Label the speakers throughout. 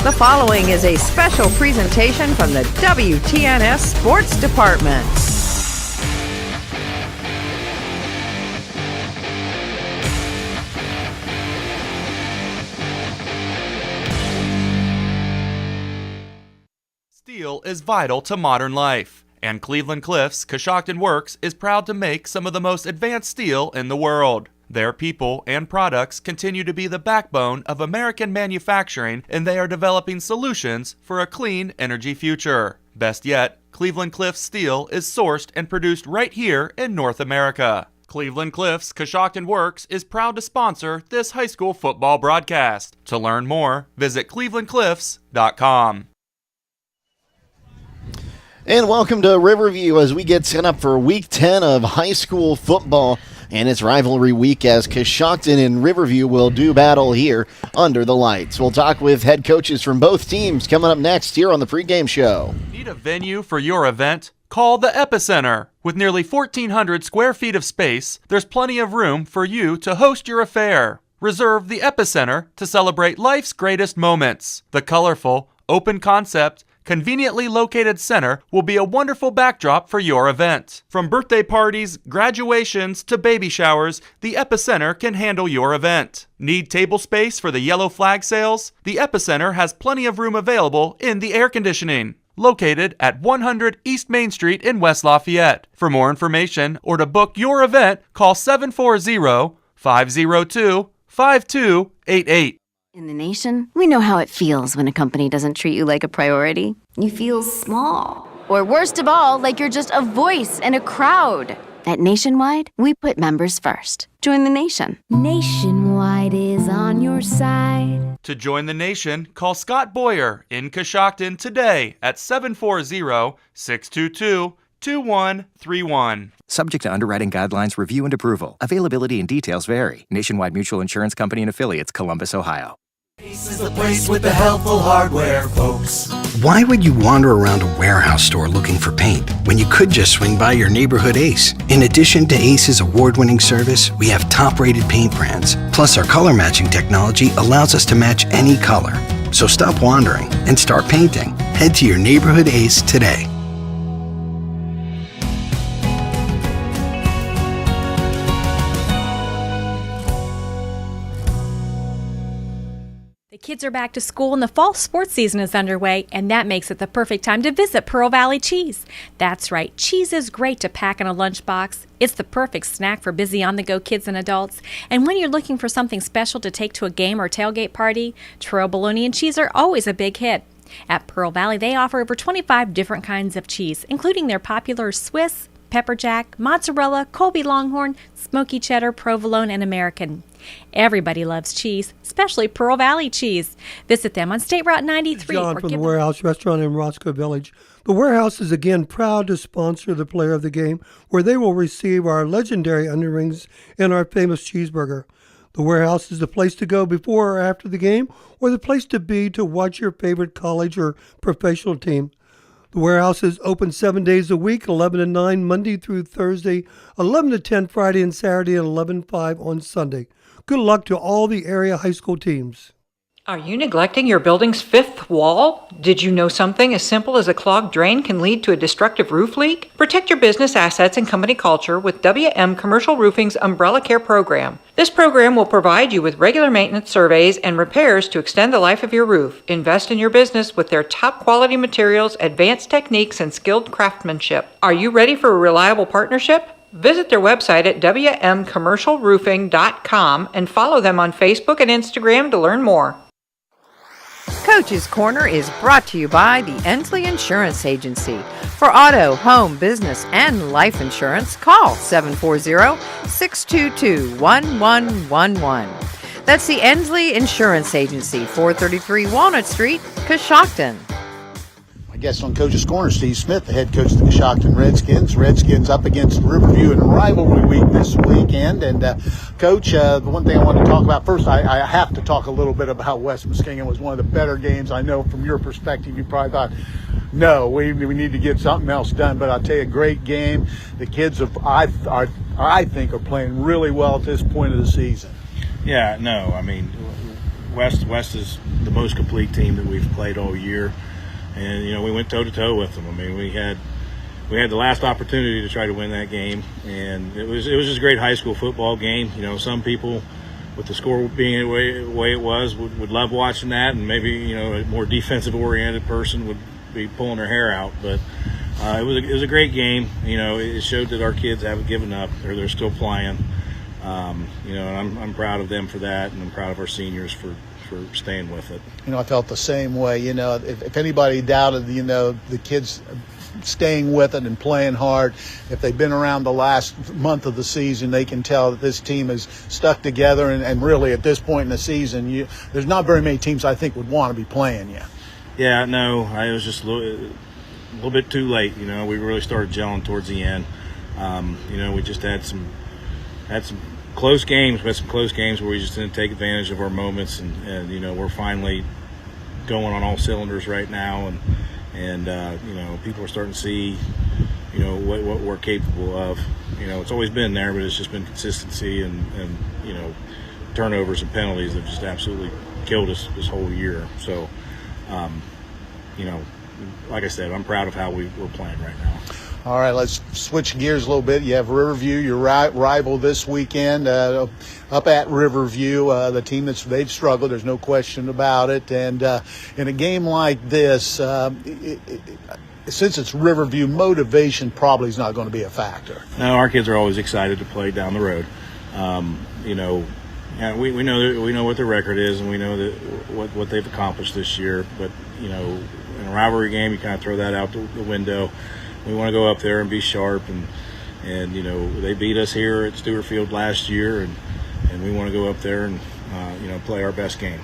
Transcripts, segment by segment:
Speaker 1: The following is a special presentation from the WTNS Sports Department.
Speaker 2: Steel is vital to modern life, and Cleveland Cliffs Coshocton Works is proud to make some of the most advanced steel in the world. Their people and products continue to be the backbone of American manufacturing, and they are developing solutions for a clean energy future. Best yet, Cleveland Cliffs steel is sourced and produced right here in North America. Cleveland Cliffs Coshocton Works is proud to sponsor this high school football broadcast. To learn more, visit clevelandcliffs.com.
Speaker 3: And welcome to Riverview as we get set up for Week 10 of high school football and its rivalry week as Coshocton and Riverview will do battle here under the lights. We'll talk with head coaches from both teams coming up next here on the pregame show.
Speaker 2: Need a venue for your event? Call the Epicenter. With nearly 1,400 square feet of space, there's plenty of room for you to host your affair. Reserve the Epicenter to celebrate life's greatest moments. The colorful, open concept, conveniently located center will be a wonderful backdrop for your event. From birthday parties, graduations, to baby showers, the Epicenter can handle your event. Need table space for the yellow flag sales? The Epicenter has plenty of room available in the air conditioning. Located at 100 East Main Street in West Lafayette. For more information or to book your event, call 740-502-5288.
Speaker 4: In the nation, we know how it feels when a company doesn't treat you like a priority. You feel small. Or worst of all, like you're just a voice in a crowd. At Nationwide, we put members first. Join the nation.
Speaker 5: Nationwide is on your side.
Speaker 2: To join the nation, call Scott Boyer in Coshocton today at 740-622-2131.
Speaker 6: Subject to underwriting guidelines, review, and approval. Availability and details vary. Nationwide Mutual Insurance Company and Affiliates, Columbus, Ohio.
Speaker 7: Ace is the place with the helpful hardware, folks.
Speaker 8: Why would you wander around a warehouse store looking for paint when you could just swing by your neighborhood Ace? In addition to Ace's award-winning service, we have top-rated paint brands. Plus, our color matching technology allows us to match any color. So stop wandering and start painting. Head to your neighborhood Ace today.
Speaker 9: Kids are back to school and the fall sports season is underway, and that makes it the perfect time to visit Pearl Valley Cheese. That's right, cheese is great to pack in a lunchbox. It's the perfect snack for busy on-the-go kids and adults. And when you're looking for something special to take to a game or tailgate party, Toro bologna and cheese are always a big hit. At Pearl Valley, they offer over 25 different kinds of cheese, including their popular Swiss, pepper jack, mozzarella, Colby Longhorn, smoky cheddar, provolone, and American. Everybody loves cheese, especially Pearl Valley cheese. Visit them on State Route 93.
Speaker 10: John from the Warehouse Restaurant in Roscoe Village. The Warehouse is again proud to sponsor the player of the game, where they will receive our legendary onion rings and our famous cheeseburger. The Warehouse is the place to go before or after the game, or the place to be to watch your favorite college or professional team. The Warehouse is open 7 days a week, 11 to 9 Monday through Thursday, 11 to 10 Friday and Saturday, and 11 to 5 on Sunday. Good luck to all the area high school teams.
Speaker 11: Are you neglecting your building's fifth wall? Did you know something as simple as a clogged drain can lead to a destructive roof leak? Protect your business assets and company culture with WM Commercial Roofing's Umbrella Care program. This program will provide you with regular maintenance surveys and repairs to extend the life of your roof. Invest in your business with their top quality materials, advanced techniques, and skilled craftsmanship. Are you ready for a reliable partnership? Visit their website at wmcommercialroofing.com and follow them on Facebook and Instagram to learn more.
Speaker 1: Coach's Corner is brought to you by the Ensley Insurance Agency. For auto, home, business, and life insurance, call 740-622-1111. That's the Ensley Insurance Agency, 433 Walnut Street, Coshocton.
Speaker 12: My guest on Coach's Corner, Steve Smith, the head coach of the Coshocton Redskins. Redskins up against Riverview in rivalry week this weekend. And, Coach, the one thing I want to talk about first, I have to talk a little bit about West Muskingum. It was one of the better games. I know from your perspective you probably thought, no, we need to get something else done. But I'll tell you, a great game. The kids, I think, are playing really well at this point of the season.
Speaker 13: Yeah, no, I mean, West is the most complete team that we've played all year, and we went toe to toe with them. I mean, we had the last opportunity to try to win that game, and it was just a great high school football game. Some people, with the score being the way it was, would love watching that, and maybe a more defensive oriented person would be pulling their hair out. But it was a great game. It showed that our kids haven't given up; they're still playing. And I'm proud of them for that, and I'm proud of our seniors for staying with it.
Speaker 12: I felt the same way. If anybody doubted, the kids staying with it and playing hard, if they've been around the last month of the season, they can tell that this team is stuck together. And really, at this point in the season, there's not very many teams I think would want to be playing you.
Speaker 13: Yeah, no, I was just a little bit too late. We really started gelling towards the end. We just had some close games. We had some close games where we just didn't take advantage of our moments, and we're finally going on all cylinders right now, and people are starting to see what we're capable of. It's always been there, but it's just been consistency and turnovers and penalties that just absolutely killed us this whole year. So like I said, I'm proud of how we're playing right now.
Speaker 12: All right, let's switch gears a little bit. You have Riverview, your rival this weekend, up at Riverview, the team they've struggled. There's no question about it. And in a game like this, since it's Riverview, motivation probably is not going to be a factor.
Speaker 13: No, our kids are always excited to play down the road. We know what their record is, and we know that what they've accomplished this year. But in a rivalry game, you kind of throw that out the window. We want to go up there and be sharp, and they beat us here at Stewart Field last year, and we want to go up there and play our best game.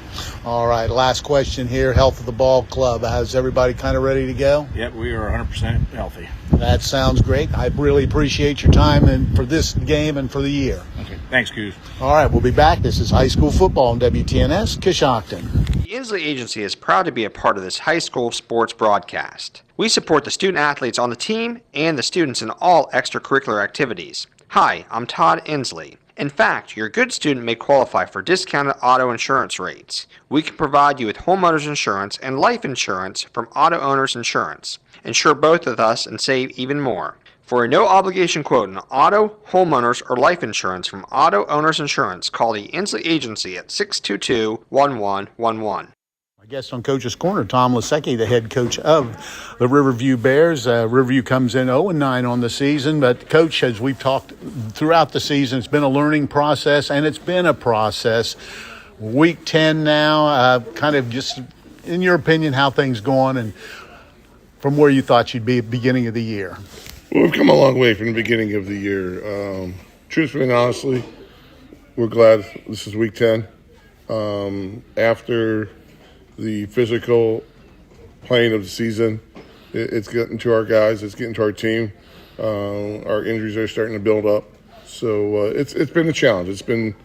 Speaker 12: All right, last question here. Health of the ball club. Is everybody kind of ready to go?
Speaker 13: Yep, we are 100% healthy.
Speaker 12: That sounds great. I really appreciate your time and for this game and for the year.
Speaker 13: Okay, thanks, Coos.
Speaker 12: All right, we'll be back. This is high school football on WTNS, Coshocton.
Speaker 14: The Inslee Agency is proud to be a part of this high school sports broadcast. We support the student athletes on the team and the students in all extracurricular activities. Hi, I'm Todd Inslee. In fact, your good student may qualify for discounted auto insurance rates. We can provide you with homeowners insurance and life insurance from Auto Owners Insurance. Insure both with us and save even more. For a no-obligation quote on auto, homeowners, or life insurance from Auto Owners Insurance, call the Inslee Agency at 622-1111.
Speaker 12: My guest on Coach's Corner, Tom Lasecki, the head coach of the Riverview Bears. Riverview comes in 0-9 on the season, but Coach, as we've talked throughout the season, it's been a learning process, and it's been a process. Week 10 now, kind of just, in your opinion, how things going, and from where you thought you'd be at the beginning of the year.
Speaker 15: Well, we've come a long way from the beginning of the year. Truthfully and honestly, we're glad this is week 10. After the physical playing of the season, it's getting to our guys, it's getting to our team. Our injuries are starting to build up. So it's been a challenge. It's been,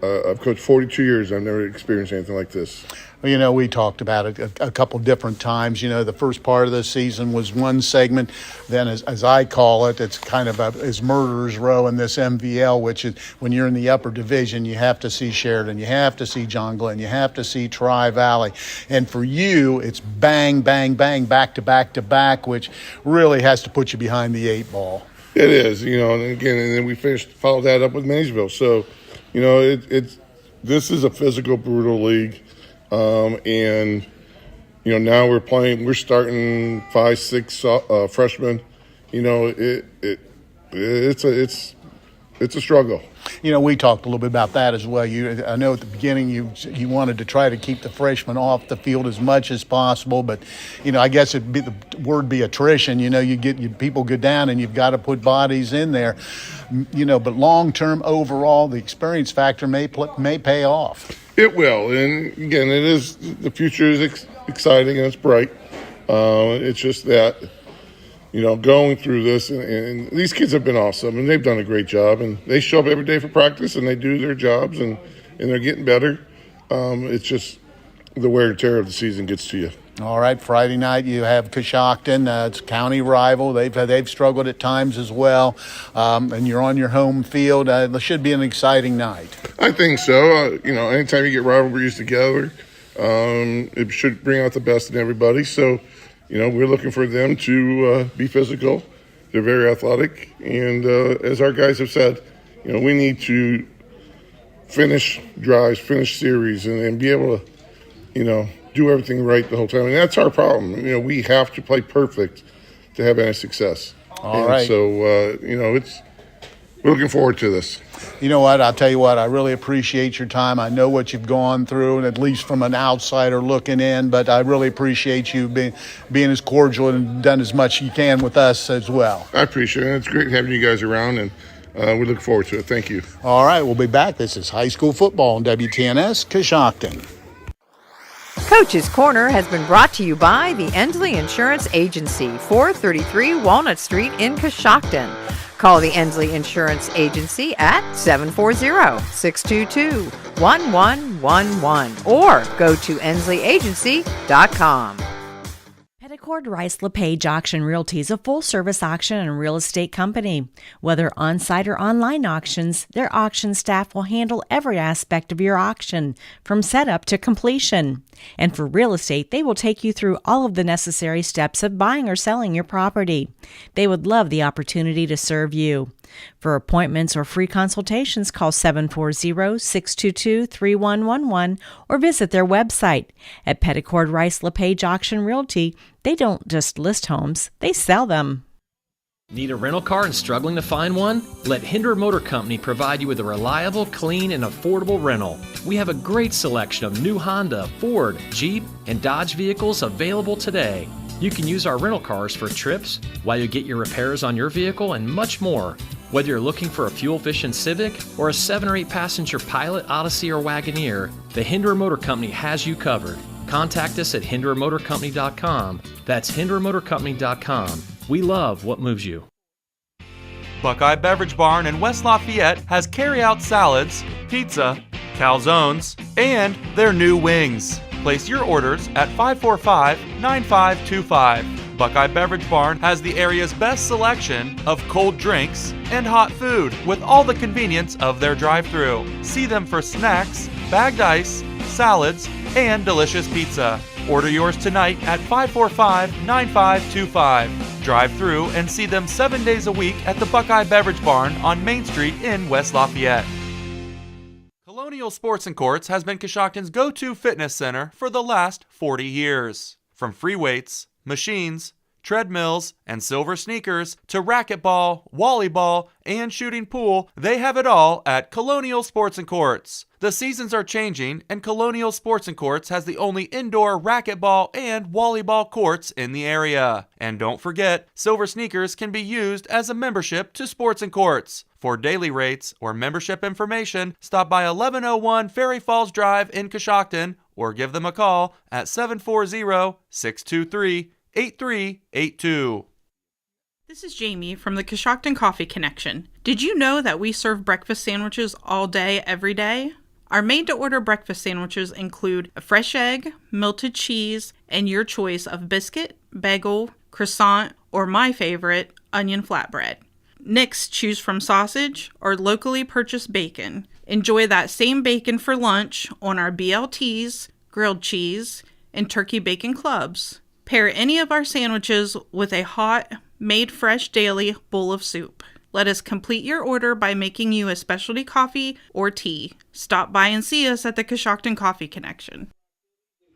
Speaker 15: I've coached 42 years. I've never experienced anything like this.
Speaker 12: Well, we talked about it a couple different times. The first part of the season was one segment. Then, as I call it, it's kind of is murderer's row in this MVL, which is when you're in the upper division, you have to see Sheridan, you have to see John Glenn, you have to see Tri-Valley. And for you, it's bang, bang, bang, back to back to back, which really has to put you behind the 8 ball.
Speaker 15: It is, and again, and then we followed that up with Maysville. So, this is a physical, brutal league. And now we're starting 5-6 freshmen. It's a struggle.
Speaker 12: We talked a little bit about that as well. I know at the beginning you wanted to try to keep the freshmen off the field as much as possible, but I guess the word be attrition. People go down and you've got to put bodies in there. But long term overall, the experience factor may pay off.
Speaker 15: It will, and again, the future is exciting and it's bright. It's just that, going through this, and these kids have been awesome, and they've done a great job, and they show up every day for practice, and they do their jobs, and they're getting better. It's just the wear and tear of the season gets to you.
Speaker 12: All right, Friday night you have Coshocton. It's a county rival. They've struggled at times as well, and you're on your home field. It should be an exciting night.
Speaker 15: I think so. Anytime you get rivalries together, it should bring out the best in everybody. So, we're looking for them to be physical. They're very athletic, and as our guys have said, we need to finish drives, finish series, and be able to, do everything right the whole time. And that's our problem. We have to play perfect to have any success.
Speaker 12: All right.
Speaker 15: So, we're looking forward to this.
Speaker 12: You know what? I'll tell you what, I really appreciate your time. I know what you've gone through, and at least from an outsider looking in, but I really appreciate you being as cordial and done as much you can with us as well.
Speaker 15: I appreciate it. It's great having you guys around, and we look forward to it. Thank you.
Speaker 12: All right, we'll be back. This is high school football on WTNS Coshocton.
Speaker 1: Coach's Corner has been brought to you by the Endley Insurance Agency, 433 Walnut Street in Coshocton. Call the Endley Insurance Agency at 740-622-1111 or go to endleyagency.com.
Speaker 16: Petticord Rice LePage Auction Realty is a full-service auction and real estate company. Whether on-site or online auctions, their auction staff will handle every aspect of your auction, from setup to completion. And for real estate, they will take you through all of the necessary steps of buying or selling your property. They would love the opportunity to serve you. For appointments or free consultations, call 740-622-3111 or visit their website. At Petticord Rice LePage Auction Realty, they don't just list homes, they sell them.
Speaker 17: Need a rental car and struggling to find one? Let Hinder Motor Company provide you with a reliable, clean, and affordable rental. We have a great selection of new Honda, Ford, Jeep, and Dodge vehicles available today. You can use our rental cars for trips, while you get your repairs on your vehicle, and much more. Whether you're looking for a fuel-efficient Civic or a 7 or 8 passenger Pilot, Odyssey, or Wagoneer, the Hinder Motor Company has you covered. Contact us at hindermotorcompany.com. That's hindermotorcompany.com. We love what moves you.
Speaker 2: Buckeye Beverage Barn in West Lafayette has carry-out salads, pizza, calzones, and their new wings. Place your orders at 545-9525. Buckeye Beverage Barn has the area's best selection of cold drinks and hot food with all the convenience of their drive-thru. See them for snacks, bagged ice, salads, and delicious pizza. Order yours tonight at 545-9525. Drive through and see them 7 days a week at the Buckeye Beverage Barn on Main Street in West Lafayette. Colonial Sports and Courts has been Coshocton's go-to fitness center for the last 40 years. From free weights, machines, treadmills, and silver sneakers to racquetball, volleyball, and shooting pool, they have it all at Colonial Sports and Courts. The seasons are changing, and Colonial Sports and Courts has the only indoor racquetball and volleyball courts in the area. And don't forget, silver sneakers can be used as a membership to Sports and Courts. For daily rates or membership information, stop by 1101 Ferry Falls Drive in Coshocton or give them a call at 740-623-8382.
Speaker 18: This is Jamie from the Coshocton Coffee Connection. Did you know that we serve breakfast sandwiches all day, every day? Our made-to-order breakfast sandwiches include a fresh egg, melted cheese, and your choice of biscuit, bagel, croissant, or my favorite, onion flatbread. Next, choose from sausage or locally purchased bacon. Enjoy that same bacon for lunch on our BLTs, grilled cheese, and turkey bacon clubs. Pair any of our sandwiches with a hot, made fresh daily bowl of soup. Let us complete your order by making you a specialty coffee or tea. Stop by and see us at the Coshocton Coffee Connection.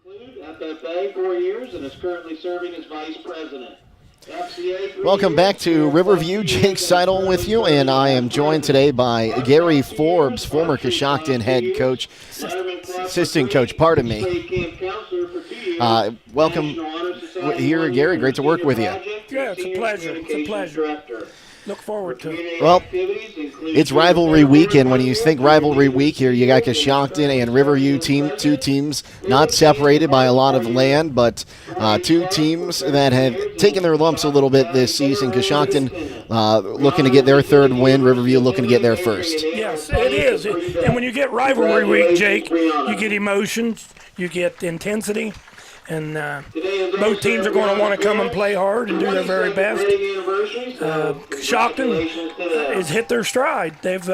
Speaker 19: FFA 4 years and is currently serving as vice president.
Speaker 3: Welcome back to Riverview. Jake Sidle with you, and I am joined today by Gary Forbes, former Coshocton head coach, assistant coach, pardon me. Welcome here, Gary. Great to work with you.
Speaker 20: Yeah, it's a pleasure. It's a pleasure. Look forward to it.
Speaker 3: Well, it's rivalry week, and when you think rivalry week here, you got Coshocton and Riverview two teams not separated by a lot of land, but two teams that have taken their lumps a little bit this season. Coshocton looking to get their third win, Riverview looking to get their first.
Speaker 20: Yes, it is. And when you get rivalry week, Jake, you get emotions, you get intensity, and both teams are going to want to come and play hard and do their very best. Coshocton has hit their stride. They've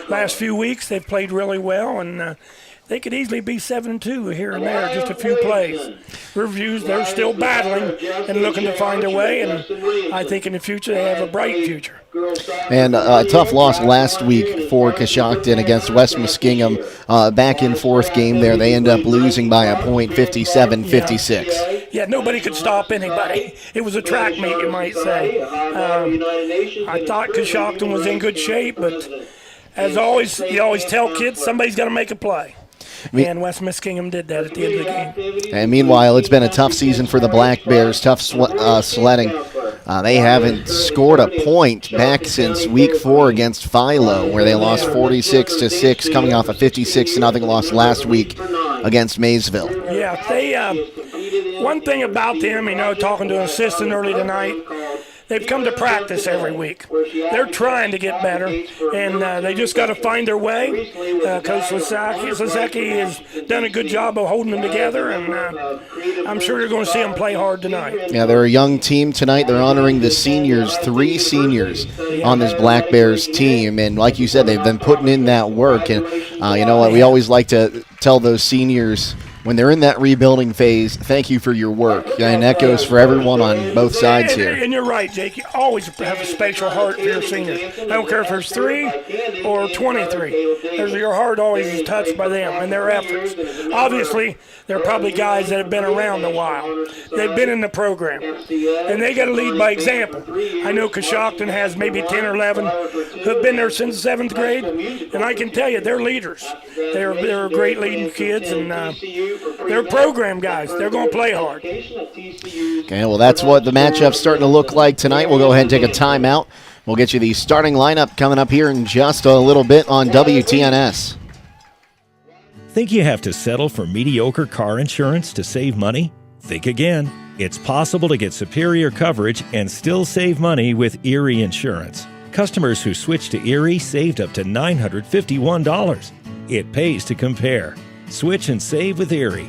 Speaker 20: last few weeks they've played really well, and they could easily be 7-2 here and there, just a few plays. Riverview's, they're still battling and looking to find a way, and I think in the future they have a bright future.
Speaker 3: And a tough loss last week for Coshocton against West Muskingum. Back in fourth game there, they end up losing by a point, 57-56.
Speaker 20: Yeah, nobody could stop anybody. It was a track meet, you might say. I thought Coshocton was in good shape, but as always, you always tell kids somebody's got to make a play. And West Muskingum did that at the end of the game.
Speaker 3: And meanwhile, it's been a tough season for the Black Bears, tough sledding. They haven't scored a point back since week 4 against Philo, where they lost 46-6, coming off a 56-0 loss last week against Maysville.
Speaker 20: Yeah, they. One thing about them, talking to an assistant early tonight, they've come to practice every week. They're trying to get better, and they just got to find their way. Coach Sasaki has done a good job of holding them together, and I'm sure you're going to see them play hard tonight.
Speaker 3: Yeah, they're a young team tonight. They're honoring the seniors, 3 seniors on this Black Bears team, and like you said, they've been putting in that work. And you know what? We always like to tell those seniors, when they're in that rebuilding phase, thank you for your work. And that goes for everyone on both sides here.
Speaker 20: And you're right, Jake. You always have a special heart for your seniors. I don't care if there's 3 or 23. Your heart always is touched by them and their efforts. Obviously, they're probably guys that have been around a while. They've been in the program. And they got to lead by example. I know Coshocton has maybe 10 or 11 who have been there since 7th grade. And I can tell you, they're leaders. They're great leading kids, and they're program guys. They're going to play hard.
Speaker 3: Okay, well, that's what the matchup's starting to look like tonight. We'll go ahead and take a timeout. We'll get you the starting lineup coming up here in just a little bit on WTNS.
Speaker 21: Think you have to settle for mediocre car insurance to save money? Think again. It's possible to get superior coverage and still save money with Erie Insurance. Customers who switched to Erie saved up to $951. It pays to compare. Switch and save with Erie.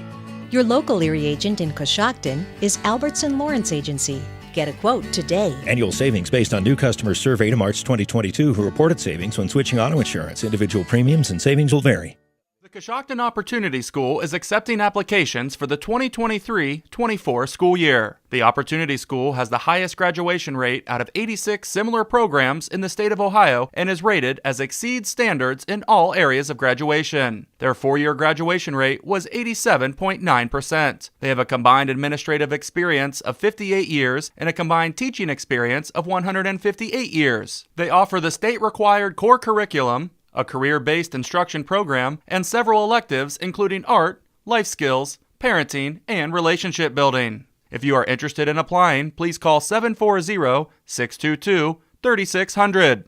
Speaker 22: Your local Erie agent in Coshocton is Albertson Lawrence Agency. Get a quote today.
Speaker 21: Annual savings based on new customers surveyed in March 2022 who reported savings when switching auto insurance. Individual premiums and savings will vary.
Speaker 2: The Coshocton Opportunity School is accepting applications for the 2023-24 school year. The Opportunity School has the highest graduation rate out of 86 similar programs in the state of Ohio and is rated as exceeds standards in all areas of graduation. Their 4-year graduation rate was 87.9%. They have a combined administrative experience of 58 years and a combined teaching experience of 158 years. They offer the state-required core curriculum, a career-based instruction program, and several electives including art, life skills, parenting, and relationship building. If you are interested in applying, please call 740-622-3600.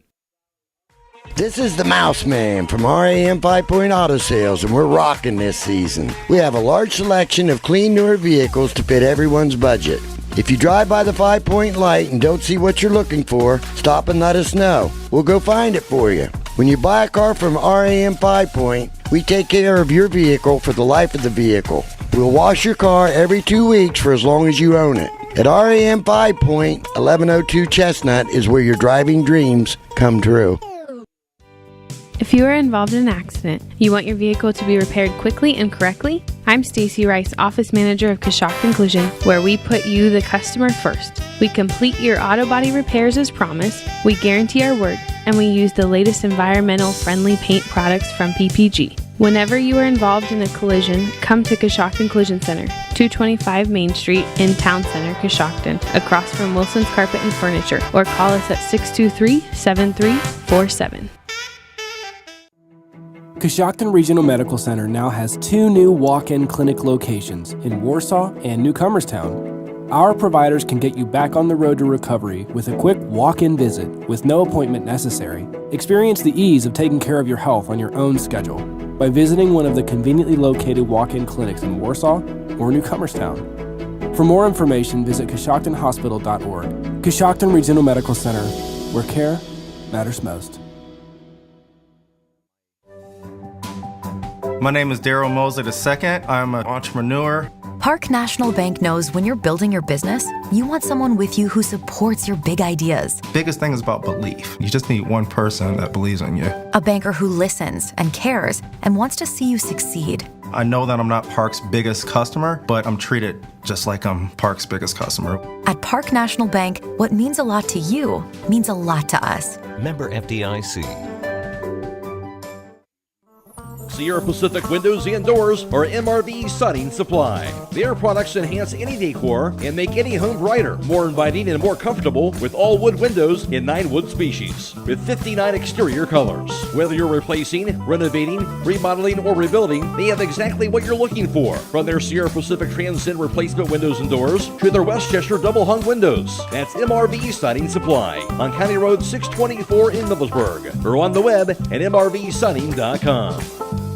Speaker 23: This is the Mouse Man from RAM 5-Point Auto Sales, and we're rocking this season. We have a large selection of clean, newer vehicles to fit everyone's budget. If you drive by the 5-Point light and don't see what you're looking for, stop and let us know. We'll go find it for you. When you buy a car from RAM 5-Point, we take care of your vehicle for the life of the vehicle. We'll wash your car every 2 weeks for as long as you own it. At RAM 5-Point, 1102 Chestnut is where your driving dreams come true.
Speaker 24: If you are involved in an accident, you want your vehicle to be repaired quickly and correctly? I'm Stacy Rice, Office Manager of Coshocton Collision, where we put you, the customer, first. We complete your auto body repairs as promised, we guarantee our word, and we use the latest environmental friendly paint products from PPG. Whenever you are involved in a collision, come to Coshocton Collision Center, 225 Main Street in Town Center, Coshocton, across from Wilson's Carpet and Furniture, or call us at 623-7347.
Speaker 25: Coshocton Regional Medical Center now has 2 new walk-in clinic locations in Warsaw and Newcomerstown. Our providers can get you back on the road to recovery with a quick walk-in visit with no appointment necessary. Experience the ease of taking care of your health on your own schedule by visiting one of the conveniently located walk-in clinics in Warsaw or Newcomerstown. For more information, visit CoshoctonHospital.org. Coshocton Regional Medical Center, where care matters most.
Speaker 26: My name is Daryl Mosley II. I'm an entrepreneur.
Speaker 4: Park National Bank knows when you're building your business, you want someone with you who supports your big ideas.
Speaker 5: Biggest thing is about belief. You just need one person that believes in you.
Speaker 4: A banker who listens and cares and wants to see you succeed.
Speaker 5: I know that I'm not Park's biggest customer, but I'm treated just like I'm Park's biggest customer.
Speaker 4: At Park National Bank, what means a lot to you means a lot to us.
Speaker 6: Member FDIC.
Speaker 7: Sierra Pacific Windows and Doors are MRV Siding Supply. Their products enhance any decor and make any home brighter, more inviting, and more comfortable with all wood windows in 9 wood species, with 59 exterior colors. Whether you're replacing, renovating, remodeling, or rebuilding, they have exactly what you're looking for. From their Sierra Pacific Transcend replacement windows and doors to their Westchester double hung windows. That's MRV Siding Supply on County Road 624 in Middlesburg, or on the web at mrvsiding.com.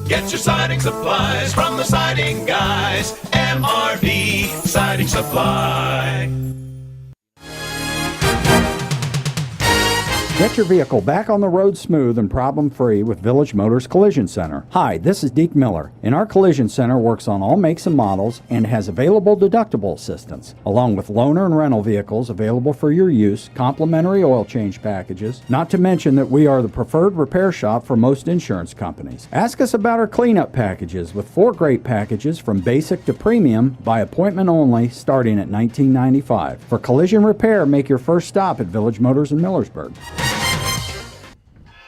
Speaker 8: Get your siding supplies from the siding guys. MRV Siding Supply.
Speaker 26: Get your vehicle back on the road smooth and problem-free with Village Motors Collision Center. Hi, this is Deke Miller, and our Collision Center works on all makes and models and has available deductible assistance, along with loaner and rental vehicles available for your use, complimentary oil change packages, not to mention that we are the preferred repair shop for most insurance companies. Ask us about our cleanup packages with 4 great packages from basic to premium by appointment only starting at $19.95. For collision repair, make your first stop at Village Motors in Millersburg.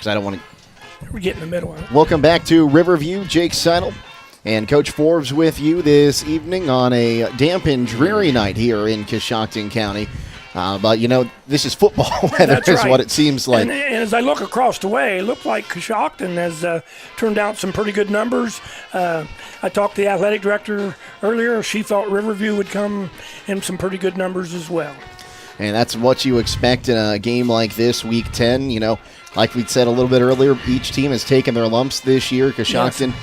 Speaker 3: I don't want to.
Speaker 20: We're getting in the middle.
Speaker 3: Welcome back to Riverview. Jake Sidle and Coach Forbes with you this evening on a damp and dreary night here in Coshocton County. But, you know, this is football weather is
Speaker 20: right.
Speaker 3: What it seems like.
Speaker 20: And as I look across the way, it looked like Coshocton has turned out some pretty good numbers. I talked to the athletic director earlier. She thought Riverview would come in some pretty good numbers as well.
Speaker 3: And that's what you expect in a game like this, Week 10. You know, like we said a little bit earlier, each team has taken their lumps this year. Coshocton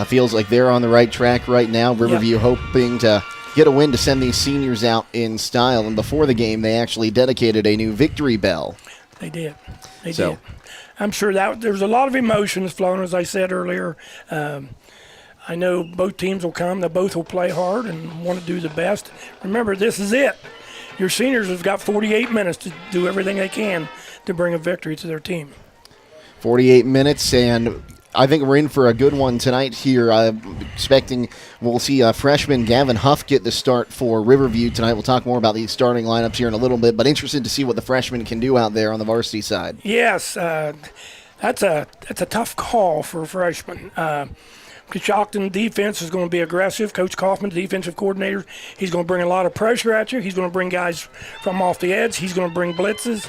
Speaker 3: feels like they're on the right track right now. Riverview hoping to get a win to send these seniors out in style. And before the game, they actually dedicated a new victory bell.
Speaker 20: They did. They did. I'm sure that there's a lot of emotions flowing, as I said earlier. I know both teams will come. They both will play hard and want to do the best. Remember, this is it. Your seniors have got 48 minutes to do everything they can to bring a victory to their team.
Speaker 3: 48 minutes, and I think we're in for a good one tonight here. I'm expecting we'll see freshman Gavin Huff get the start for Riverview tonight. We'll talk more about these starting lineups here in a little bit, but interested to see what the freshmen can do out there on the varsity side.
Speaker 20: Yes, that's a tough call for a freshman. Coshocton defense is going to be aggressive. Coach Kaufman, the defensive coordinator, he's going to bring a lot of pressure at you. He's going to bring guys from off the edge. He's going to bring blitzes.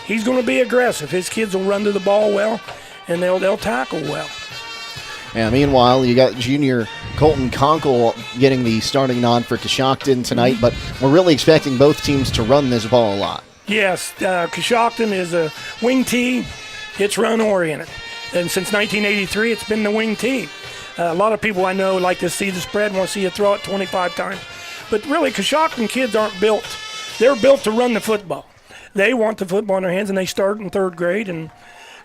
Speaker 20: He's going to be aggressive. His kids will run to the ball well, and they'll tackle well.
Speaker 3: Yeah, meanwhile, you got junior Colton Conkle getting the starting nod for Coshocton tonight, but we're really expecting both teams to run this ball a lot.
Speaker 20: Yes, Coshocton is a wing T. It's run-oriented. And since 1983, it's been the wing T. A lot of people I know like to see the spread, want to see you throw it 25 times. But really, Coshocton kids aren't built. They're built to run the football. They want the football in their hands, and they start in 3rd grade, and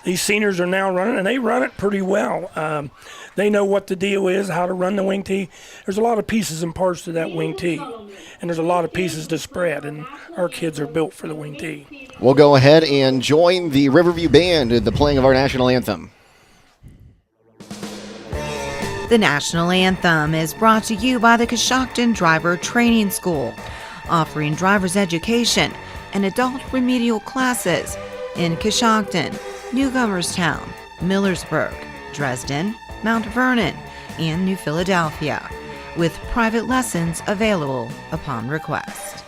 Speaker 20: these seniors are now running, and they run it pretty well. They know what the deal is, how to run the wing T. There's a lot of pieces and parts to that wing T, and there's a lot of pieces to spread, and our kids are built for the wing T.
Speaker 3: We'll go ahead and join the Riverview Band at the playing of our national anthem.
Speaker 27: The National Anthem is brought to you by the Coshocton Driver Training School, offering driver's education and adult remedial classes in Coshocton, Newcomerstown, Millersburg, Dresden, Mount Vernon, and New Philadelphia, with private lessons available upon request.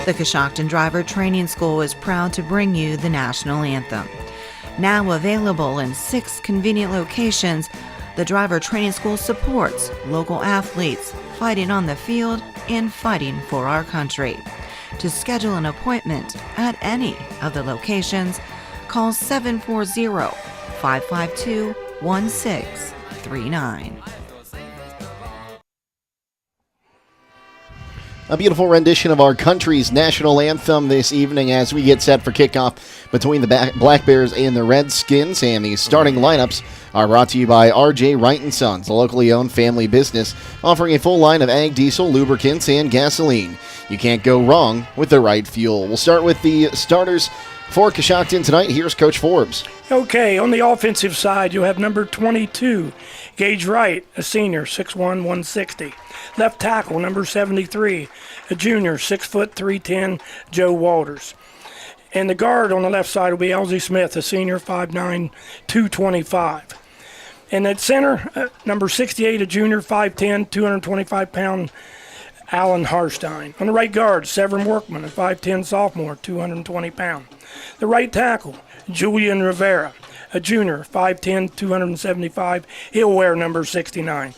Speaker 27: The Coshocton Driver Training School is proud to bring you the national anthem. Now available in 6 convenient locations, the Driver Training School supports local athletes fighting on the field and fighting for our country. To schedule an appointment at any of the locations, call 740-552-1639.
Speaker 3: A beautiful rendition of our country's national anthem this evening as we get set for kickoff between the Black Bears and the Redskins. And the starting lineups are brought to you by R.J. Wright & Sons, a locally owned family business offering a full line of ag diesel, lubricants, and gasoline. You can't go wrong with the right fuel. We'll start with the starters for Coshocton tonight. Here's Coach Forbes.
Speaker 20: Okay, on the offensive side, you have number 22, Gage Wright, a senior, 6'1", 160. Left tackle, number 73, a junior, 6 foot 310, Joe Walters. And the guard on the left side will be Elsie Smith, a senior, 5'9", 225. And at center, number 68, a junior, 5'10", 225-pound Alan Harstein. On the right guard, Severin Workman, a 5'10", sophomore, 220 pounds. The right tackle, Julian Rivera, a junior, 5'10", 275. He'll wear number 69.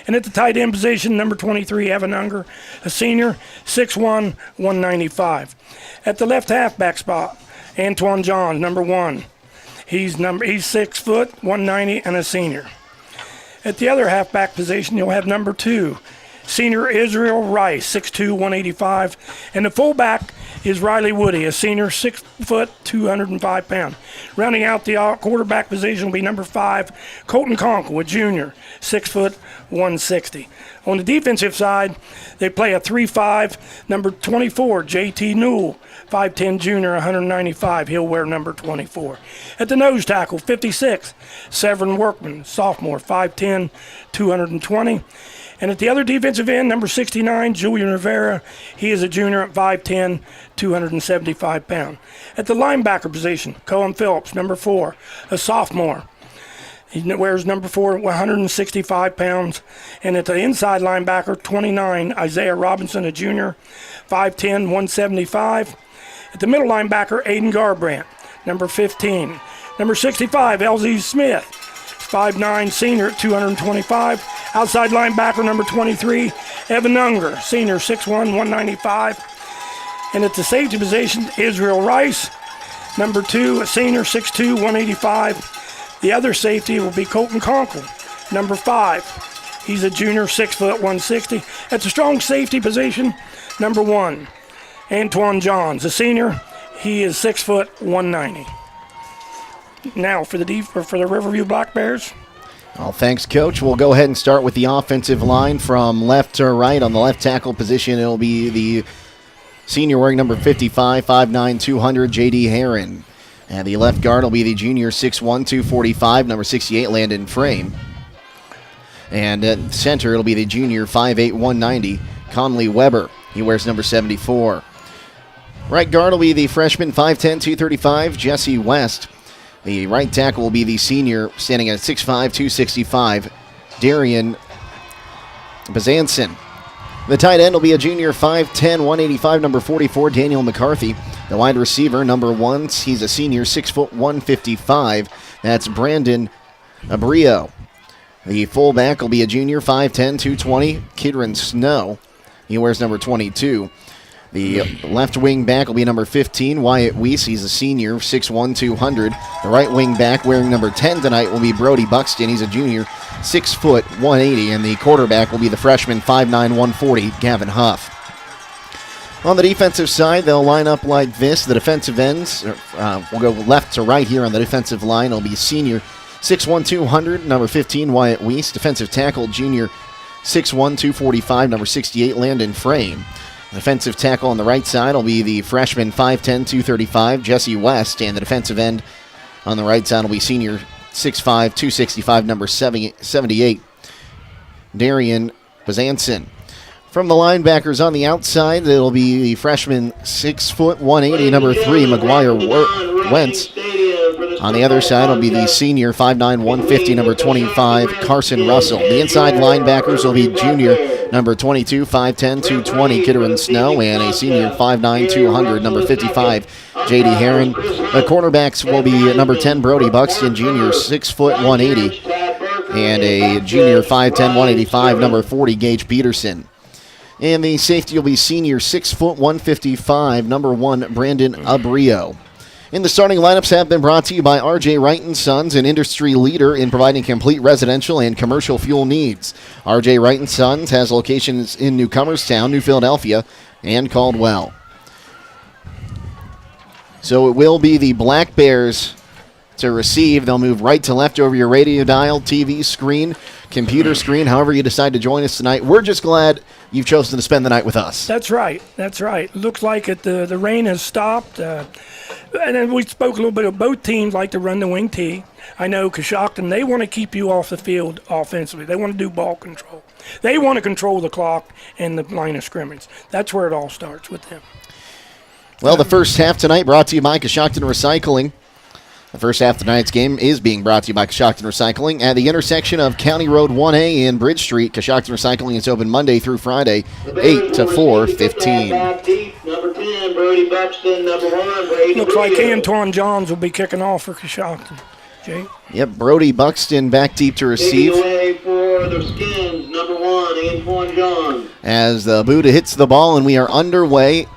Speaker 20: And at the tight end position, number 23, Evan Unger, a senior, 6'1", 195. At the left halfback spot, Antoine John, number 1. He's 6 foot, 190, and a senior. At the other halfback position, you'll have number 2, senior Israel Rice, 6'2", 185. And the fullback is Riley Woody, a senior, 6 foot, 205 pounds. Rounding out the quarterback position will be number 5, Colton Conkle, a junior, 6 foot, 160. On the defensive side, they play a 3-5, number 24, J.T. Newell, 5'10", junior, 195. He'll wear number 24. At the nose tackle, 56, Severin Workman, sophomore, 5'10", 220. And at the other defensive end, number 69, Julian Rivera. He is a junior at 5'10", 275 pounds. At the linebacker position, Cohen Phillips, number 4, a sophomore. He wears number 4, 165 pounds. And at the inside linebacker, 29, Isaiah Robinson, a junior, 5'10", 175. At the middle linebacker, Aiden Garbrandt, number 15. Number 65, Elsie Smith, 5'9", senior at 225. Outside linebacker, number 23, Evan Unger, senior, 6'1", 195. And at the safety position, Israel Rice, number 2, a senior, 6'2", 185. The other safety will be Colton Conkle, number 5. He's a junior, 6 foot, 160. At the strong safety position, number 1, Antoine Johns, a senior. He is 6 foot, 190. Now for the Riverview Black Bears.
Speaker 3: Well, thanks, Coach. We'll go ahead and start with the offensive line from left to right. On the left tackle position, it'll be the senior wearing number 55, 5'9", 200, J.D. Herron. And the left guard will be the junior, 6'1", 245, number 68, Landon Frame. And at center, it'll be the junior, 5'8", 190, Conley Weber. He wears number 74. Right guard will be the freshman, 5'10", 235, Jesse West. The right tackle will be the senior, standing at 6'5", 265, Darian Bazanson. The tight end will be a junior, 5'10", 185, number 44, Daniel McCarthy. The wide receiver, number 1, he's a senior, 6 foot, 155. That's Brandon Abrio. The fullback will be a junior, 5'10", 220, Kidron Snow. He wears number 22. The left wing back will be number 15, Wyatt Weiss. He's a senior, 6'1", 200. The right wing back wearing number 10 tonight will be Brody Buxton. He's a junior, 6 foot, 180. And the quarterback will be the freshman, 5'9", 140, Gavin Huff. On the defensive side, they'll line up like this. The defensive ends will go left to right here on the defensive line. It'll be senior, 6'1", 200, number 15, Wyatt Weiss. Defensive tackle, junior, 6'1", 245, number 68, Landon Frame. Defensive tackle on the right side will be the freshman, 5'10", 235, Jesse West. And the defensive end on the right side will be senior, 6'5", 265, number 78, Darian Bazanson. From the linebackers on the outside, it'll be the freshman, 6 foot, 180, number 3, McGuire Wentz. On the other side will be the senior, 5'9", 150, number 25, Carson Russell. The inside linebackers will be junior, number 22, 5'10", 220, Kitterin Snow, and a senior 5'9", 200, number 55, J.D. Herron. The cornerbacks will be number 10, Brody Buxton, junior, 6 foot 180, and a junior 5'10", 185, number 40, Gage Peterson. And the safety will be senior, 6 foot 155, number 1, Brandon Abrio. And the starting lineups have been brought to you by R.J. Wright & Sons, an industry leader in providing complete residential and commercial fuel needs. R.J. Wright & Sons has locations in New Comerstown, New Philadelphia, and Caldwell. So it will be the Black Bears to receive. They'll move right to left over your radio dial, TV screen, computer screen, however you decide to join us tonight. We're just glad you've chosen to spend the night with us.
Speaker 20: That's right. That's right. Looks like the rain has stopped. And then we spoke a little bit of both teams like to run the wing tee. I know Coshocton, they want to keep you off the field offensively. They want to do ball control. They want to control the clock and the line of scrimmage. That's where it all starts with them.
Speaker 3: Well, the first half tonight brought to you by Coshocton Recycling. The first half of tonight's game is being brought to you by Coshocton Recycling at the intersection of County Road 1A and Bridge Street. Coshocton Recycling is open Monday through Friday, 8 to 4:15.
Speaker 19: Number 10, Brody Buxton. Number 1, Brady.
Speaker 20: Looks like Antoine Johns will be kicking off for Coshocton. Jay?
Speaker 3: Yep, Brody Buxton back deep to receive.
Speaker 19: Taking away for the Skins, number 1, Antoine Johns.
Speaker 3: As the Buddha hits the ball and we are underway,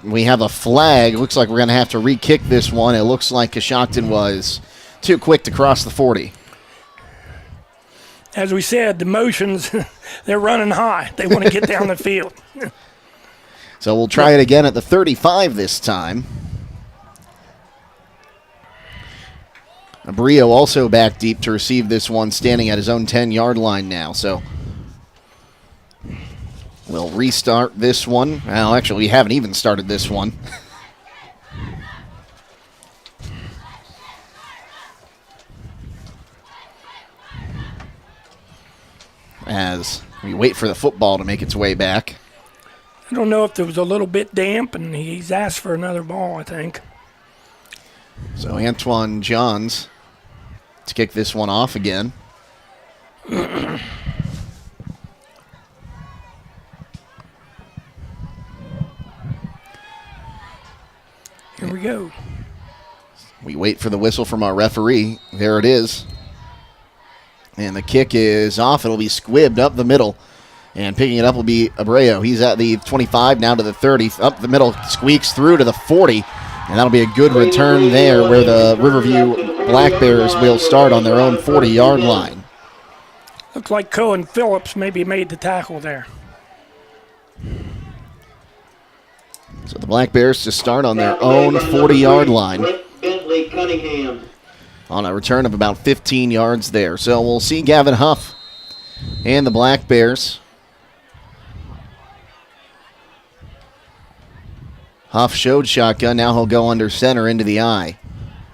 Speaker 3: we have a flag. Looks like we're going to have to re-kick this one. It looks like Coshocton was too quick to cross the 40.
Speaker 20: As we said, the motions, they're running high. They want to get down the field.
Speaker 3: So we'll try it again at the 35 this time. Abrio also back deep to receive this one, standing at his own 10-yard line now. So we'll restart this one. Well, actually, we haven't even started this one. As we wait for the football to make its way back.
Speaker 20: I don't know if there was a little bit damp, and he's asked for another ball, I think.
Speaker 3: So Antoine Johns to kick this one off again.
Speaker 20: Here we go.
Speaker 3: We wait for the whistle from our referee. There it is. And the kick is off. It'll be squibbed up the middle. And picking it up will be Abreu. He's at the 25, now to the 30. Up the middle, squeaks through to the 40. And that'll be a good return there where the Riverview Black Bears will start on their own 40-yard line.
Speaker 20: Looks like Cohen Phillips maybe made the tackle there.
Speaker 3: So the Black Bears to start on their own 40-yard line.
Speaker 19: Bentley Cunningham.
Speaker 3: On a return of about 15 yards there. So we'll see Gavin Huff and the Black Bears. Huff showed shotgun. Now he'll go under center into the eye.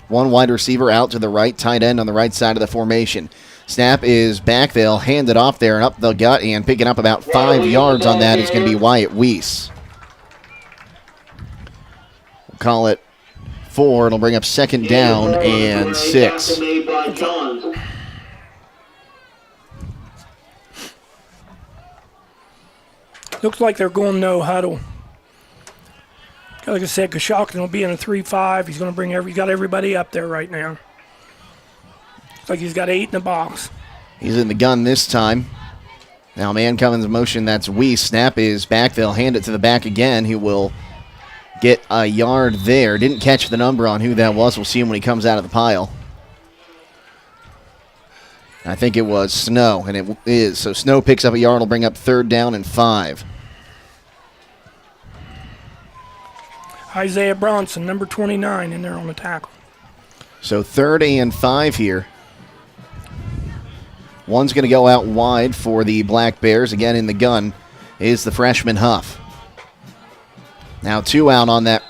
Speaker 3: One wide receiver out to the right, tight end on the right side of the formation. Snap is back. They'll hand it off there and up the gut, and picking up about 5 yards on that is going to be Wyatt Weiss. We'll call it 4. It'll bring up second down and 6.
Speaker 20: Looks like they're going no huddle. Like I said, Coshocton will be in a 3-5. He's going to bring he got everybody up there right now. Looks like he's got 8 in the box.
Speaker 3: He's in the gun this time. Now man coming in motion, that's Weiss. Snap is back. They'll hand it to the back again. He will get a yard there. Didn't catch the number on who that was. We'll see him when he comes out of the pile. I think it was Snow, and it is. So Snow picks up a yard. Will bring up third down and 5.
Speaker 20: Isaiah Bronson, number 29, in there on the tackle.
Speaker 3: So 3rd and 5 here. One's going to go out wide for the Black Bears. Again in the gun is the freshman Huff. Now 2 out on that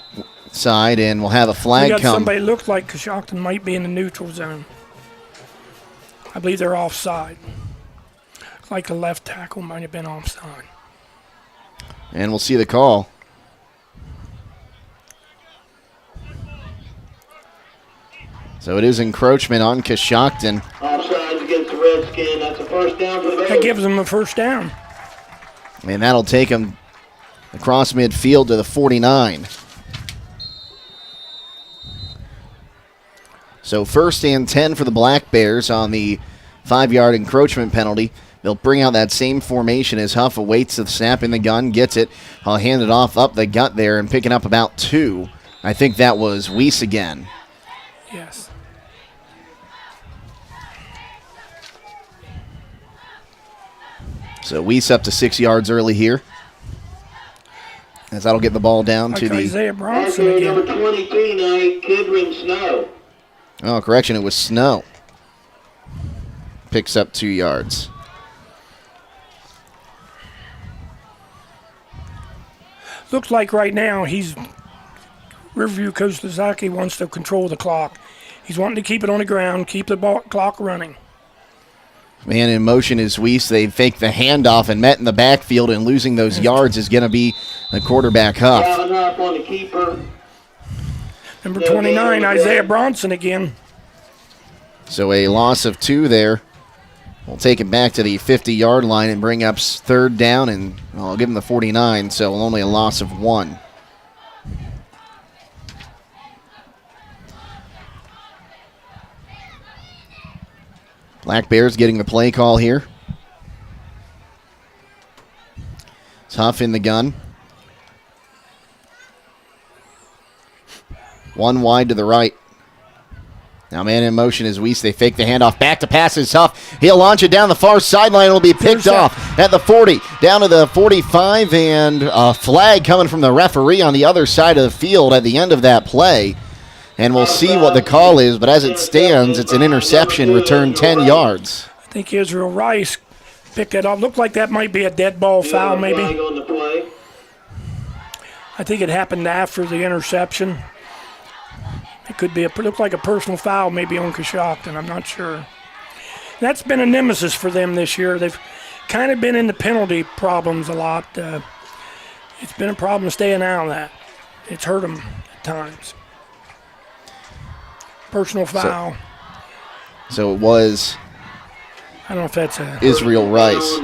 Speaker 3: side, and we'll have a flag come.
Speaker 20: Somebody looks like Coshocton might be in the neutral zone. I believe they're offside. Looks like the left tackle might have been offside.
Speaker 3: And we'll see the call. So it is encroachment on Coshocton.
Speaker 19: Offsides against the Redskin. That's a first down for the Bears.
Speaker 20: That gives them a first down.
Speaker 3: And that'll take him across midfield to the 49. So 1st and 10 for the Black Bears on the 5-yard encroachment penalty. They'll bring out that same formation as Huff awaits the snap in the gun, gets it. I'll hand it off up the gut there and picking up about 2. I think that was Weiss again.
Speaker 20: Yes.
Speaker 3: So Weiss up to 6 yards early here. As that'll get the ball down to the...
Speaker 20: Isaiah Bronson again.
Speaker 19: Number 22 tonight, Kidron Snow.
Speaker 3: Oh, correction, it was Snow. Picks up 2 yards.
Speaker 20: Looks like right now Riverview Coach Zaki wants to control the clock. He's wanting to keep it on the ground, keep the clock running.
Speaker 3: Man in motion is Weiss. They fake the handoff and met in the backfield, and losing those yards is going to be the quarterback Huff.
Speaker 19: Calvin Huff on the keeper.
Speaker 20: Number 29, Isaiah Bronson again.
Speaker 3: So a loss of 2 there. We'll take it back to the 50-yard line and bring up 3rd down, and I'll give him the 49, so only a loss of 1. Black Bears getting the play call here. It's Huff in the gun. 1 wide to the right. Now man in motion is Weiss. They fake the handoff. Back to pass is Huff. He'll launch it down the far sideline. It'll be picked off at the 40. Down to the 45, and a flag coming from the referee on the other side of the field at the end of that play. And we'll see what the call is, but as it stands, it's an interception, return 10 yards.
Speaker 20: I think Israel Rice picked it up. Looked like that might be a dead ball foul, maybe. I think it happened after the interception. It could be looked like a personal foul maybe on Coshocton. I'm not sure. That's been a nemesis for them this year. They've kind of been in the penalty problems a lot. It's been a problem staying out of that. It's hurt them at times. Personal foul.
Speaker 3: So it was
Speaker 20: I don't know if that's a
Speaker 3: Israel Rice.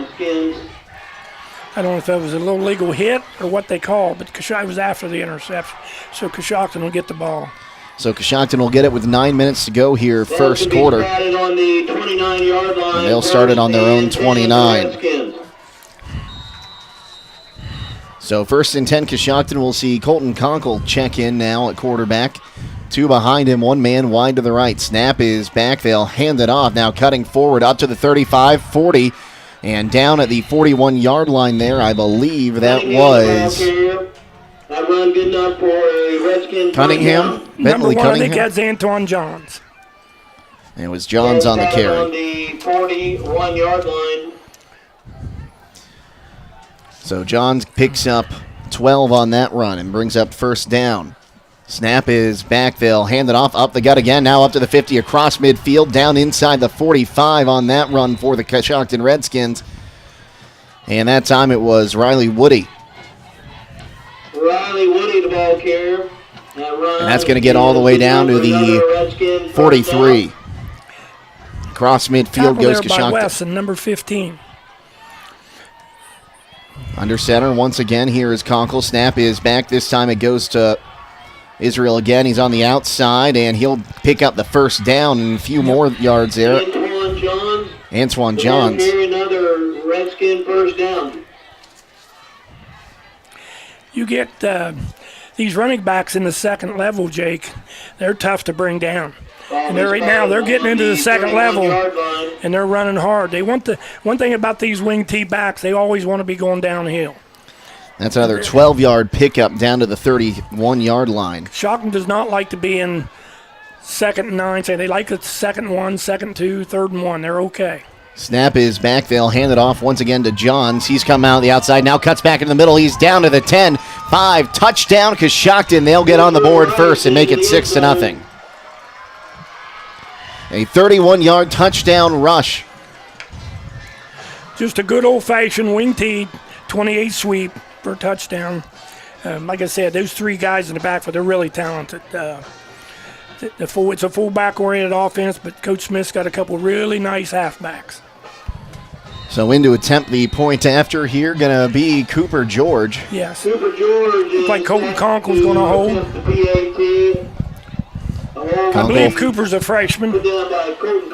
Speaker 20: I don't know if that was a little legal hit or what they call, but Coshocton was after the interception. So Coshocton will get the ball.
Speaker 3: So Coshocton will get it with 9 minutes to go here, first quarter.
Speaker 19: On the 29-yard line.
Speaker 3: And they'll start it on their own 29. So 1st and 10, Coshocton. We'll see Colton Conkle check in now at quarterback. 2 behind him, 1 man wide to the right. Snap is back. They'll hand it off. Now cutting forward up to the 35, 40, and down at the 41-yard line there. I believe that was
Speaker 19: That run good enough for a Redskins.
Speaker 3: Cunningham.
Speaker 20: Number 1,
Speaker 3: Cunningham.
Speaker 20: I think that's Antoine Johns.
Speaker 3: And it was Johns on the carry.
Speaker 19: On the 41-yard line.
Speaker 3: So Johns picks up 12 on that run and brings up 1st down. Snap is back. They'll hand it off up the gut again. Now up to the 50 across midfield. Down inside the 45 on that run for the Coshocton Redskins. And that time it was Riley Woody.
Speaker 19: Riley Woody, the ball carrier.
Speaker 3: And that's going to get all the way down to the 43. Across midfield goes
Speaker 20: Coshocton.
Speaker 3: Coshocton.
Speaker 20: Number 15.
Speaker 3: Under center once again. Here is Conkle. Snap is back. This time it goes to Israel again. He's on the outside, and he'll pick up the 1st down and a few more yards there. Antoine Johns.
Speaker 19: Another Redskin 1st down.
Speaker 20: You get these running backs in the second level, Jake. They're tough to bring down. And they're getting into the second level, and they're running hard. They want one thing about these wing T backs, they always want to be going downhill.
Speaker 3: That's another 12-yard pickup down to the 31-yard line.
Speaker 20: Coshocton does not like to be in 2nd and 9. Say they like it 2nd and 1, 2nd and 2, 3rd and 1. They're okay.
Speaker 3: Snap is back. They'll hand it off once again to Johns. He's come out on the outside. Now cuts back in the middle. He's down to the 10. 5. Touchdown, Coshocton. They'll get on the board first and make it 6-0. A 31-yard touchdown rush.
Speaker 20: Just a good old-fashioned wing T 28 sweep for a touchdown. Like I said, those 3 guys in the backfield, they're really talented. It's a fullback-oriented offense, but Coach Smith's got a couple really nice halfbacks.
Speaker 3: So in to attempt the point after here, going to be Cooper George.
Speaker 20: Yes.
Speaker 19: Super George.
Speaker 20: Looks like Colton Conkle's going to hold. I believe Cooper's a freshman.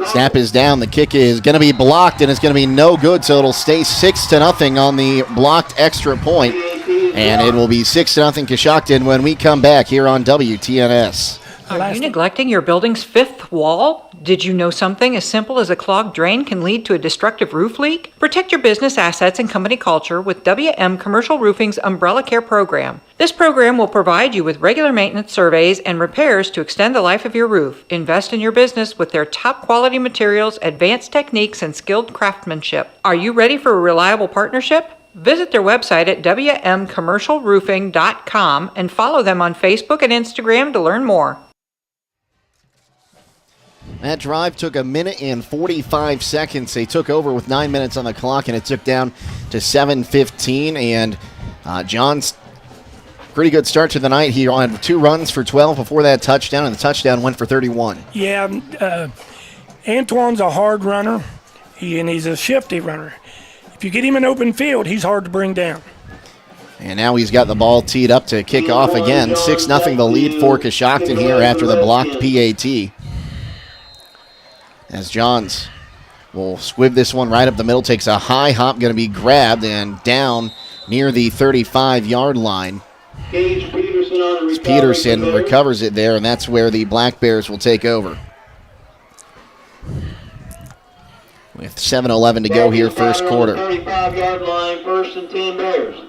Speaker 3: Snap is down. The kick is going to be blocked, and it's going to be no good, so it'll stay 6-0 on the blocked extra point. And it will be 6-0 Coshocton when we come back here on WTNS.
Speaker 9: Are you neglecting your building's fifth wall? Did you know something as simple as a clogged drain can lead to a destructive roof leak? Protect your business assets and company culture with WM Commercial Roofing's Umbrella Care program. This program will provide you with regular maintenance surveys and repairs to extend the life of your roof. Invest in your business with their top quality materials, advanced techniques, and skilled craftsmanship. Are you ready for a reliable partnership? Visit their website at wmcommercialroofing.com and follow them on Facebook and Instagram to learn more.
Speaker 3: That drive took 1 minute and 45 seconds. They took over with 9 minutes on the clock, and it took down to 7:15. And John's pretty good start to the night. He had 2 runs for 12 before that touchdown, and the touchdown went for 31.
Speaker 20: Yeah, Antoine's a hard runner, and he's a shifty runner. If you get him in open field, he's hard to bring down.
Speaker 3: And now he's got the ball teed up to kick off again. 6-0 the lead for Coshocton here after the blocked PAT. As Johns will squib this one right up the middle, takes a high hop, going to be grabbed and down near the 35-yard line.
Speaker 19: Gage Peterson on the
Speaker 3: Peterson recovers it there, and that's where the Black Bears will take over. With 7:11 to go here, first quarter.
Speaker 19: 35-yard line, 1st and 10 Bears.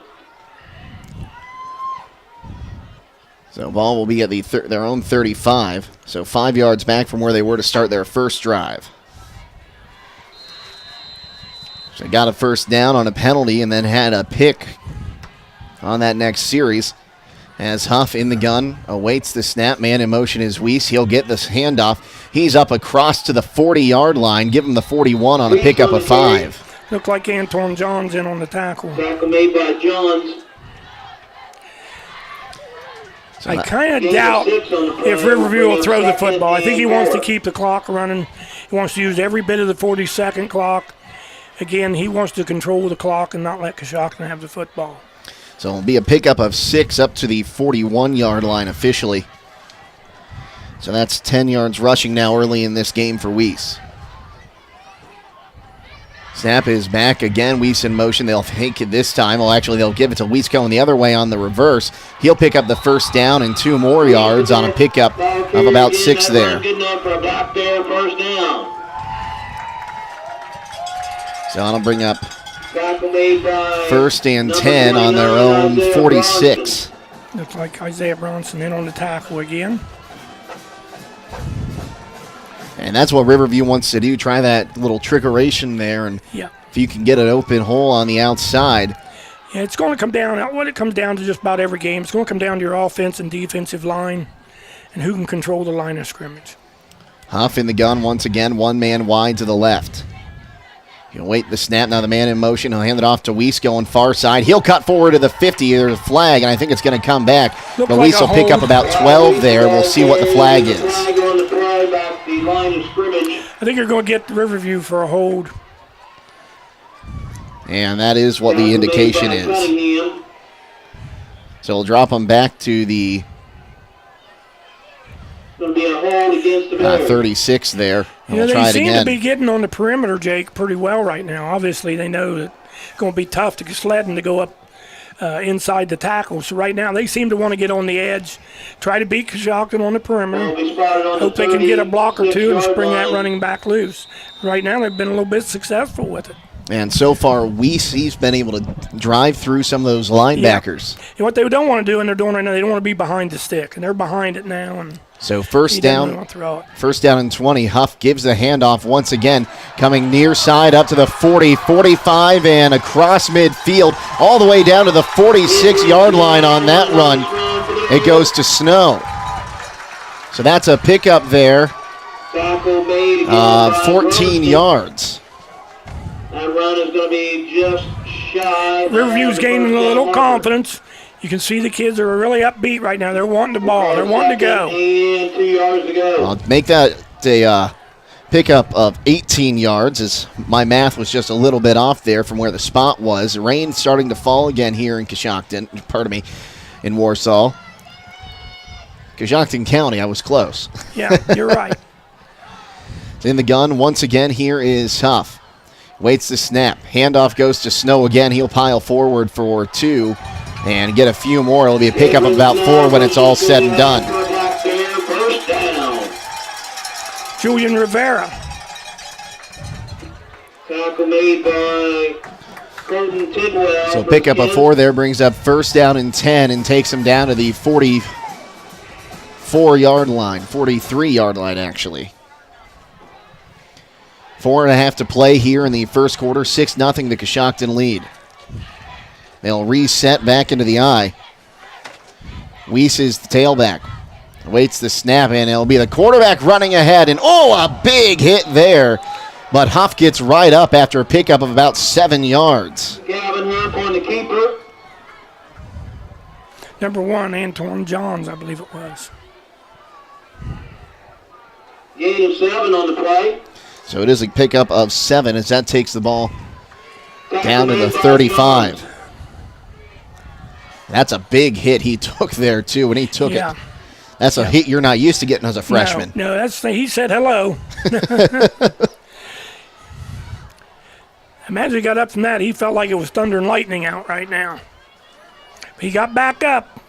Speaker 3: So ball will be at their own 35, so 5 yards back from where they were to start their first drive. So got a first down on a penalty and then had a pick on that next series. As Huff in the gun awaits the snap, man in motion is Weiss. He'll get this handoff. He's up across to the 40-yard line. Give him the 41 on a pickup of 5.
Speaker 20: Looked like Antoine Johns in on the tackle.
Speaker 19: Tackle made by Johns.
Speaker 20: I kind of doubt if Riverview will throw the football. I think he wants to keep the clock running. He wants to use every bit of the 40-second clock. Again, he wants to control the clock and not let Coshocton have the football.
Speaker 3: So it'll be a pickup of 6 up to the 41-yard line officially. So that's 10 yards rushing now early in this game for Weiss. Snap is back again. Weiss in motion. They'll take it this time. Well, actually, they'll give it to Weiss going the other way on the reverse. He'll pick up the first down and 2 more yards on a pickup of about 6 there.
Speaker 19: Good enough for a Black Bear first down.
Speaker 3: So that'll bring up
Speaker 19: Tackle made by
Speaker 3: 1st and 10 on their own 46.
Speaker 20: Looks like Isaiah Bronson in on the tackle again.
Speaker 3: And that's what Riverview wants to do. Try that little trickeration there. And if you can get an open hole on the outside.
Speaker 20: Yeah, it's going to come down. What it comes down to just about every game, it's going to come down to your offense and defensive line and who can control the line of scrimmage.
Speaker 3: Huff in the gun once again, 1 man wide to the left. He'll wait the snap. Now the man in motion. He'll hand it off to Weiss going far side. He'll cut forward to the 50. There's a flag, and I think it's going to come back. But Weiss will pick up about 12 there. We'll see what the flag is.
Speaker 20: I think you're going to get Riverview for a hold.
Speaker 3: And that is what the indication is. So we'll drop them back to the 36 there. We'll try it again.
Speaker 20: They seem to be getting on the perimeter, Jake, pretty well right now. Obviously, they know that it's going to be tough to sled them to go up inside the tackle. So right now, they seem to want to get on the edge, try to beat Coshocton on the perimeter, hope they can get a block or two and spring that running back loose. Right now, they've been a little bit successful with it.
Speaker 3: And so far, he's been able to drive through some of those linebackers.
Speaker 20: Yeah. And what they don't want to do, and they're doing right now, they don't want to be behind the stick, and they're behind it now. And
Speaker 3: so first down and 20. Huff gives the handoff once again, coming near side up to the 40, 45, and across midfield, all the way down to the 46-yard line on that run. It goes to Snow. So that's a pickup there of 14 yards.
Speaker 19: That run is going to be just shy.
Speaker 20: Riverview's gaining a little confidence. You can see the kids are really upbeat right now. They're wanting the ball. They're wanting to go.
Speaker 19: And 2 yards to go.
Speaker 3: I'll make that a Pickup of 18 yards, as my math was just a little bit off there from where the spot was. Rain starting to fall again here in in Warsaw. Coshocton County, I was close.
Speaker 20: Yeah, you're right.
Speaker 3: In the gun once again here is Huff. Waits the snap. Handoff goes to Snow again. He'll pile forward for 2 and get a few more. It'll be a pickup of about 4 when it's all said and done.
Speaker 20: Julian Rivera.
Speaker 19: Tackle made by Colton Tidwell.
Speaker 3: So pickup of 4 there brings up first down and 10 and takes him down to the 44-yard line, 43-yard line actually. 4.5 to play here in the first quarter. 6-0 the Coshocton lead. They'll reset back into the eye. Weiss is the tailback. Waits the snap, and it'll be the quarterback running ahead. And, a big hit there. But Huff gets right up after a pickup of about 7 yards.
Speaker 19: Gavin Huff on the keeper.
Speaker 20: Number 1, Antoine Johns, I believe it was.
Speaker 19: Gain of 7 on the play.
Speaker 3: So it is a pickup of 7 as that takes the ball down to the 35. That's a big hit he took there, too, and he took it. That's a hit you're not used to getting as a freshman.
Speaker 20: No, he said hello. Imagine he got up from that. He felt like it was thunder and lightning out right now. He got back up.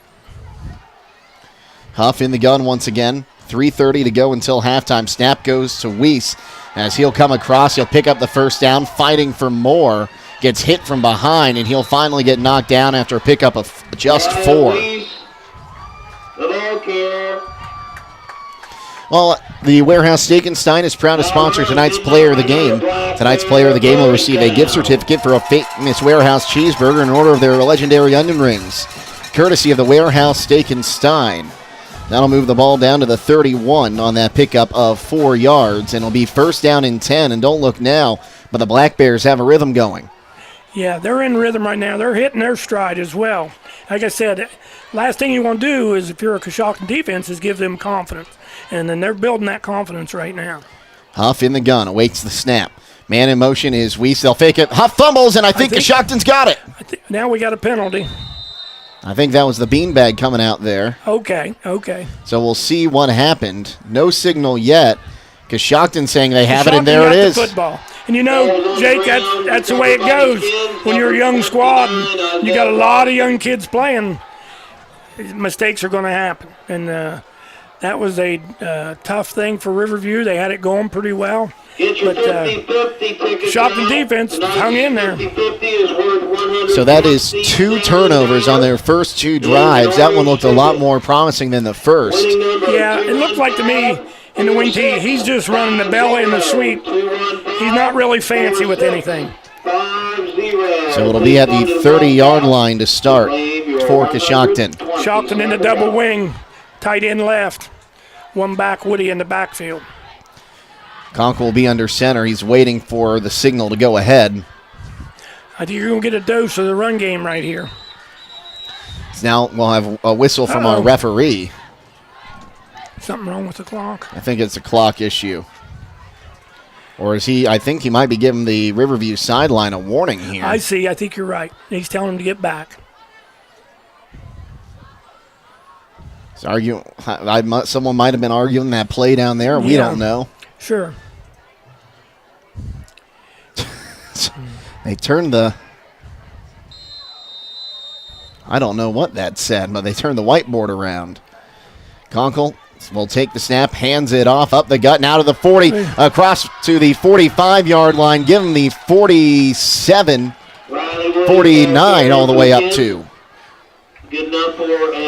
Speaker 3: Huff in the gun once again. 3:30 to go until halftime. Snap goes to Weiss as he'll come across. He'll pick up the first down, fighting for more. Gets hit from behind, and he'll finally get knocked down after a pickup of just 4. Well, the Warehouse Steak & Stein is proud to sponsor tonight's Player of the Game. Tonight's Player of the Game will receive a gift certificate for a famous Warehouse cheeseburger in order of their legendary onion rings, courtesy of the Warehouse Steak & Stein. That'll move the ball down to the 31 on that pickup of 4 yards, and it'll be first down and 10. And don't look now, but the Black Bears have a rhythm going.
Speaker 20: Yeah, they're in rhythm right now. They're hitting their stride as well. Like I said, last thing you want to do is, if you're a Coshocton defense, is give them confidence. And then they're building that confidence right now.
Speaker 3: Huff in the gun, awaits the snap. Man in motion is Weiss. They'll fake it. Huff fumbles, and I think Coshocton's got it.
Speaker 20: Now we got a penalty.
Speaker 3: I think that was the beanbag coming out there.
Speaker 20: Okay.
Speaker 3: So we'll see what happened. No signal yet. Coshocton saying they have it, and there it is.
Speaker 20: The football. And you know, Jake, that's the way it goes when you're a young squad and you got a lot of young kids playing. Mistakes are going to happen. And that was a tough thing for Riverview. They had it going pretty well. But Coshocton defense hung in there.
Speaker 3: So that is 2 turnovers on their first 2 drives. That one looked a lot more promising than the first.
Speaker 20: Yeah, it looked like to me in the wing tee, he's just running the belly and the sweep. He's not really fancy with anything.
Speaker 3: So it'll be at the 30-yard line to start for Coshocton.
Speaker 20: Coshocton in the double wing, tight end left. One back, Woody in the backfield.
Speaker 3: Conk will be under center. He's waiting for the signal to go ahead.
Speaker 20: I think you're going to get a dose of the run game right here.
Speaker 3: So now we'll have a whistle from our referee.
Speaker 20: Something wrong with the clock?
Speaker 3: I think it's a clock issue. Or is he? I think he might be giving the Riverview sideline a warning here.
Speaker 20: I see. I think you're right. He's telling him to get back.
Speaker 3: Someone might have been arguing that play down there. We don't know.
Speaker 20: Sure.
Speaker 3: They turned the... I don't know what that said, but they turned the whiteboard around. Conkle will take the snap, hands it off, up the gut, now to the 40, across to the 45-yard line, give him the 47, 49, all the way up to.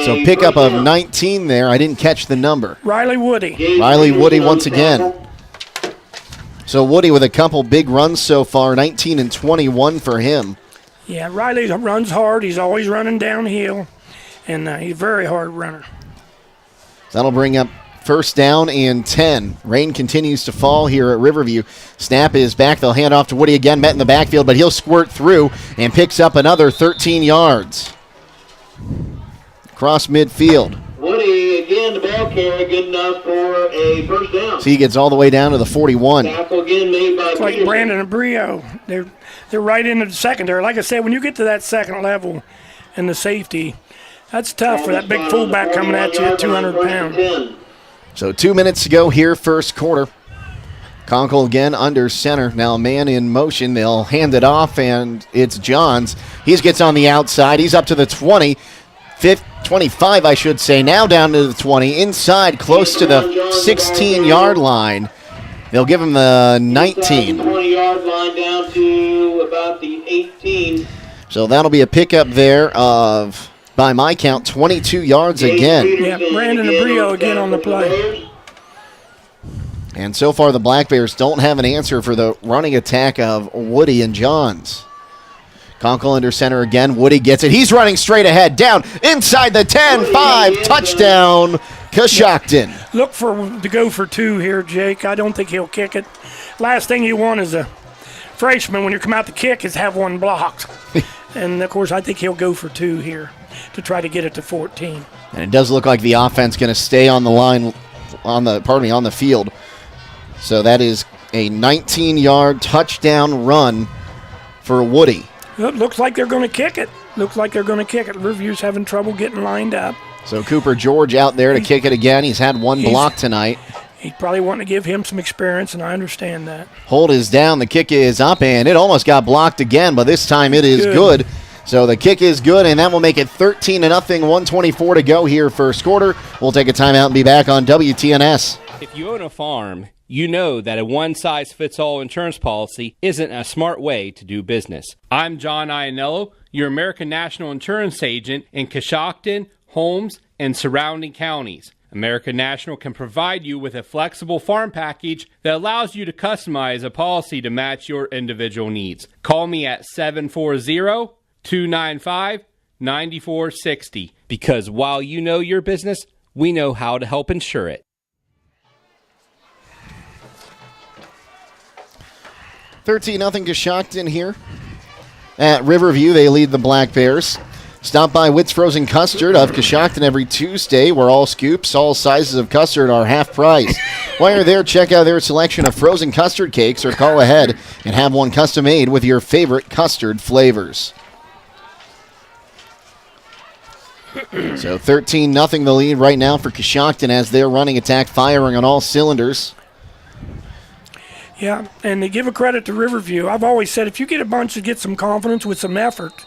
Speaker 3: So pickup of 19 there. I didn't catch the number.
Speaker 20: Riley Woody
Speaker 3: once again. So Woody with a couple big runs so far, 19 and 21 for him.
Speaker 20: Yeah, Riley runs hard. He's always running downhill, and he's a very hard runner.
Speaker 3: That'll bring up first down and 10. Rain continues to fall here at Riverview. Snap is back. They'll hand off to Woody again, met in the backfield, but he'll squirt through and picks up another 13 yards. Across midfield.
Speaker 19: Woody, again, the ball ball carry, good enough for a first down.
Speaker 3: So he gets all the way down to the 41.
Speaker 19: Tackle again made by
Speaker 20: It's like
Speaker 19: Peterson.
Speaker 20: Brandon and Brio. They're right into the secondary. Like I said, when you get to that second level and the safety, that's tough for that big fullback coming at you at 200 pounds.
Speaker 3: So 2 minutes to go here, first quarter. Conkle again under center. Now a man in motion. They'll hand it off, and it's Johns. He gets on the outside. He's up to the 20. 25, I should say. Now down to the 20. Inside, close to the 16-yard line. They'll give him the 19.
Speaker 19: 20-yard line down to about the 18.
Speaker 3: So that'll be a pickup there of, by my count, 22 yards again.
Speaker 20: Yeah, Brandon and Brio again on the play.
Speaker 3: And so far, the Black Bears don't have an answer for the running attack of Woody and Johns. Conkle under center again. Woody gets it. He's running straight ahead. Down inside the 10, 5, touchdown, Coshocton.
Speaker 20: Look to go for 2 here, Jake. I don't think he'll kick it. Last thing you want as a freshman when you come out to kick is have one blocked. And, of course, I think he'll go for 2 here to try to get it to 14.
Speaker 3: And it does look like the offense going to stay on the line, on the field. So that is a 19-yard touchdown run for Woody.
Speaker 20: It looks like they're going to kick it. Riverview's having trouble getting lined up.
Speaker 3: So Cooper George out there to kick it again. He's had one block tonight.
Speaker 20: He's probably wanting to give him some experience, and I understand that.
Speaker 3: Hold is down. The kick is up, and it almost got blocked again, but this time it is good. So the kick is good, and that will make it 13-0, 124 to go here first quarter. We'll take a timeout and be back on WTNS.
Speaker 1: If you own a farm, you know that a one-size-fits-all insurance policy isn't a smart way to do business. I'm John Iannello, your American National Insurance agent in Coshocton, Holmes, and surrounding counties. American National can provide you with a flexible farm package that allows you to customize a policy to match your individual needs. Call me at 740-295-9460 because while you know your business, we know how to help insure it.
Speaker 3: 13-0 Coshocton here. At Riverview, they lead the Black Bears. Stop by Witt's Frozen Custard of Coshocton every Tuesday, where all scoops, all sizes of custard are half price. While you're there, check out their selection of frozen custard cakes or call ahead and have one custom made with your favorite custard flavors. So 13-0 the lead right now for Coshocton as their running attack firing on all cylinders.
Speaker 20: Yeah, and they give a credit to Riverview. I've always said if you get a bunch to get some confidence with some effort,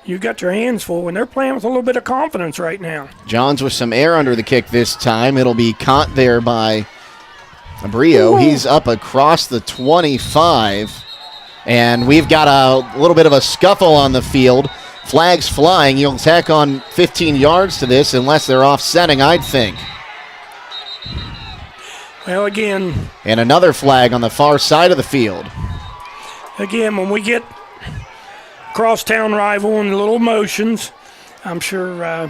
Speaker 20: you got your hands full, and they're playing with a little bit of confidence right now.
Speaker 3: Johns with some air under the kick this time. It'll be caught there by Brio. He's up across the 25, and we've got a little bit of a scuffle on the field. Flags flying. You'll tack on 15 yards to this unless they're offsetting, I'd think.
Speaker 20: Well, again.
Speaker 3: And another flag on the far side of the field.
Speaker 20: Again, when we get crosstown rival and little emotions, I'm sure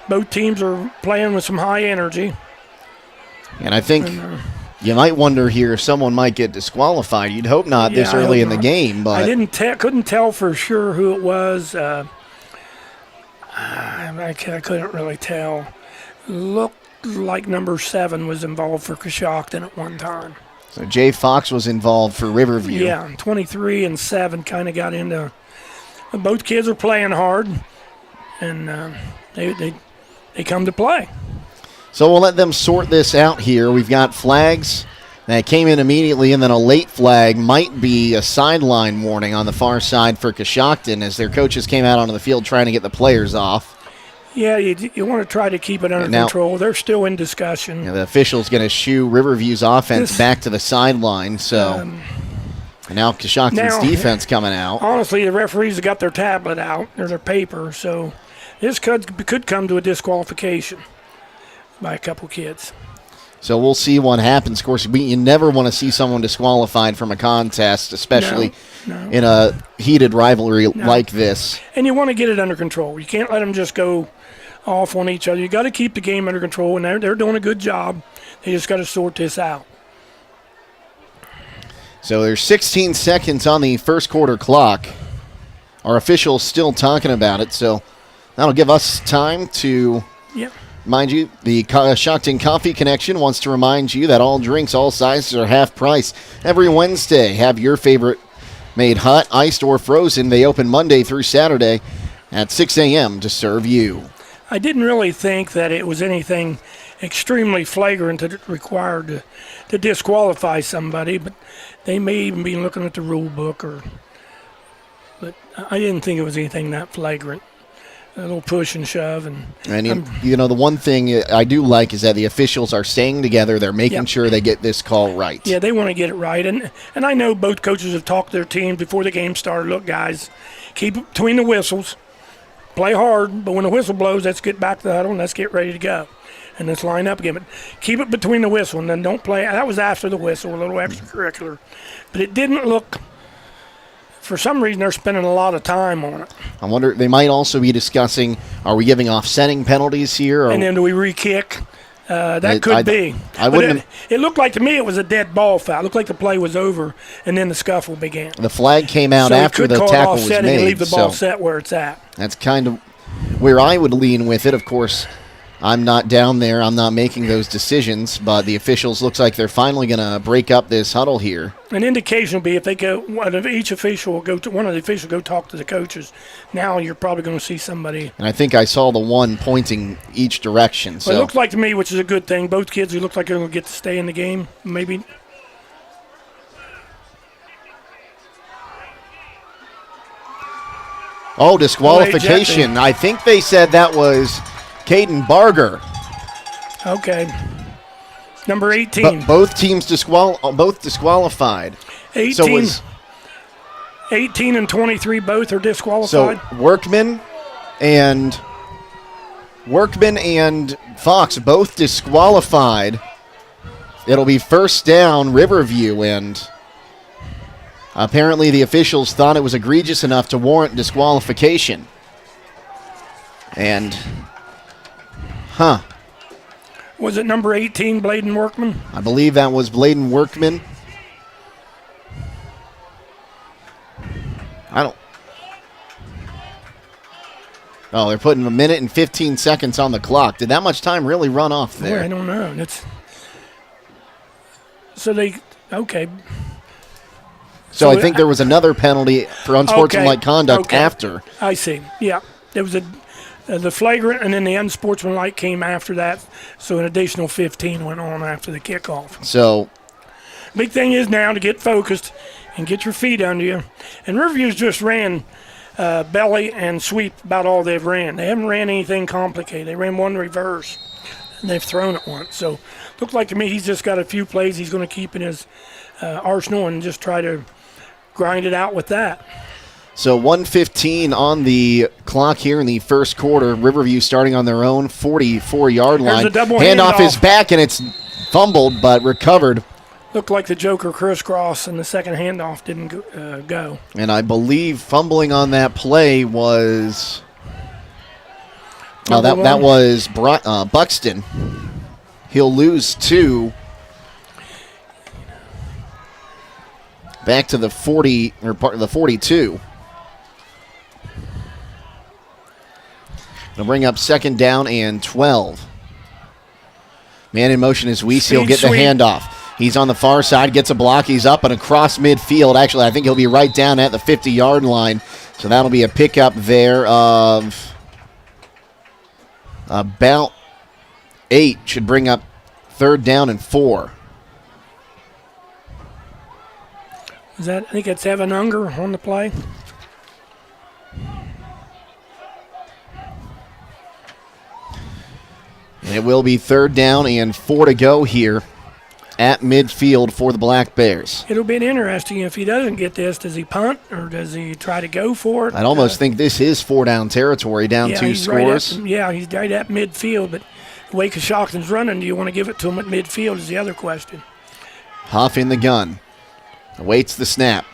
Speaker 20: both teams are playing with some high energy.
Speaker 3: And I think you might wonder here if someone might get disqualified. You'd hope not this early in the game. But
Speaker 20: I couldn't tell for sure who it was. I couldn't really tell. Looked like number 7 was involved for Coshocton at one time.
Speaker 3: So Jay Fox was involved for Riverview.
Speaker 20: Yeah, 23 and 7 kind of got into. Both kids are playing hard, and they come to play.
Speaker 3: So we'll let them sort this out here. We've got flags that came in immediately, and then a late flag might be a sideline warning on the far side for Coshocton as their coaches came out onto the field trying to get the players off.
Speaker 20: Yeah, you want to try to keep it under control. They're still in discussion.
Speaker 3: The official's going to shoo Riverview's offense back to the sideline. So and now Coshocton's defense coming out.
Speaker 20: Honestly, the referees have got their tablet out or their paper, so this could come to a disqualification by a couple kids.
Speaker 3: So we'll see what happens. Of course, you never want to see someone disqualified from a contest, especially in a heated rivalry like this.
Speaker 20: And you want to get it under control. You can't let them just go off on each other. You got to keep the game under control, and they're doing a good job. They just got to sort this out.
Speaker 3: So there's 16 seconds on the first quarter clock. Our official's still talking about it, so that'll give us time to Mind you, the Coshocton Coffee Connection wants to remind you that all drinks, all sizes are half price every Wednesday. Have your favorite made hot, iced, or frozen. They open Monday through Saturday at 6 a.m. to serve you.
Speaker 20: I didn't really think that it was anything extremely flagrant that required to disqualify somebody, but they may even be looking at the rule book. But I didn't think it was anything that flagrant. A little push and shove. And
Speaker 3: the one thing I do like is that the officials are staying together. They're making sure they get this call right.
Speaker 20: Yeah, they want to get it right. And I know both coaches have talked to their teams before the game started. Look, guys, keep it between the whistles. Play hard, but when the whistle blows, let's get back to the huddle and let's get ready to go. And let's line up again. But keep it between the whistle and then don't play. That was after the whistle, a little extracurricular. But it didn't look, for some reason, they're spending a lot of time on it.
Speaker 3: I wonder, they might also be discussing, are we giving offsetting penalties here?
Speaker 20: And then do we re-kick? That could be. It looked like to me it was a dead ball foul. It looked like the play was over, and then the scuffle began.
Speaker 3: The flag came out after the tackle was made.
Speaker 20: And leave the ball set where it's at.
Speaker 3: That's kind of where I would lean with it. Of course, I'm not down there. I'm not making those decisions, but the officials looks like they're finally going to break up this huddle here.
Speaker 20: An indication will be if they go, one of the officials go talk to the coaches. Now you're probably going to see somebody.
Speaker 3: And I think I saw the one pointing each direction. So
Speaker 20: it looks like to me, which is a good thing. Both kids who look like they're going to get to stay in the game, maybe.
Speaker 3: Oh, disqualification. I think they said that was Caden Barger.
Speaker 20: Okay. Number 18.
Speaker 3: But both teams disqualified.
Speaker 20: 18,
Speaker 3: so it was
Speaker 20: 18 and 23 both are disqualified.
Speaker 3: So Workman and Fox both disqualified. It'll be first down Riverview, and apparently the officials thought it was egregious enough to warrant disqualification. And
Speaker 20: was it number 18, Bladen Workman?
Speaker 3: I believe that was Bladen Workman. They're putting a minute and 15 seconds on the clock. Did that much time really run off there?
Speaker 20: I don't know.
Speaker 3: So I think there was another penalty for unsportsmanlike conduct after.
Speaker 20: I see. Yeah. There was the flagrant, and then the unsportsmanlike came after that. So an additional 15 went on after the kickoff.
Speaker 3: So
Speaker 20: big thing is now to get focused and get your feet under you. And Riverview's just ran belly and sweep about all they've ran. They haven't ran anything complicated. They ran one reverse, and they've thrown it once. So looks like to me he's just got a few plays he's going to keep in his arsenal and just try to grind it out with that.
Speaker 3: So 1:15 on the clock here in the first quarter. Riverview starting on their own 44-yard line.
Speaker 20: There's a double
Speaker 3: handoff is back, and it's fumbled but recovered.
Speaker 20: Looked like the Joker crisscross, and the second handoff didn't go.
Speaker 3: And I believe fumbling on that play was that was Buxton. He'll lose 2. Back to the 40 or part of the 42. It'll bring up second down and 12. Man in motion is Weiss. He'll get the handoff. He's on the far side, gets a block. He's up and across midfield. Actually, I think he'll be right down at the 50-yard line. So that'll be a pickup there of about 8. Should bring up third down and 4.
Speaker 20: I think it's Evan Unger on the play.
Speaker 3: And it will be third down and 4 to go here at midfield for the Black Bears.
Speaker 20: It'll be interesting if he doesn't get this. Does he punt or does he try to go for it?
Speaker 3: I'd almost think this is 4-down territory, down 2 scores.
Speaker 20: He's right at midfield, but the way Coshocton's running, do you want to give it to him at midfield is the other question.
Speaker 3: Huff in the gun. Awaits the snap.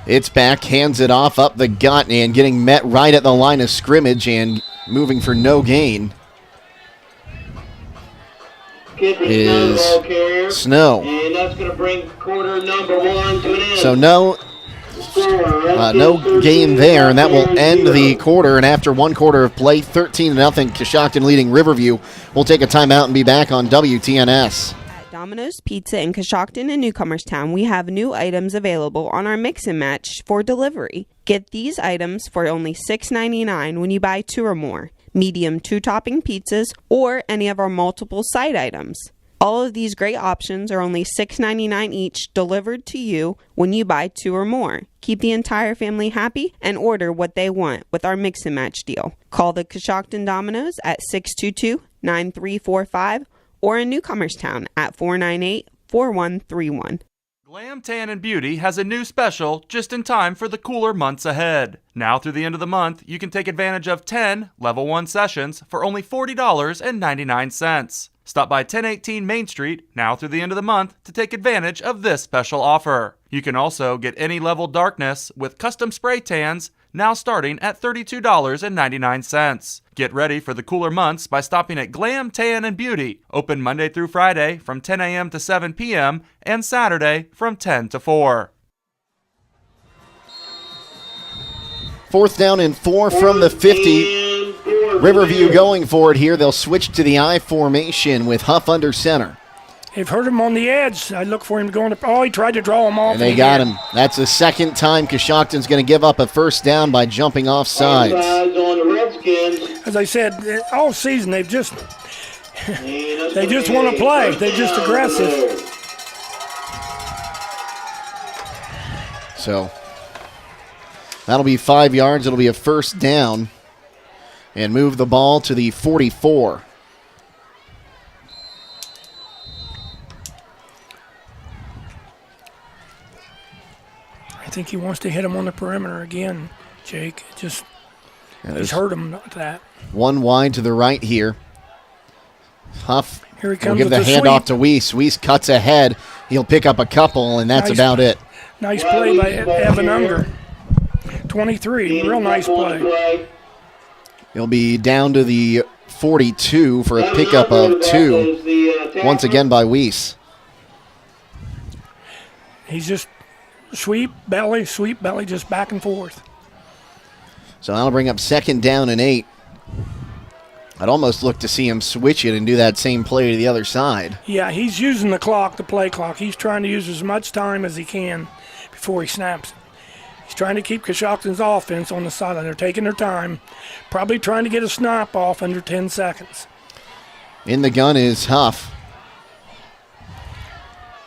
Speaker 3: It's back, hands it off up the gut, and getting met right at the line of scrimmage and moving for no gain is Snow.
Speaker 19: And that's going to bring quarter number 1 to an end.
Speaker 3: So no, No gain there, and that will end the quarter. And after one quarter of play, 13-0, Coshocton leading Riverview. We'll take a timeout and be back on WTNS.
Speaker 10: Domino's Pizza in Coshocton and Newcomerstown, we have new items available on our mix and match for delivery. Get these items for only $6.99 when you buy 2 or more, medium 2-topping pizzas, or any of our multiple side items. All of these great options are only $6.99 each, delivered to you when you buy 2 or more. Keep the entire family happy and order what they want with our mix and match deal. Call the Coshocton Domino's at 622-9345 or in Newcomerstown at 498-4131.
Speaker 2: Glam Tan and Beauty has a new special just in time for the cooler months ahead. Now through the end of the month, you can take advantage of 10 Level 1 sessions for only $40.99. Stop by 1018 Main Street now through the end of the month to take advantage of this special offer. You can also get any level darkness with custom spray tans now starting at $32.99. Get ready for the cooler months by stopping at Glam Tan and Beauty, open Monday through Friday from 10 a.m. to 7 p.m. and Saturday from 10 to 4.
Speaker 3: 4th down and 4 from the 50. Riverview going for it here. They'll switch to the I formation with Huff under center.
Speaker 20: They've hurt him on the edge. I look for him going to. Oh, he tried to draw him off.
Speaker 3: And they got him. That's the second time Coshocton's going to give up a first down by jumping off sides.
Speaker 20: As I said, all season they just want to play. They're just aggressive.
Speaker 3: So that'll be 5 yards. It'll be a first down and move the ball to the 44.
Speaker 20: I think he wants to hit him on the perimeter again, Jake. He's hurt him with that.
Speaker 3: One wide to the right here. Huff
Speaker 20: Here he
Speaker 3: will
Speaker 20: comes
Speaker 3: give the
Speaker 20: with the
Speaker 3: handoff
Speaker 20: sweep.
Speaker 3: to Weiss. Weiss cuts ahead. He'll pick up a couple, and that's
Speaker 20: Nice.
Speaker 3: about it.
Speaker 20: Nice play by Evan Unger. 23, real nice play.
Speaker 3: He'll be down to the 42 for a pickup of 2, once again by Weiss.
Speaker 20: He's just sweep, belly, just back and forth.
Speaker 3: So that'll bring up 2nd down and 8. I'd almost look to see him switch it and do that same play to the other side.
Speaker 20: Yeah, he's using the clock, the play clock. He's trying to use as much time as he can before he snaps it. He's trying to keep Coshocton's offense on the sideline. They're taking their time, probably trying to get a snap off under 10 seconds.
Speaker 3: In the gun is Huff.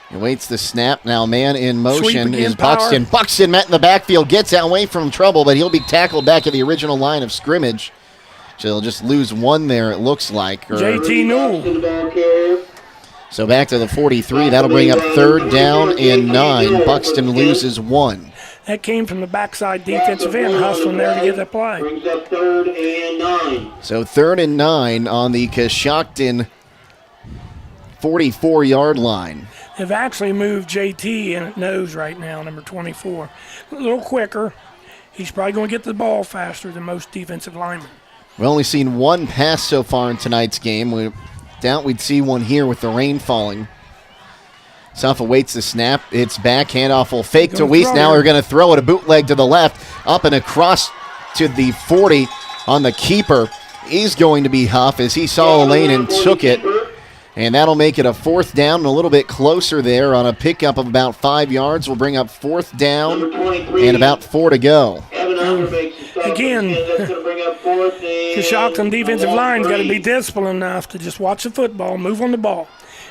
Speaker 3: He waits the snap. Now man in motion is Buxton. Buxton met in the backfield, gets away from trouble, but he'll be tackled back at the original line of scrimmage. So they'll just lose one there, it looks like.
Speaker 20: JT Newell.
Speaker 3: So back to the 43. That'll bring up 3rd down and 9. Buxton loses 1.
Speaker 20: That came from the backside defensive end, hustling there to get that play.
Speaker 19: Brings up 3rd and 9.
Speaker 3: So 3rd and 9 on the Coshocton 44-yard line.
Speaker 20: They've actually moved JT in at nose right now, number 24. A little quicker. He's probably going to get the ball faster than most defensive linemen.
Speaker 3: We've only seen one pass so far in tonight's game. We doubt we'd see one here with the rain falling. Huff awaits the snap. It's back. Handoff will fake to Weiss. Now we're going to throw it. A bootleg to the left. Up and across to the 40 on the keeper. Is going to be Huff as he saw a lane and took it. And that'll make it a 4th down and a little bit closer there on a pickup of about 5 yards. We'll bring up 4th down and about 4 to go.
Speaker 20: Again, Coshocton defensive line's got to be disciplined enough to just watch the football, move on the ball.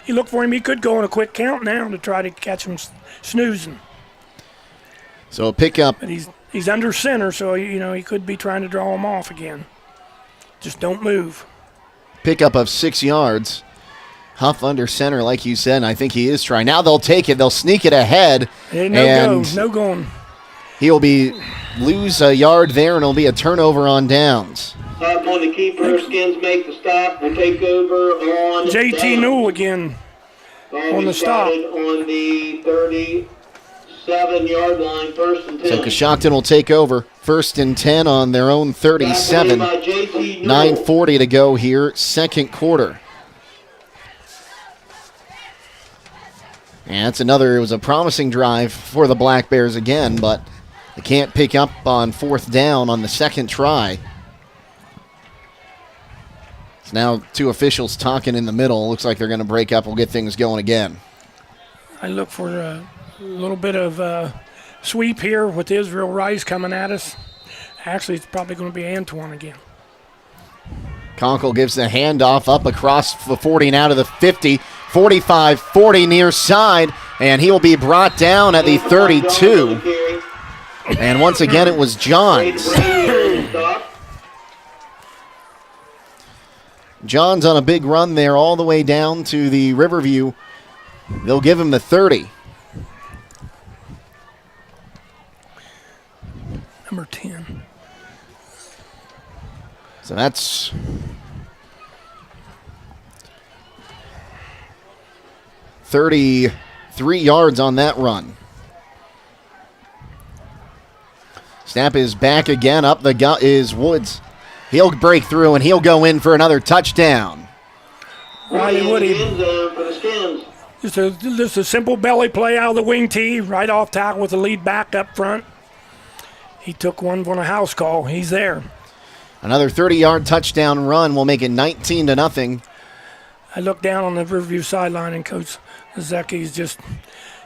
Speaker 20: You look for him, he could go on a quick count now to try to catch him snoozing.
Speaker 3: So a pickup.
Speaker 20: But he's under center, so he could be trying to draw him off again. Just don't move.
Speaker 3: Pickup of 6 yards. Huff under center, like you said, and I think he is trying. Now they'll take it. They'll sneak it ahead.
Speaker 20: No going.
Speaker 3: He'll lose a yard there, and it'll be a turnover on downs.
Speaker 19: Huff on the keeper. Skins make the stop. We'll take over on
Speaker 20: JT Newell again on the stop.
Speaker 19: On the 37-yard line, 1st and 10.
Speaker 3: So Coshocton will take over 1st and 10 on their own 37. 9:40 to go here, 2nd quarter. And it was a promising drive for the Black Bears again, but They can't pick up on 4th down on the second try. So now 2 officials talking in the middle. Looks like they're going to break up. We'll get things going again.
Speaker 20: I look for a little bit of sweep here with Israel Rice coming at us. Actually, it's probably going to be Antoine again.
Speaker 3: Conkle gives the handoff up across the 40 now to the 50, 45, 40 near side, and he will be brought down at the 32. And once again, it was Johns. Johns on a big run there all the way down to the Riverview. They'll give him the 30.
Speaker 20: Number 10.
Speaker 3: So that's 33 yards on that run. Snap is back again. Up the gut is Woods. He'll break through and he'll go in for another touchdown.
Speaker 20: Riley Woody. Just a simple belly play out of the wing tee, right off tackle with the lead back up front. He took one on a house call. He's there.
Speaker 3: Another 30-yard touchdown run will make it 19-0.
Speaker 20: I look down on the Riverview sideline, and Coach Zecchi's just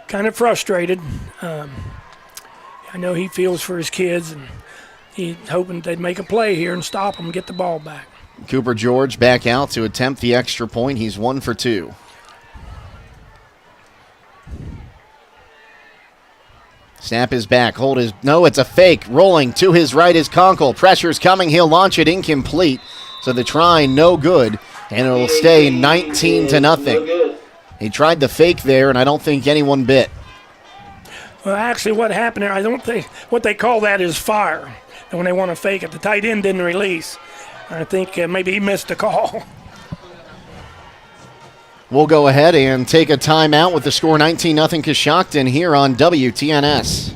Speaker 20: kind of frustrated. I know he feels for his kids, and he's hoping they'd make a play here and stop them and get the ball back.
Speaker 3: Cooper George back out to attempt the extra point. He's 1 for 2. Snap is back. Hold is. No, it's a fake. Rolling to his right is Conkle. Pressure's coming. He'll launch it incomplete. So the try, no good. And it'll stay 19-0. He tried the fake there, and I don't think anyone bit.
Speaker 20: Well, actually, what happened there, I don't think what they call that is fire. And when they want to fake it, the tight end didn't release. I think maybe he missed a call.
Speaker 3: We'll go ahead and take a timeout with the score 19-0 Coshocton here on WTNS.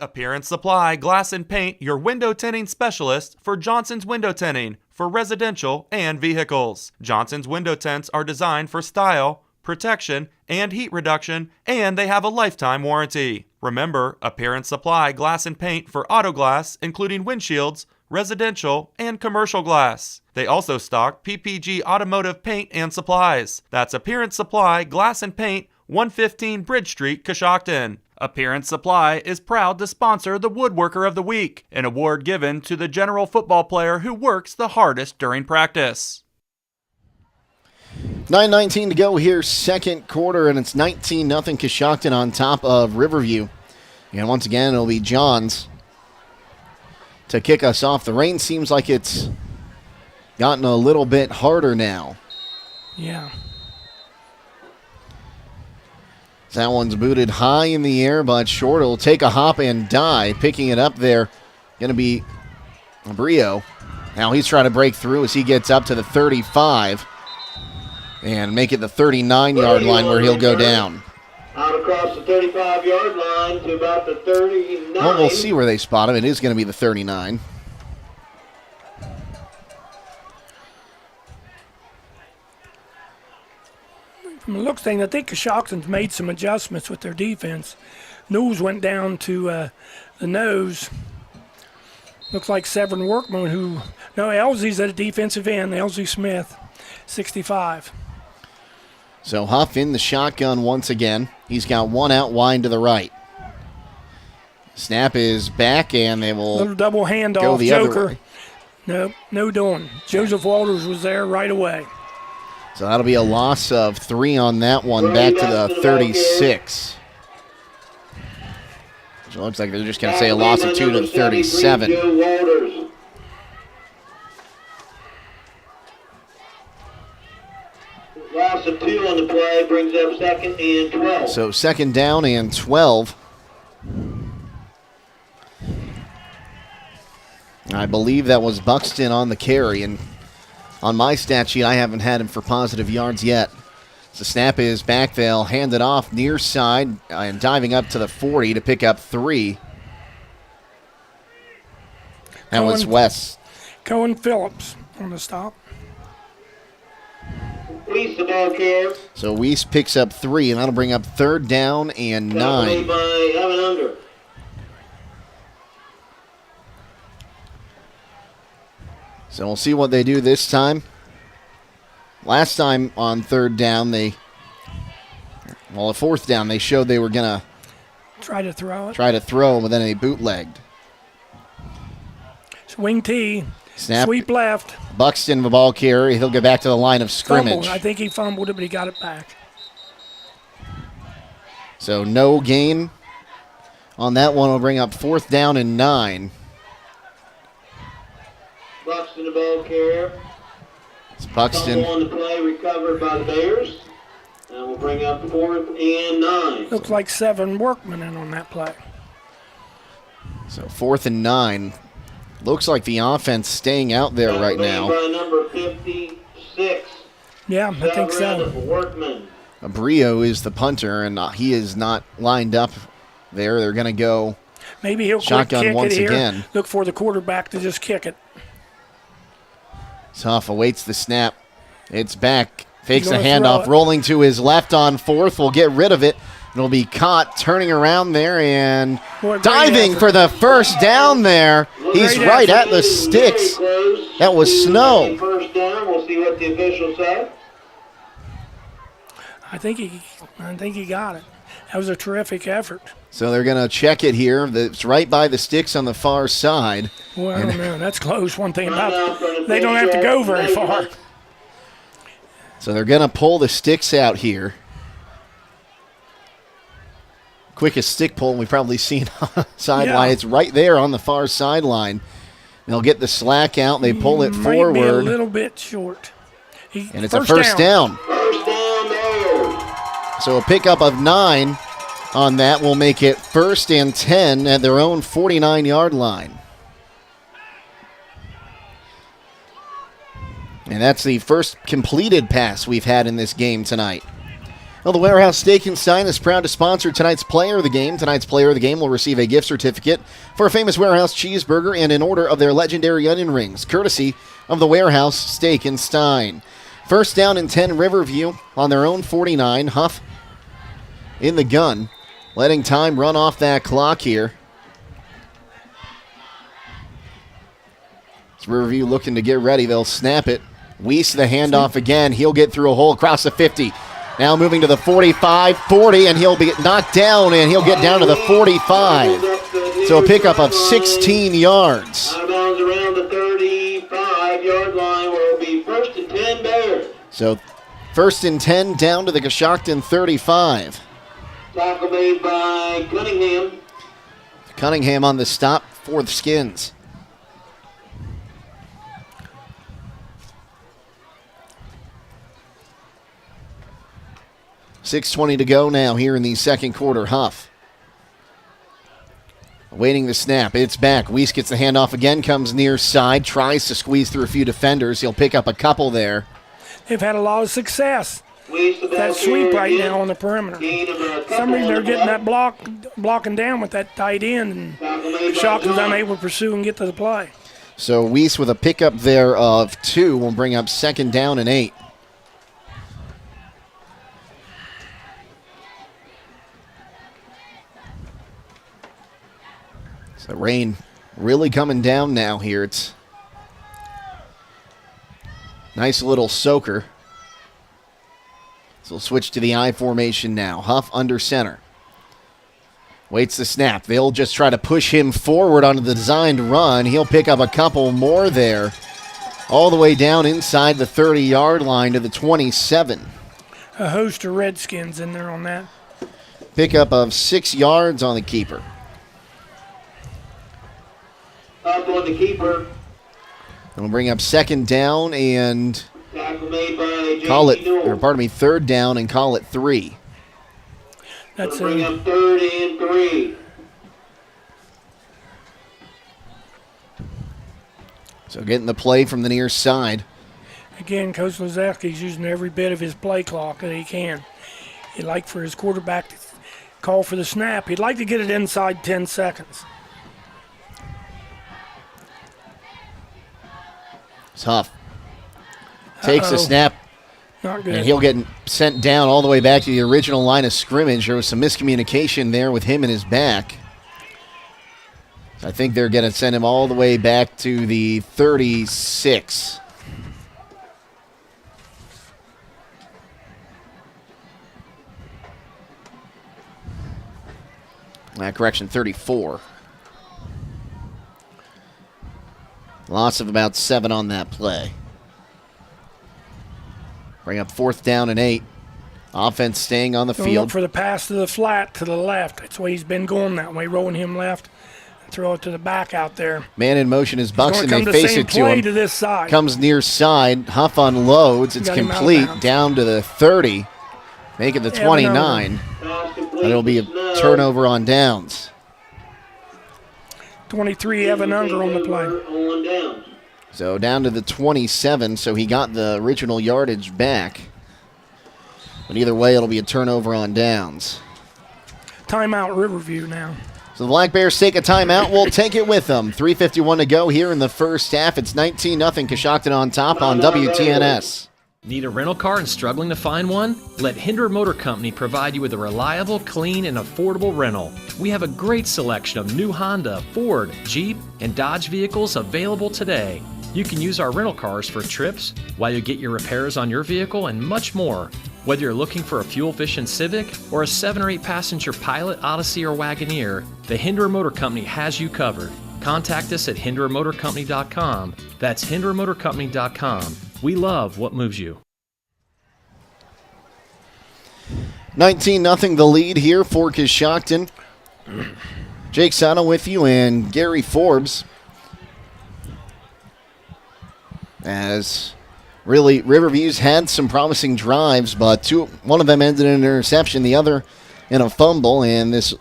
Speaker 2: Appearance Supply Glass and Paint, your window tinting specialist for Johnson's Window Tinting for residential and vehicles. Johnson's window tints are designed for style, protection, and heat reduction, and they have a lifetime warranty. Remember, Appearance Supply Glass and Paint for auto glass, including windshields, residential, and commercial glass. They also stock PPG automotive paint and supplies. That's Appearance Supply Glass and Paint, 115 Bridge Street, Coshocton. Appearance Supply is proud to sponsor the Woodworker of the Week, an award given to the general football player who works the hardest during practice.
Speaker 3: 9:19 to go here, second quarter, and it's 19-0 Coshocton on top of Riverview. And once again, it'll be Johns to kick us off. The rain seems like it's gotten a little bit harder now.
Speaker 20: Yeah.
Speaker 3: That one's booted high in the air, but short. It'll take a hop and die. Picking it up there, going to be Brio. Now he's trying to break through as he gets up to the 35 and make it the 39-yard line where he'll go down.
Speaker 19: Out across the 35-yard line to about the 39.
Speaker 3: Well, we'll see where they spot him. It is going to be the 39.
Speaker 20: From the looks thing, I think Coshocton's made some adjustments with their defense. Nose went down to the nose. Looks like Severin Workman, Elsie's at a defensive end, Elsie Smith, 65.
Speaker 3: So Huff in the shotgun once again. He's got one out wide to the right. Snap is back, and they will
Speaker 20: little double handoff,
Speaker 3: go the
Speaker 20: Joker.
Speaker 3: other way.
Speaker 20: Nope, no doing. Joseph Walters was there right away.
Speaker 3: So that'll be a loss of 3 on that one, back to the 36. So it looks like they're just going to say a loss of 2 to the 37.
Speaker 19: Loss of 2 on the play brings up second and 12.
Speaker 3: So second down and 12. I believe that was Buxton on the carry, and on my stat sheet, I haven't had him for positive yards yet. So snap is back. They'll hand it off near side and diving up to the 40 to pick up 3. That was West.
Speaker 20: Cohen Phillips on the stop.
Speaker 19: Weiss the ball carrier.
Speaker 3: So Weiss picks up 3, and that'll bring up third down and 9.
Speaker 19: By Evan Unger.
Speaker 3: So we'll see what they do this time. Last time on third down, at fourth down, they showed they were going to
Speaker 20: Try to throw it.
Speaker 3: but then they bootlegged.
Speaker 20: Swing T.
Speaker 3: Snap.
Speaker 20: Sweep left.
Speaker 3: Buxton, the ball carrier. He'll get back to the line of scrimmage.
Speaker 20: Fumbled. I think he fumbled it, but he got it back.
Speaker 3: So no gain on that one. Will bring up 4th down and 9.
Speaker 19: Buxton, the ball carrier.
Speaker 3: It's Buxton.
Speaker 19: Fumble on the play, recovered by the Bears. And we'll bring up 4th and 9.
Speaker 20: Looks like 7 workmen in on that play.
Speaker 3: So 4th and 9. Looks like the offense staying out there right now.
Speaker 19: By number 56.
Speaker 20: Yeah, I think so.
Speaker 19: Workman.
Speaker 3: Abrio is the punter, and he is not lined up there. They're going to go
Speaker 20: maybe he'll
Speaker 3: shotgun
Speaker 20: kick
Speaker 3: once
Speaker 20: it here.
Speaker 3: again.
Speaker 20: Look for the quarterback to just kick it.
Speaker 3: Huff awaits the snap. It's back. Fakes the
Speaker 20: Gonna
Speaker 3: handoff.
Speaker 20: throw it.
Speaker 3: Rolling to his left on 4th. Will get rid of it. It'll be caught turning around there and diving for the first down there. He's right at the sticks. That was Snow.
Speaker 19: First down. We'll see what the officials say.
Speaker 20: I think he got it. That was a terrific effort.
Speaker 3: So they're going to check it here. It's right by the sticks on the far side.
Speaker 20: Well, I don't know. That's close. One thing about it, they don't have to go very far.
Speaker 3: So they're going to pull the sticks out here. Quickest stick pull we've probably seen on the sideline.
Speaker 20: Yeah.
Speaker 3: It's right there on the far sideline. They'll get the slack out and they pull it
Speaker 20: Might
Speaker 3: forward.
Speaker 20: be a little bit short.
Speaker 3: And it's a first down.
Speaker 19: First down there.
Speaker 3: So a pickup of 9 on that will make it 1st and 10 at their own 49-yard line. And that's the first completed pass we've had in this game tonight. Well, the Warehouse Steak and Sign is proud to sponsor tonight's Player of the Game. Tonight's Player of the Game will receive a gift certificate for a famous Warehouse cheeseburger and an order of their legendary onion rings, courtesy of the Warehouse Steak and Stein. First down and 10, Riverview on their own 49. Huff in the gun, letting time run off that clock here. It's Riverview looking to get ready. They'll snap it. Weiss the handoff again. He'll get through a hole across the 50. Now moving to the 45, 40, and he'll be knocked down, and he'll get down to the 45. So a pickup of 16 yards.
Speaker 19: Out of bounds around the 35-yard line where it'll be 1st and 10 Bears.
Speaker 3: So 1st and 10 down to the Coshocton 35.
Speaker 19: Tackle made by Cunningham.
Speaker 3: Cunningham on the stop for the Skins. .6:20 to go now here in the second quarter. Huff awaiting the snap. It's back. Weiss gets the handoff again, comes near side, tries to squeeze through a few defenders. He'll pick up a couple there.
Speaker 20: They've had a lot of success. That sweep right now on the perimeter. For some reason they're getting that blocking down with that tight end, and Coshocton's unable to pursue and get to the play.
Speaker 3: So Weiss with a pickup there of 2 will bring up 2nd down and 8. So rain really coming down now here. It's nice little soaker. So we'll switch to the I formation now. Huff under center. Waits the snap. They'll just try to push him forward onto the designed run. He'll pick up a couple more there. All the way down inside the 30-yard line to the 27.
Speaker 20: A host of Redskins in there on that.
Speaker 3: Pickup of 6 yards on the keeper.
Speaker 19: Up on the keeper.
Speaker 3: And we'll bring up 2nd down and
Speaker 19: Tackle made by
Speaker 3: call it,
Speaker 19: J.C.
Speaker 3: or pardon me, 3rd down and call it 3.
Speaker 20: That's
Speaker 19: bring up 3rd and 3.
Speaker 3: So getting the play from the near side.
Speaker 20: Again, Coach Lazowski's using every bit of his play clock that he can. He'd like for his quarterback to call for the snap. He'd like to get it inside 10 seconds.
Speaker 3: Tough. Takes the snap.
Speaker 20: Not good.
Speaker 3: And he'll get sent down all the way back to the original line of scrimmage. There was some miscommunication there with him and his back. I think they're going to send him all the way back to the 36. Correction, 34. Loss of about 7 on that play. Bring up 4th down and 8. Offense staying on the field.
Speaker 20: Look for the pass to the flat to the left. That's the way he's been going that way, rolling him left. And throw it to the back out there.
Speaker 3: Man in motion is Buxton. They face it to him.
Speaker 20: To this side.
Speaker 3: Comes near side. Huff unloads. It's complete down to the 30. Make it the 29. But it'll be a turnover on downs.
Speaker 20: 23, Evan Unger on the play.
Speaker 3: So down to the 27, so he got the original yardage back. But either way, it'll be a turnover on downs.
Speaker 20: Timeout Riverview now.
Speaker 3: So the Black Bears take a timeout. We'll take it with them. 3:51 to go here in the first half. It's 19-0 Coshocton on top on WTNS.
Speaker 11: Need a rental car and struggling to find one? Let Hinder Motor Company provide you with a reliable, clean, and affordable rental. We have a great selection of new Honda, Ford, Jeep, and Dodge vehicles available today. You can use our rental cars for trips, while you get your repairs on your vehicle, and much more. Whether you're looking for a fuel-efficient Civic or a 7 or 8 passenger Pilot, Odyssey, or Wagoneer, the Hinder Motor Company has you covered. Contact us at hindermotorcompany.com. That's hindermotorcompany.com. We love what moves you.
Speaker 3: 19-0 the lead here for Coshocton. Jake Sidle with you and Gary Forbes. As really Riverview's had some promising drives, but one of them ended in an interception, the other in a fumble, and this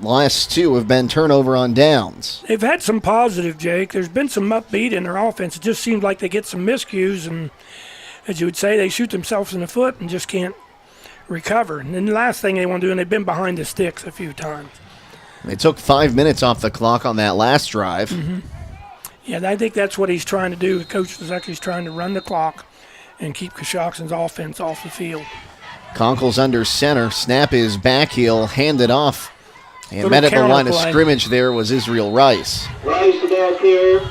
Speaker 3: last 2 have been turnover on downs.
Speaker 20: They've had some positive, Jake. There's been some upbeat in their offense. It just seems like they get some miscues, and as you would say, they shoot themselves in the foot and just can't recover. And then the last thing they want to do, and they've been behind the sticks a few times.
Speaker 3: They took 5 minutes off the clock on that last drive.
Speaker 20: Mm-hmm. Yeah, I think that's what he's trying to do. The coach was actually trying to run the clock and keep Coshocton's offense off the field.
Speaker 3: Conkle's under center. Snap is back. He'll hand it off. And
Speaker 20: Little
Speaker 3: met at the line of
Speaker 20: counterplay.
Speaker 3: scrimmage there was Israel Rice.
Speaker 19: Rice back here.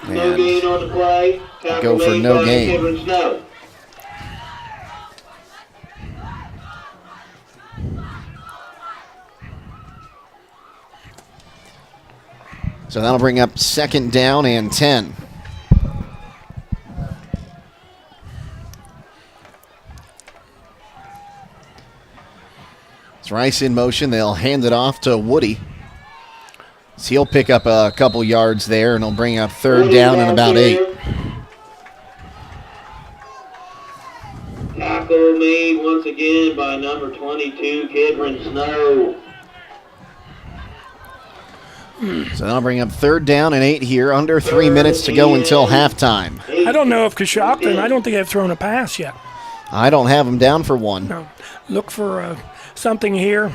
Speaker 19: No
Speaker 3: And
Speaker 19: gain on the play.
Speaker 3: go for no gain.
Speaker 19: Cameron Snow.
Speaker 3: So that'll bring up 2nd down and 10. It's Rice in motion. They'll hand it off to Woody. So he'll pick up a couple yards there, and he'll bring up 3rd down and about 8.
Speaker 19: Tackle made once again by number 22, Cameron Snow.
Speaker 3: So that'll bring up 3rd down and 8 here. Under 3 minutes to go until halftime.
Speaker 20: I don't know if Coshocton, I don't think they've thrown a pass yet.
Speaker 3: I don't have them down for one.
Speaker 20: No. Look for something here.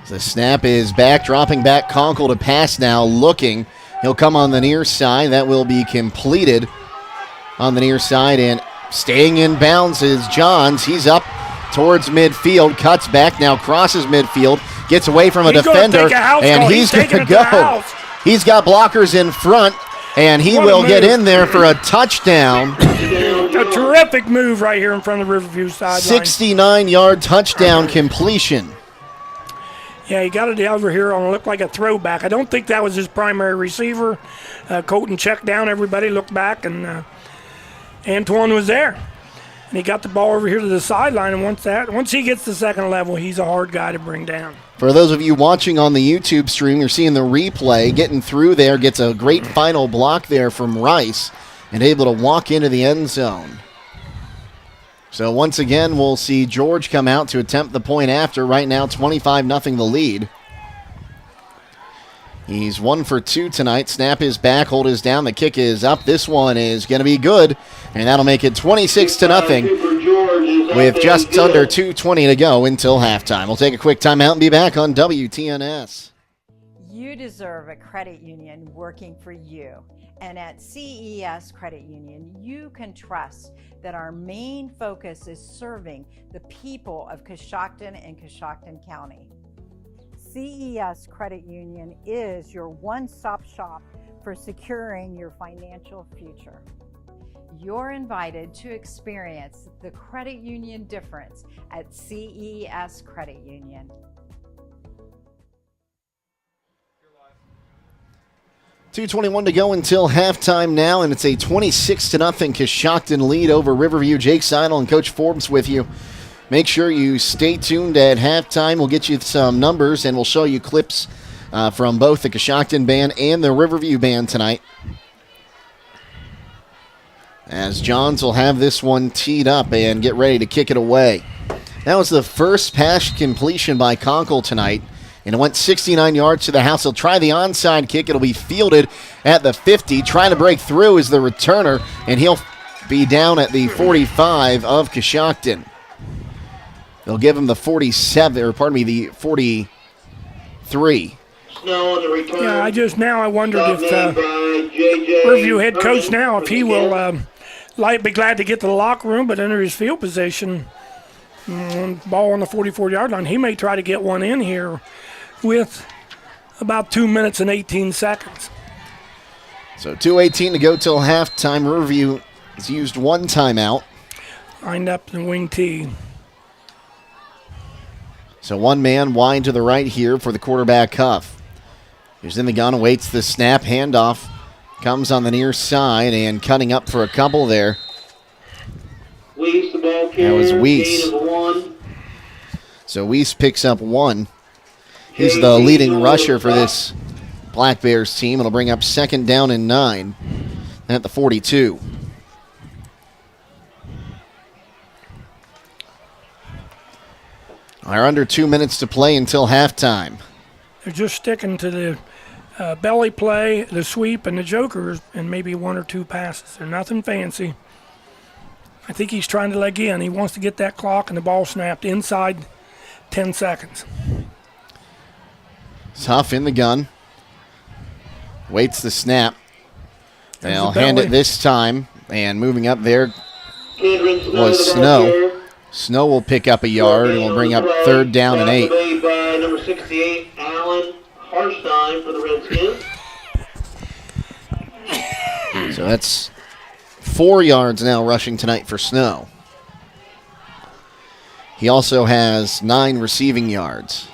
Speaker 3: The snap is back, dropping back. Conkle to pass now, looking. He'll come on the near side. That will be completed on the near side, and staying in bounds is Johns. He's up towards midfield, cuts back, now crosses midfield, gets away from a defender, and he's going to go. He's got blockers in front, and he will get in there for a touchdown.
Speaker 20: A terrific move right here in front of the Riverview sideline.
Speaker 3: 69-yard touchdown completion.
Speaker 20: Yeah, he got it over here on looked like a throwback. I don't think that was his primary receiver. Colton checked down, everybody looked back, and Antoine was there. And he got the ball over here to the sideline, and once he gets to second level, he's a hard guy to bring down.
Speaker 3: For those of you watching on the YouTube stream, you're seeing the replay. Getting through there, gets a great final block there from Rice, and able to walk into the end zone. So once again, we'll see George come out to attempt the point after. Right now, 25-0 the lead. He's 1 for 2 tonight. Snap is back, hold is down, the kick is up. This one is going to be good, and that'll make it 26-0 with just under 2:20 to go until halftime. We'll take a quick timeout and be back on WTNS.
Speaker 12: You deserve a credit union working for you. And at CES Credit Union, you can trust that our main focus is serving the people of Coshocton and Coshocton County. CES Credit Union is your one-stop shop for securing your financial future. You're invited to experience the credit union difference at CES Credit Union.
Speaker 3: .221 to go until halftime now, and it's a 26-0 Coshocton lead over Riverview. Jake Sidle and Coach Forbes with you. Make sure you stay tuned at halftime. We'll get you some numbers, and we'll show you clips from both the Coshocton band and the Riverview band tonight. As Johns will have this one teed up and get ready to kick it away. That was the first pass completion by Conkle tonight, and it went 69 yards to the house. He'll try the onside kick. It'll be fielded at the 50. Trying to break through is the returner, and he'll be down at the 45 of Coshocton. They'll give him the 47, or pardon me, the 43.
Speaker 20: Yeah, I wondered if Riverview head coach now, if he will be glad to get to the locker room, but under his field position, ball on the 44-yard line, he may try to get one in here with about 2 minutes and 18 seconds.
Speaker 3: So 2:18 to go till halftime. Riverview has used one timeout.
Speaker 20: Lined up in wing T.
Speaker 3: So one man wide to the right here for the quarterback Huff. He's in the gun, awaits the snap, handoff. Comes on the near side and cutting up for a couple there.
Speaker 19: Weiss, the ball carrier.
Speaker 3: That was Weiss.
Speaker 19: Gain of 1.
Speaker 3: So Weiss picks up 1. He's the leading rusher for this Black Bears team. It'll bring up 2nd down and 9 at the 42. Are under 2 minutes to play until halftime.
Speaker 20: They're just sticking to the belly play, the sweep, and the jokers, and maybe 1 or 2 passes. They're nothing fancy. I think he's trying to leg in. He wants to get that clock and the ball snapped inside 10 seconds.
Speaker 3: Huff in the gun. Waits the snap. They'll hand it this time, and moving up there was Snow. Snow will pick up a yard and will bring up 3rd down and 8.
Speaker 19: By number 68, Allen Harstein for the Redskins.
Speaker 3: So that's 4 yards now rushing tonight for Snow. He also has 9 receiving yards.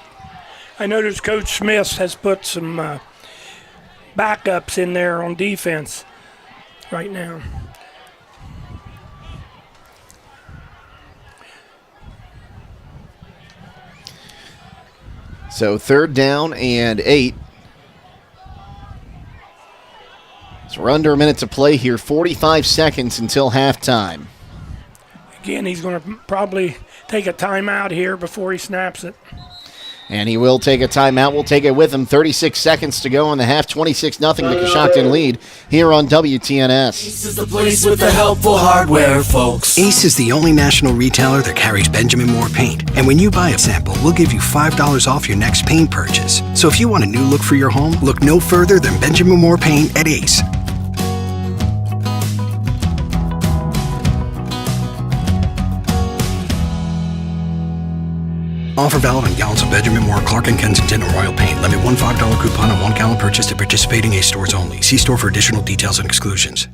Speaker 20: I noticed Coach Smith has put some backups in there on defense right now.
Speaker 3: So 3rd down and 8. So we're under a minute to play here. 45 seconds until halftime.
Speaker 20: Again, he's going to probably take a timeout here before he snaps it.
Speaker 3: And he will take a timeout. We'll take it with him. 36 seconds to go in the half. 26-0 the Coshocton lead here on WTNS.
Speaker 13: Ace is the place with the helpful hardware, folks. Ace is the only national retailer that carries Benjamin Moore paint. And when you buy a sample, we'll give you $5 off your next paint purchase. So if you want a new look for your home, look no further than Benjamin Moore paint at Ace. Offer valid on gallons of Benjamin Moore, Clark & Kensington, and Royal Paint. Limit one $5 coupon on 1 gallon purchase at participating Ace stores only. See store for additional details and exclusions.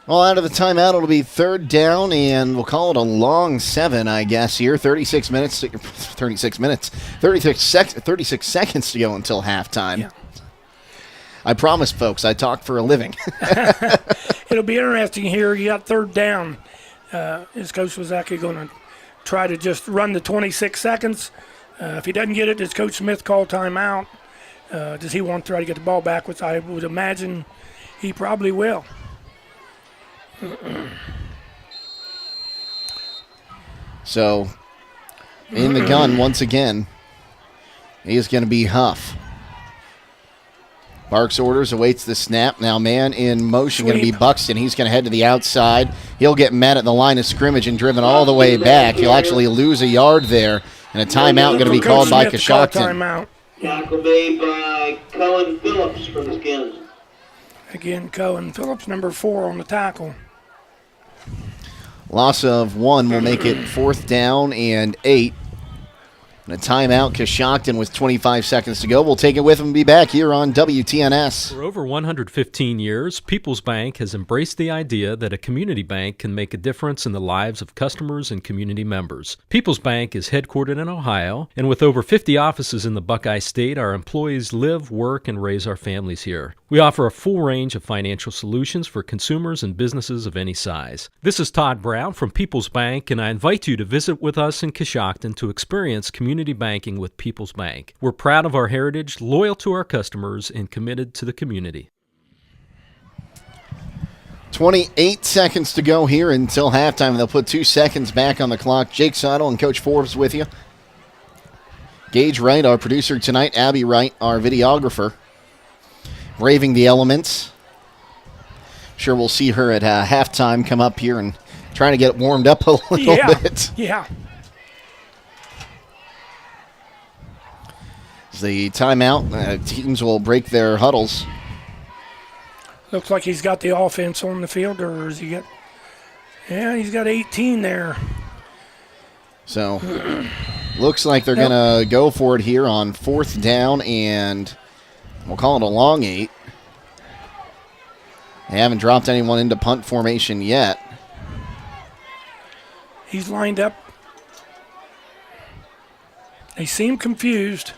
Speaker 3: Well, out of the timeout, it'll be 3rd down, and we'll call it a long 7, I guess, here. 36 seconds to go until halftime. Yeah. I promise, folks, I talk for a living.
Speaker 20: It'll be interesting here. You got 3rd down. Is Coach Wazaki going to try to just run the 26 seconds? If he doesn't get it, does Coach Smith call timeout? Does he want to try to get the ball back, which I would imagine he probably will.
Speaker 3: So, in the gun once again, he is going to be Huff. Barks orders, awaits the snap. Now man in motion, going to be Buxton. He's going to head to the outside. He'll get met at the line of scrimmage and driven all the way back. He'll actually lose a yard there, and a timeout going to be called by Coshocton.
Speaker 19: Tackle made by Cohen Phillips for the Skins.
Speaker 20: Again, Cohen Phillips, number 4 on the tackle.
Speaker 3: Loss of 1 will make it 4th down and 8. And a timeout, Coshocton with 25 seconds to go. We'll take it with them and be back here on WTNS.
Speaker 14: For over 115 years, People's Bank has embraced the idea that a community bank can make a difference in the lives of customers and community members. People's Bank is headquartered in Ohio, and with over 50 offices in the Buckeye State, our employees live, work, and raise our families here. We offer a full range of financial solutions for consumers and businesses of any size. This is Todd Brown from People's Bank, and I invite you to visit with us in Coshocton to experience community banking with People's Bank. We're proud of our heritage, loyal to our customers, and committed to the community.
Speaker 3: 28 seconds to go here until halftime. They'll put 2 seconds back on the clock. Jake Sidle and Coach Forbes with you. Gage Wright, our producer tonight. Abby Wright, our videographer. Braving the elements. Sure, we'll see her at halftime come up here and trying to get warmed up a little bit.
Speaker 20: Yeah.
Speaker 3: The timeout, teams will break their huddles.
Speaker 20: Looks like he's got the offense on the field, or is he got? Yeah, he's got 18 there.
Speaker 3: So, looks like they're going to go for it here on 4th down, and we'll call it a long 8. They haven't dropped anyone into punt formation yet.
Speaker 20: He's lined up. They seem confused.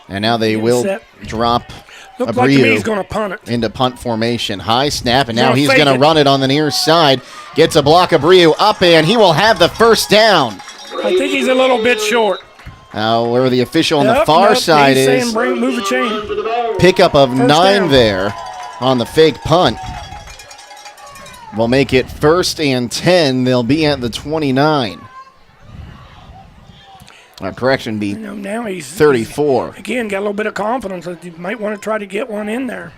Speaker 3: And now they will drop
Speaker 20: Looks like he's going to punt it.
Speaker 3: Into punt formation. High snap, and now he's going to run it on the near side. Gets a block of Abreu up, and he will have the first down.
Speaker 20: I think he's a little bit short.
Speaker 3: Where the official on the far side is.
Speaker 20: Move a chain.
Speaker 3: Pickup of 9 there on the fake punt. Will make it 1st and 10. They'll be at the 29. Correction, be
Speaker 20: now he's
Speaker 3: 34.
Speaker 20: Again, got a little bit of confidence. You might want to try to get one in there.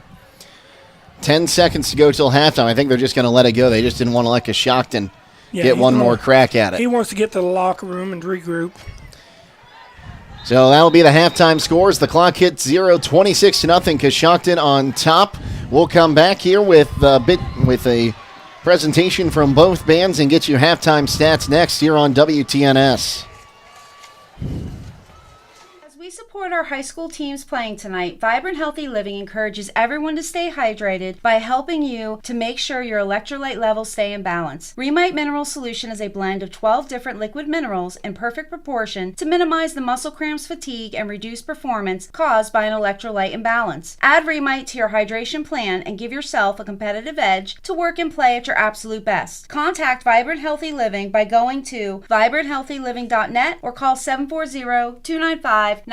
Speaker 3: 10 seconds to go till halftime. I think they're just going to let it go. They just didn't want to let Coshocton get one more crack at it.
Speaker 20: He wants to get to the locker room and regroup.
Speaker 3: So that'll be the halftime scores. The clock hits 0, 26-0. Coshocton on top. We'll come back here with a presentation from both bands and get you halftime stats next here on WTNS.
Speaker 15: As we support our high school teams playing tonight, Vibrant Healthy Living encourages everyone to stay hydrated by helping you to make sure your electrolyte levels stay in balance. Remite Mineral Solution is a blend of 12 different liquid minerals in perfect proportion to minimize the muscle cramps, fatigue, and reduce performance caused by an electrolyte imbalance. Add Remite to your hydration plan and give yourself a competitive edge to work and play at your absolute best. Contact Vibrant Healthy Living by going to vibranthealthyliving.net or call 740-295-9923.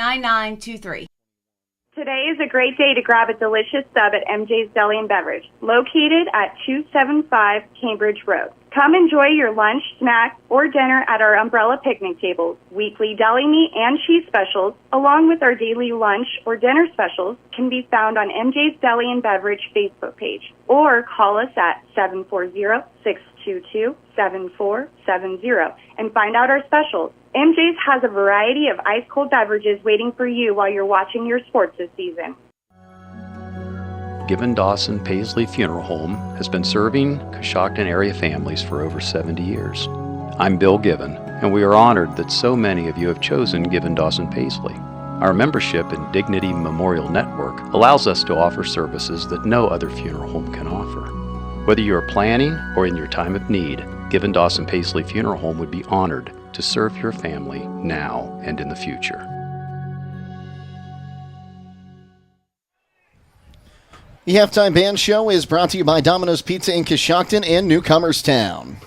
Speaker 16: Today is a great day to grab a delicious sub at MJ's Deli and Beverage, located at 275 Cambridge Road. Come enjoy your lunch, snack, or dinner at our umbrella picnic tables. Weekly deli meat and cheese specials, along with our daily lunch or dinner specials, can be found on MJ's Deli and Beverage Facebook page, or call us at 740-622-7470 and find out our specials. MJ's has a variety of ice-cold beverages waiting for you while you're watching your sports this season.
Speaker 17: Given Dawson Paisley Funeral Home has been serving Coshocton area families for over 70 years. I'm Bill Given, and we are honored that so many of you have chosen Given Dawson Paisley. Our membership in Dignity Memorial Network allows us to offer services that no other funeral home can offer. Whether you are planning or in your time of need, Given Dawson Paisley Funeral Home would be honored to serve your family now and in the future.
Speaker 3: The Halftime Band Show is brought to you by Domino's Pizza in Coshocton and Newcomers Town.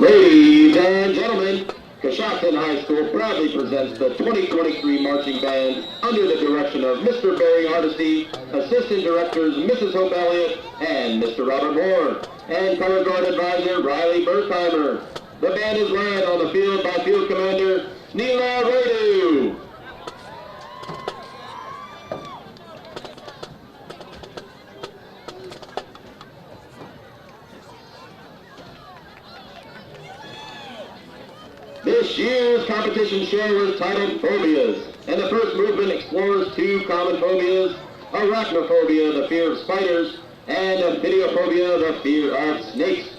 Speaker 19: Ladies and gentlemen, Coshocton High School proudly presents the 2023 Marching Band under the direction of Mr. Barry Hardesty, Assistant Directors Mrs. Hope Elliott and Mr. Robert Moore, and Color Guard Advisor Riley Berkheimer. The band is led on the field by Field Commander Neela Radu. This year's competition show is titled Phobias, and the first movement explores 2 common phobias: arachnophobia, the fear of spiders, and ophidiophobia, the fear of snakes.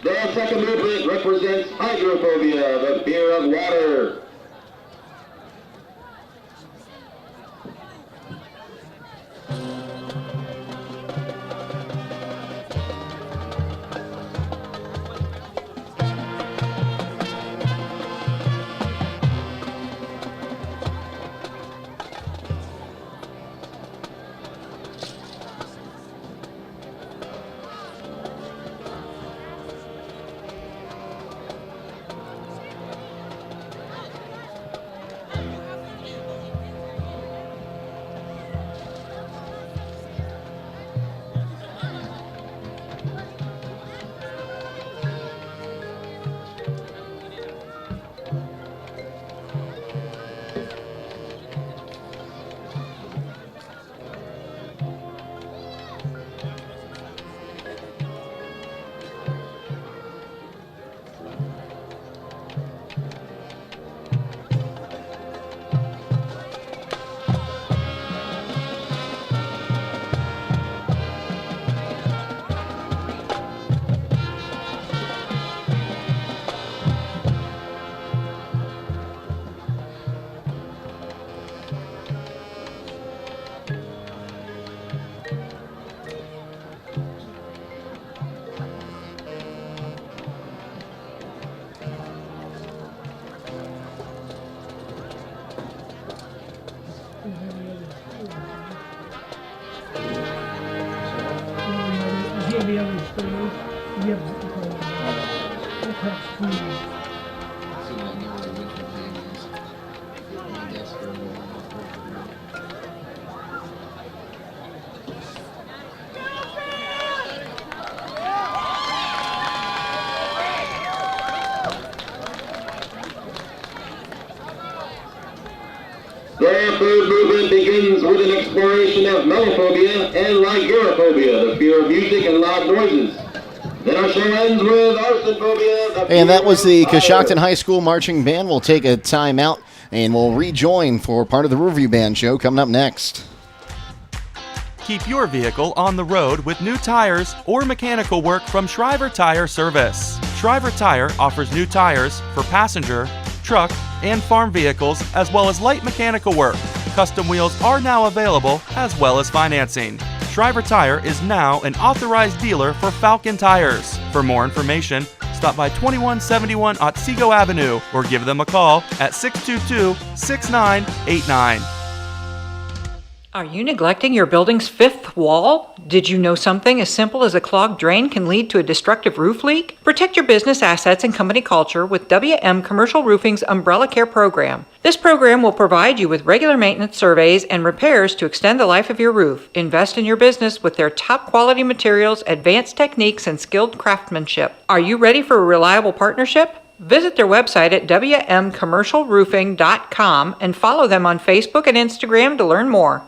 Speaker 19: The second movement represents hydrophobia, the fear of water. The third movement begins with an exploration of melophobia and lygurophobia, the fear of music and loud noises. Then our show ends with arsophobia.
Speaker 3: And that was the Coshocton High School Marching Band. We'll take a time out and we'll rejoin for part of the Riverview Band show coming up next.
Speaker 2: Keep your vehicle on the road with new tires or mechanical work from Shriver Tire Service. Shriver Tire offers new tires for passenger, truck, and farm vehicles, as well as light mechanical work. Custom wheels are now available, as well as financing. Shriver Tire is now an authorized dealer for Falcon Tires. For more information, stop by 2171 Otsego Avenue or give them a call at 622-6989.
Speaker 9: Are you neglecting your building's fifth wall? Did you know something as simple as a clogged drain can lead to a destructive roof leak? Protect your business assets and company culture with WM Commercial Roofing's Umbrella Care program. This program will provide you with regular maintenance surveys and repairs to extend the life of your roof. Invest in your business with their top quality materials, advanced techniques, and skilled craftsmanship. Are you ready for a reliable partnership? Visit their website at wmcommercialroofing.com and follow them on Facebook and Instagram to learn more.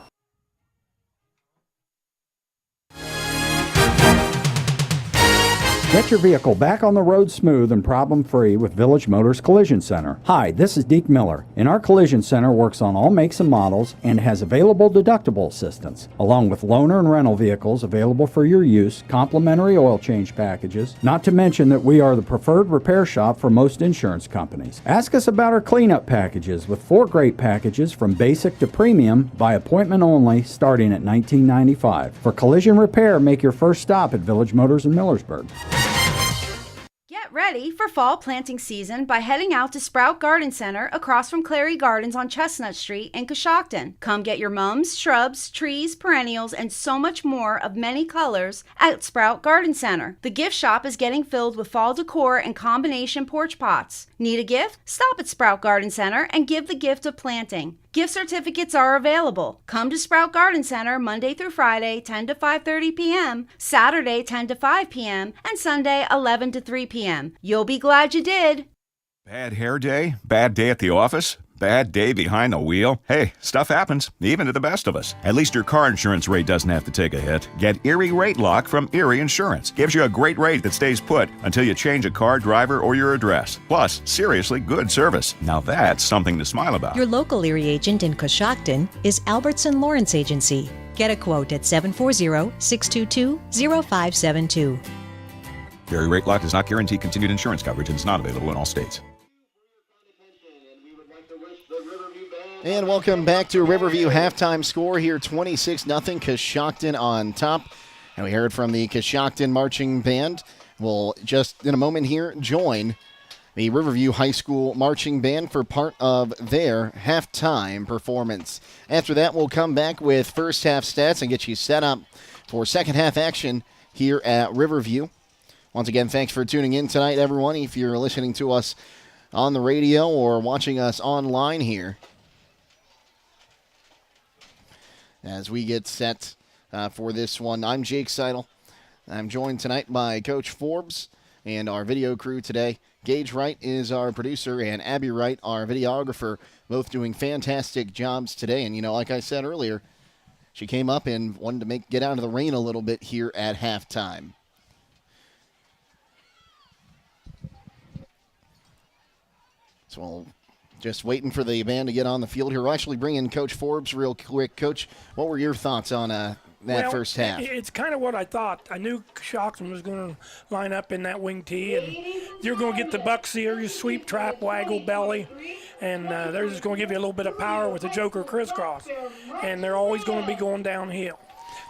Speaker 26: Get your vehicle back on the road smooth and problem-free with Village Motors Collision Center. Hi, this is Deke Miller, and our Collision Center works on all makes and models and has available deductible assistance, along with loaner and rental vehicles available for your use, complimentary oil change packages, not to mention that we are the preferred repair shop for most insurance companies. Ask us about our cleanup packages with 4 great packages from basic to premium by appointment only starting at $19.95. For collision repair, make your first stop at Village Motors in Millersburg.
Speaker 15: Get ready for fall planting season by heading out to Sprout Garden Center across from Clary Gardens on Chestnut Street in Coshocton. Come get your mums, shrubs, trees, perennials, and so much more of many colors at Sprout Garden Center. The gift shop is getting filled with fall decor and combination porch pots. Need a gift? Stop at Sprout Garden Center and give the gift of planting. Gift certificates are available. Come to Sprout Garden Center Monday through Friday, 10 to 5:30 p.m., Saturday, 10 to 5 p.m., and Sunday, 11 to 3 p.m. You'll be glad you did.
Speaker 5: Bad hair day? Bad day at the office? Bad day behind the wheel? Hey, stuff happens, even to the best of us. At least your car insurance rate doesn't have to take a hit. Get Erie Rate Lock from Erie Insurance. Gives you a great rate that stays put until you change a car, driver, or your address. Plus, seriously good service. Now that's something to smile about.
Speaker 18: Your local Erie agent in Coshocton is Albertson Lawrence Agency. Get a quote at 740-622-0572.
Speaker 5: Erie Rate Lock does not guarantee continued insurance coverage and is not available in all states.
Speaker 3: And welcome back to Riverview halftime score here, 26-0, Coshocton on top. And we heard from the Coshocton Marching Band. We'll just in a moment here join the Riverview High School Marching Band for part of their halftime performance. After that, we'll come back with first half stats and get you set up for second half action here at Riverview. Once again, thanks for tuning in tonight, everyone. If you're listening to us on the radio or watching us online here, as we get set for this one, I'm Jake Sidle. I'm joined tonight by Coach Forbes and our video crew today. Gage Wright is our producer and Abby Wright, our videographer, both doing fantastic jobs today. And, like I said earlier, she came up and wanted to get out of the rain a little bit here at halftime. So we'll just waiting for the band to get on the field here. We'll actually bring in Coach Forbes real quick. Coach, what were your thoughts on that first half?
Speaker 20: It's kind of what I thought. I knew Coshocton was going to line up in that wing tee, and you're going to get the buck series, sweep, trap, waggle, belly, and they're just going to give you a little bit of power with the joker crisscross, and they're always going to be going downhill.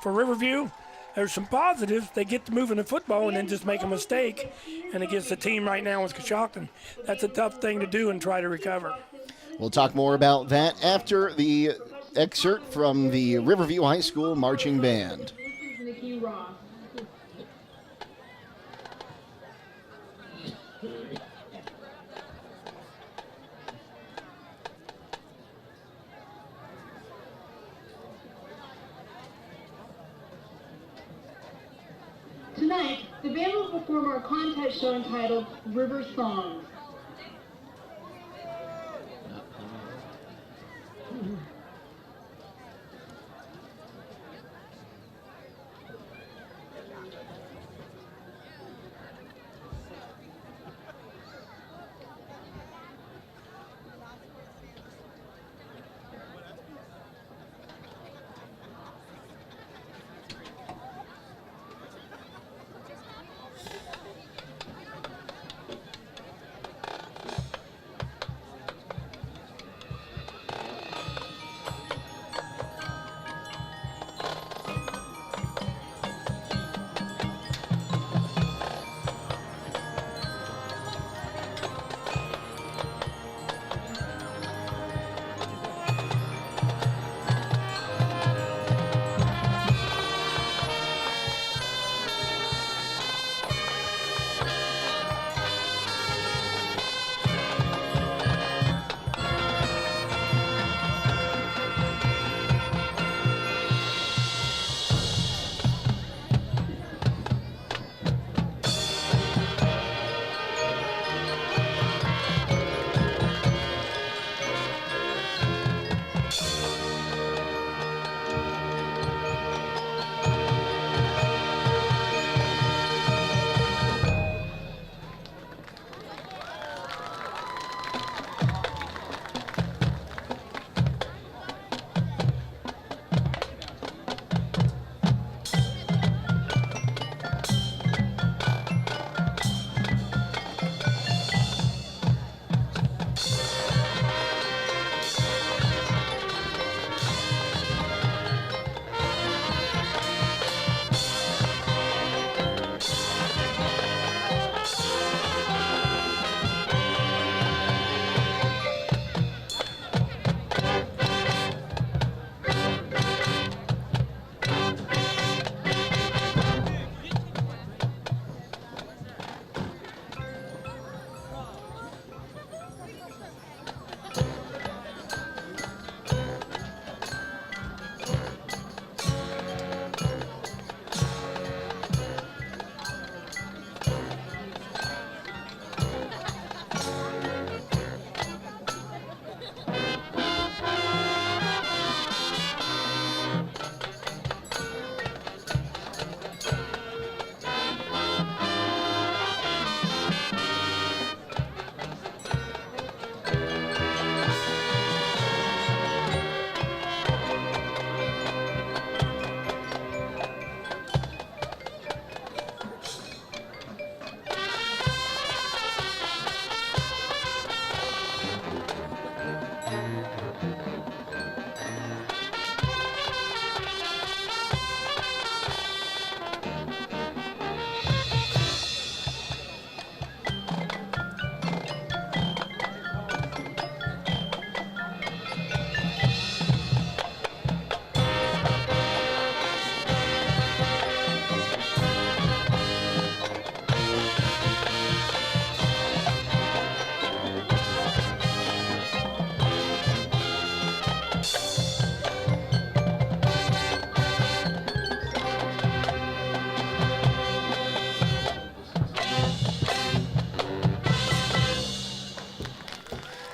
Speaker 20: For Riverview, there's some positives. They get to moving the football and then just make a mistake. And against the team right now with Coshocton, that's a tough thing to do and try to recover.
Speaker 3: We'll talk more about that after the excerpt from the Riverview High School Marching Band.
Speaker 4: Tonight, the band will perform our contest show entitled River Songs.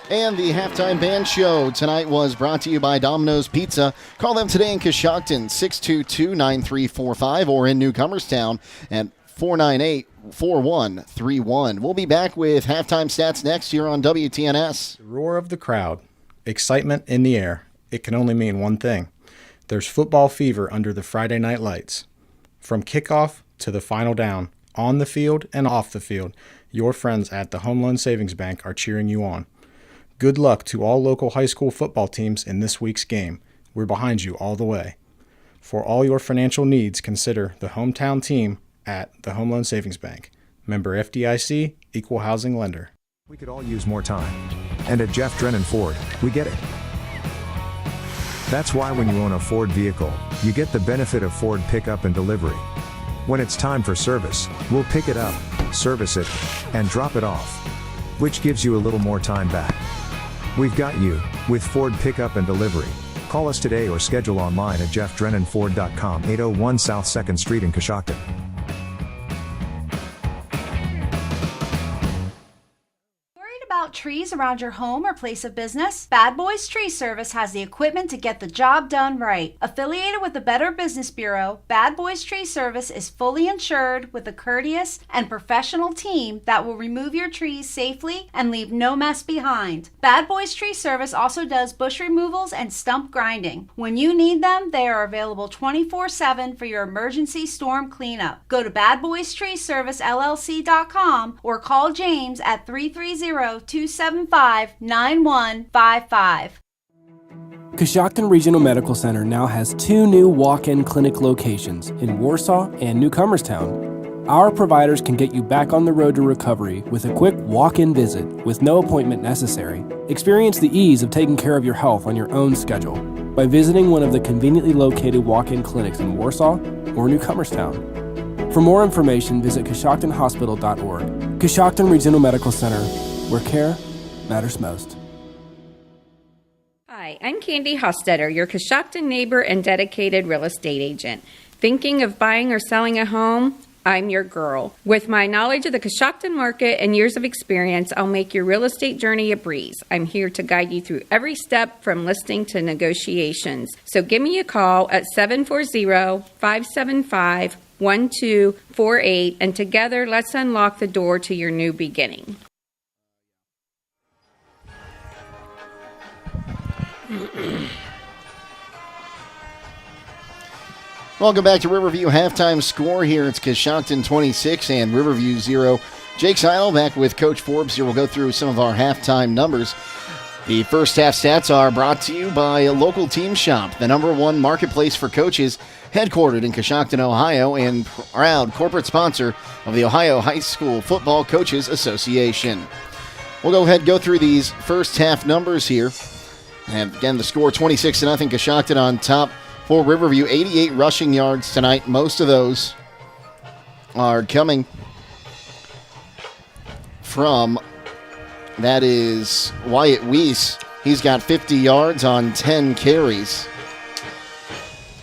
Speaker 3: And the halftime band show tonight was brought to you by Domino's Pizza. Call them today in Coshocton, 622-9345, or in Newcomerstown at 498-4131. We'll be back with halftime stats next year on WTNS.
Speaker 6: The roar of the crowd, excitement in the air. It can only mean one thing. There's football fever under the Friday night lights. From kickoff to the final down, on the field and off the field, your friends at the Home Loan Savings Bank are cheering you on. Good luck to all local high school football teams in this week's game. We're behind you all the way. For all your financial needs, consider the hometown team at the Home Loan Savings Bank. Member FDIC, Equal Housing Lender.
Speaker 7: We could all use more time. And at Jeff Drennan Ford, we get it. That's why when you own a Ford vehicle, you get the benefit of Ford pickup and delivery. When it's time for service, we'll pick it up, service it, and drop it off, which gives you a little more time back. We've got you with Ford pickup and delivery. Call us today or schedule online at jeffdrennanford.com, 801 South 2nd Street in Coshocton.
Speaker 15: About trees around your home or place of business? Bad Boys Tree Service has the equipment to get the job done right. Affiliated with the Better Business Bureau, Bad Boys Tree Service is fully insured with a courteous and professional team that will remove your trees safely and leave no mess behind. Bad Boys Tree Service also does bush removals and stump grinding. When you need them, they are available 24/7 for your emergency storm cleanup. Go to badboystreeservicellc.com or call James at 330-275-9155.
Speaker 21: Coshocton Regional Medical Center now has 2 new walk-in clinic locations in Warsaw and Newcomerstown. Our providers can get you back on the road to recovery with a quick walk-in visit with no appointment necessary. Experience the ease of taking care of your health on your own schedule by visiting one of the conveniently located walk-in clinics in Warsaw or Newcomerstown. For more information, visit CoshoctonHospital.org. Coshocton Regional Medical Center, where care matters most.
Speaker 22: Hi, I'm Candy Hostetter, your Coshocton neighbor and dedicated real estate agent. Thinking of buying or selling a home? I'm your girl. With my knowledge of the Coshocton market and years of experience, I'll make your real estate journey a breeze. I'm here to guide you through every step from listing to negotiations. So give me a call at 740-575-1248, and together let's unlock the door to your new beginning.
Speaker 3: Welcome back to Riverview halftime score here. It's Coshocton 26 and Riverview 0. Jake Sidle back with Coach Forbes here. We'll go through some of our halftime numbers. The first half stats are brought to you by a local team shop, the #1 marketplace for coaches, headquartered in Coshocton, Ohio, and proud corporate sponsor of the Ohio High School Football Coaches Association. We'll go ahead and go through these first half numbers here. And again, the score 26-0, Coshocton on top for Riverview. 88 rushing yards tonight. Most of those are coming from, that is Wyatt Weiss. He's got 50 yards on 10 carries.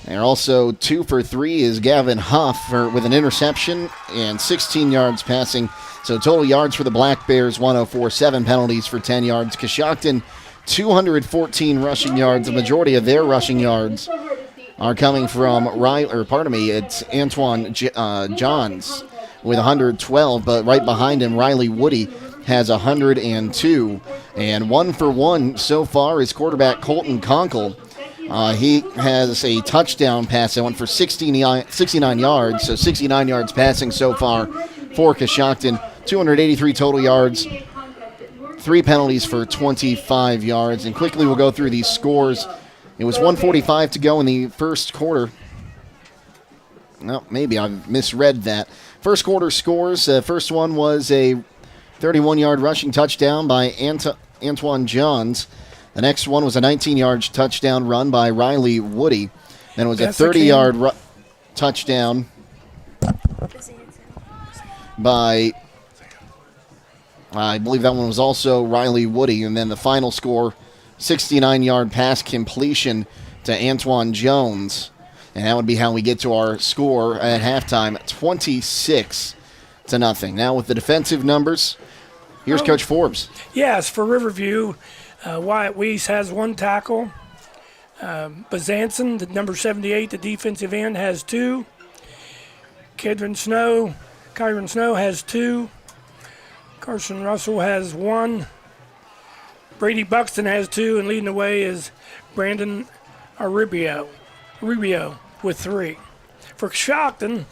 Speaker 3: And also 2 for 3 is Gavin Huff with an interception and 16 yards passing. So total yards for the Black Bears, 104, 7 penalties for 10 yards. Coshocton, 214 rushing yards. The majority of their rushing yards are coming from it's Antoine Johns with 112, but right behind him, Riley Woody has 102. And 1 for 1 so far is quarterback Colton Conkle. He has a touchdown pass that went for 69 yards, so 69 yards passing so far for Coshocton. 283 total yards, 3 penalties for 25 yards. And quickly we'll go through these scores. It was 1:45 to go in the first quarter. No, maybe I misread that. First quarter scores. First one was a 31-yard rushing touchdown by Antoine Johns. The next one was a 19-yard touchdown run by Riley Woody. Then it was a 30-yard touchdown by, I believe that one was also Riley Woody. And then the final score, 69-yard pass completion to Antoine Jones. And that would be how we get to our score at halftime, 26-0. Now with the defensive numbers, Here's Coach Forbes.
Speaker 20: Yes, for Riverview, Wyatt Weiss has 1 tackle. Bazanson, the number 78, the defensive end, has 2. Kyron Snow has 2. Carson Russell has 1. Brady Buxton has 2, and leading the way is Brandon Rubio with 3. For Coshocton,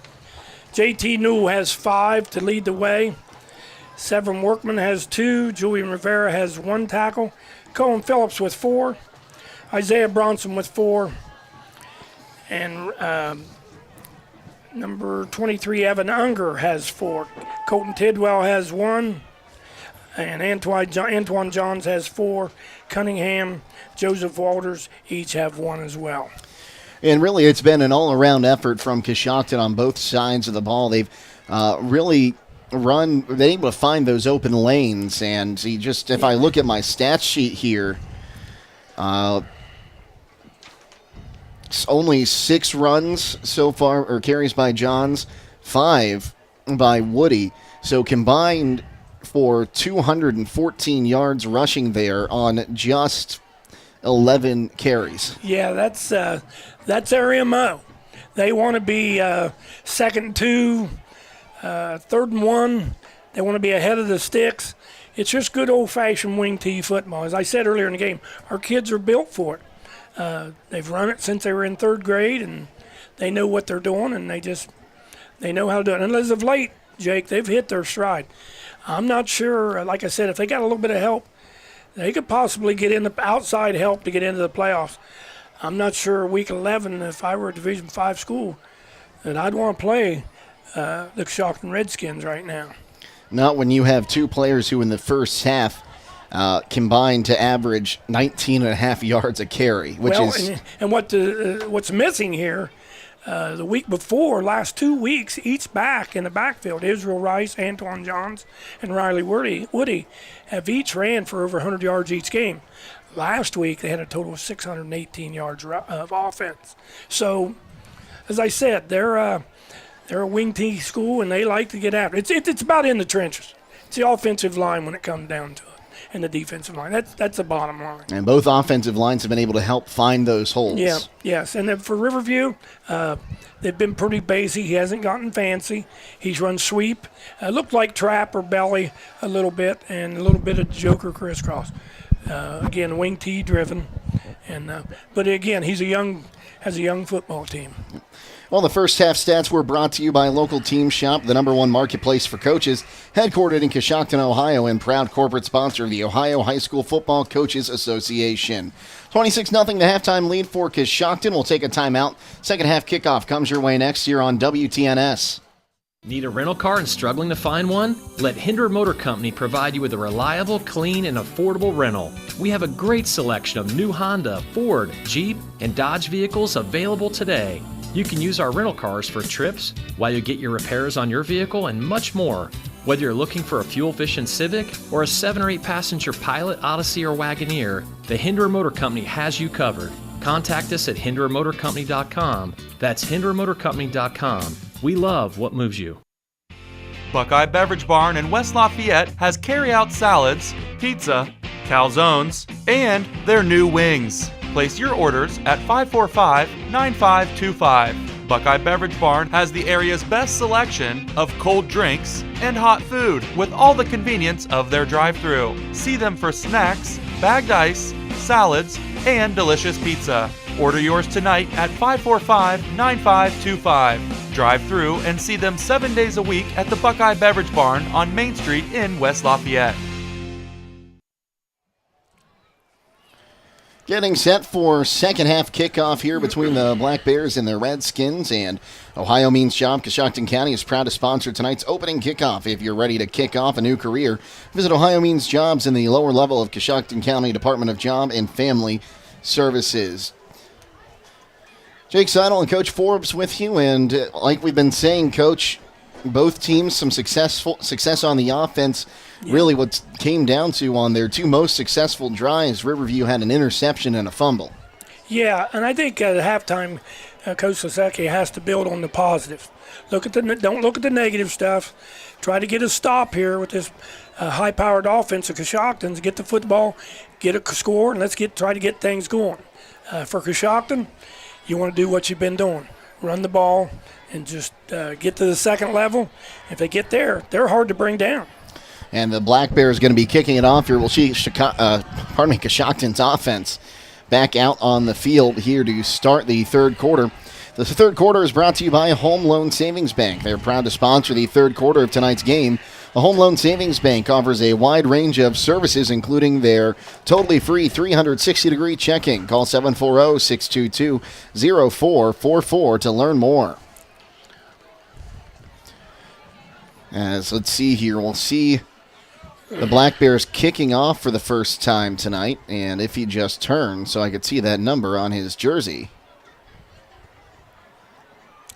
Speaker 20: JT Newell has 5 to lead the way. Severin Workman has 2. Julian Rivera has 1 tackle. Colin Phillips with 4. Isaiah Bronson with 4. And number 23, Evan Unger, has 4. Colton Tidwell has 1. And Antoine Johns has 4. Cunningham, Joseph Walters each have 1 as well.
Speaker 3: And really, it's been an all-around effort from Coshocton on both sides of the ball. They've really been able to find those open lanes. And if I look at my stats sheet here, only 6 runs so far, or carries by Johns, 5 by Woody. So combined for 214 yards rushing there on just 11 carries.
Speaker 20: Yeah, that's their MO. They want to be 2nd and 2, 3rd and 1. They want to be ahead of the sticks. It's just good old-fashioned wing tee football. As I said earlier in the game, our kids are built for it. They've run it since they were in 3rd grade, and they know what they're doing, and they know how to do it. And as of late, Jake, they've hit their stride. I'm not sure, like I said, if they got a little bit of help, they could possibly get in the outside help to get into the playoffs. I'm not sure week 11, if I were a Division V school, that I'd want to play the Coshocton Redskins right now.
Speaker 3: Not when you have 2 players who in the first half combined to average 19.5 yards a carry, which is...
Speaker 20: And what's missing here, the week before, last 2 weeks, each back in the backfield, Israel Rice, Antoine Johns, and Riley Woody have each ran for over 100 yards each game. Last week, they had a total of 618 yards of offense. So, as I said, they're a wing tee school, and they like to get after it. It's about in the trenches. It's the offensive line when it comes down to it, and the defensive line. That's the bottom line.
Speaker 3: And both offensive lines have been able to help find those holes.
Speaker 20: Yeah, yes. And then for Riverview, they've been pretty basic. He hasn't gotten fancy. He's run sweep. Looked like trap or belly a little bit, and a little bit of joker crisscross. Again, wing tee driven. But again, has a young football team.
Speaker 3: Well, the first half stats were brought to you by Local Team Shop, the #1 marketplace for coaches, headquartered in Coshocton, Ohio, and proud corporate sponsor of the Ohio High School Football Coaches Association. 26-0 the halftime lead for Coshocton. We'll take a timeout. Second half kickoff comes your way next year on WTNS.
Speaker 11: Need a rental car and struggling to find one? Let Hinder Motor Company provide you with a reliable, clean, and affordable rental. We have a great selection of new Honda, Ford, Jeep, and Dodge vehicles available today. You can use our rental cars for trips, while you get your repairs on your vehicle, and much more. Whether you're looking for a fuel-efficient Civic or a 7 or 8 passenger Pilot, Odyssey, or Wagoneer, the Hinder Motor Company has you covered. Contact us at hindermotorcompany.com. That's hindermotorcompany.com. We love what moves you.
Speaker 2: Buckeye Beverage Barn in West Lafayette has carry-out salads, pizza, calzones, and their new wings. Place your orders at 545-9525. Buckeye Beverage Barn has the area's best selection of cold drinks and hot food with all the convenience of their drive-thru. See them for snacks, bagged ice, salads, and delicious pizza. Order yours tonight at 545-9525. Drive through and see them 7 days a week at the Buckeye Beverage Barn on Main Street in West Lafayette.
Speaker 3: Getting set for second half kickoff here between the Black Bears and the Redskins, and Ohio Means Job Coshocton County is proud to sponsor tonight's opening kickoff. If you're ready to kick off a new career, visit Ohio Means Jobs in the lower level of Coshocton County Department of Job and Family Services. Jake Sidle and Coach Forbes with you, and like we've been saying, Coach, both teams some success on the offense. Yeah. Really what came down to on their 2 most successful drives, Riverview had an interception and a fumble.
Speaker 20: Yeah, and I think at halftime, Coach Saseki has to build on the positives. Don't look at the negative stuff. Try to get a stop here with this high-powered offense of Coshocton's, get the football, get a score, and let's try to get things going. For Coshocton, you want to do what you've been doing. Run the ball and just get to the second level. If they get there, they're hard to bring down.
Speaker 3: And the Black Bears going to be kicking it off here. We'll see Coshocton's offense back out on the field here to start the third quarter. The third quarter is brought to you by Home Loan Savings Bank. They're proud to sponsor the third quarter of tonight's game. The Home Loan Savings Bank offers a wide range of services, including their totally free 360-degree checking. Call 740-622-0444 to learn more. Let's see here. We'll see the Black Bears kicking off for the first time tonight. And if he just turned so I could see that number on his jersey.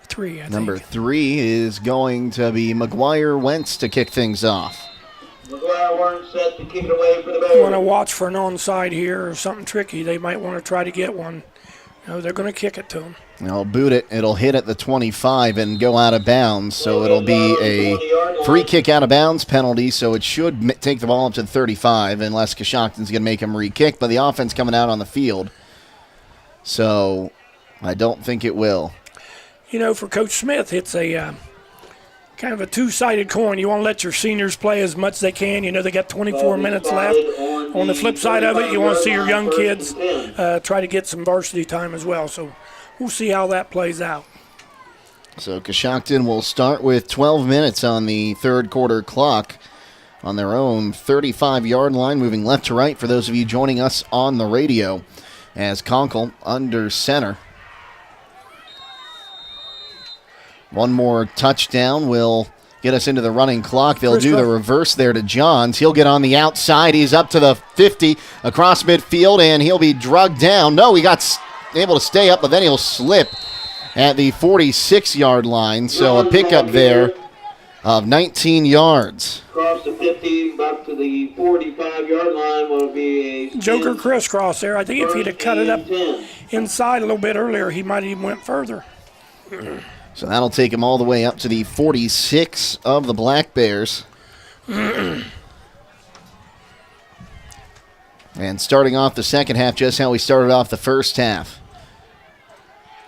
Speaker 20: 3, I think.
Speaker 3: Number 3 is going to be McGuire Wentz to kick things off.
Speaker 19: McGuire Wentz set to kick it away for the Bears.
Speaker 20: You want to watch for an onside here or something tricky. They might want to try to get one. They're going to kick it to them.
Speaker 3: They'll boot it. It'll hit at the 25 and go out of bounds. So it'll be a free kick out of bounds penalty. So it should take the ball up to the 35 unless Coshocton's going to make him re-kick. But the offense coming out on the field. So I don't think it will.
Speaker 20: For Coach Smith, it's a kind of a two-sided coin. You want to let your seniors play as much as they can. They got 24 minutes left. On the flip side of it, you want to see your young kids try to get some varsity time as well. So we'll see how that plays out.
Speaker 3: So Coshocton will start with 12 minutes on the third quarter clock on their own 35-yard line, moving left to right for those of you joining us on the radio as Conkle under center. One more touchdown will get us into the running clock. They'll do the reverse there to Johns. He'll get on the outside. He's up to the 50 across midfield, and he'll be drugged down. No, he got able to stay up, but then he'll slip at the 46-yard line. So a pickup there of 19 yards.
Speaker 19: Across the 50, back to the 45-yard line will be a
Speaker 20: Joker crisscross there. I think if he'd have cut it up inside a little bit earlier, he might have even went further.
Speaker 3: So that'll take him all the way up to the 46 of the Black Bears. And starting off the second half, just how we started off the first half.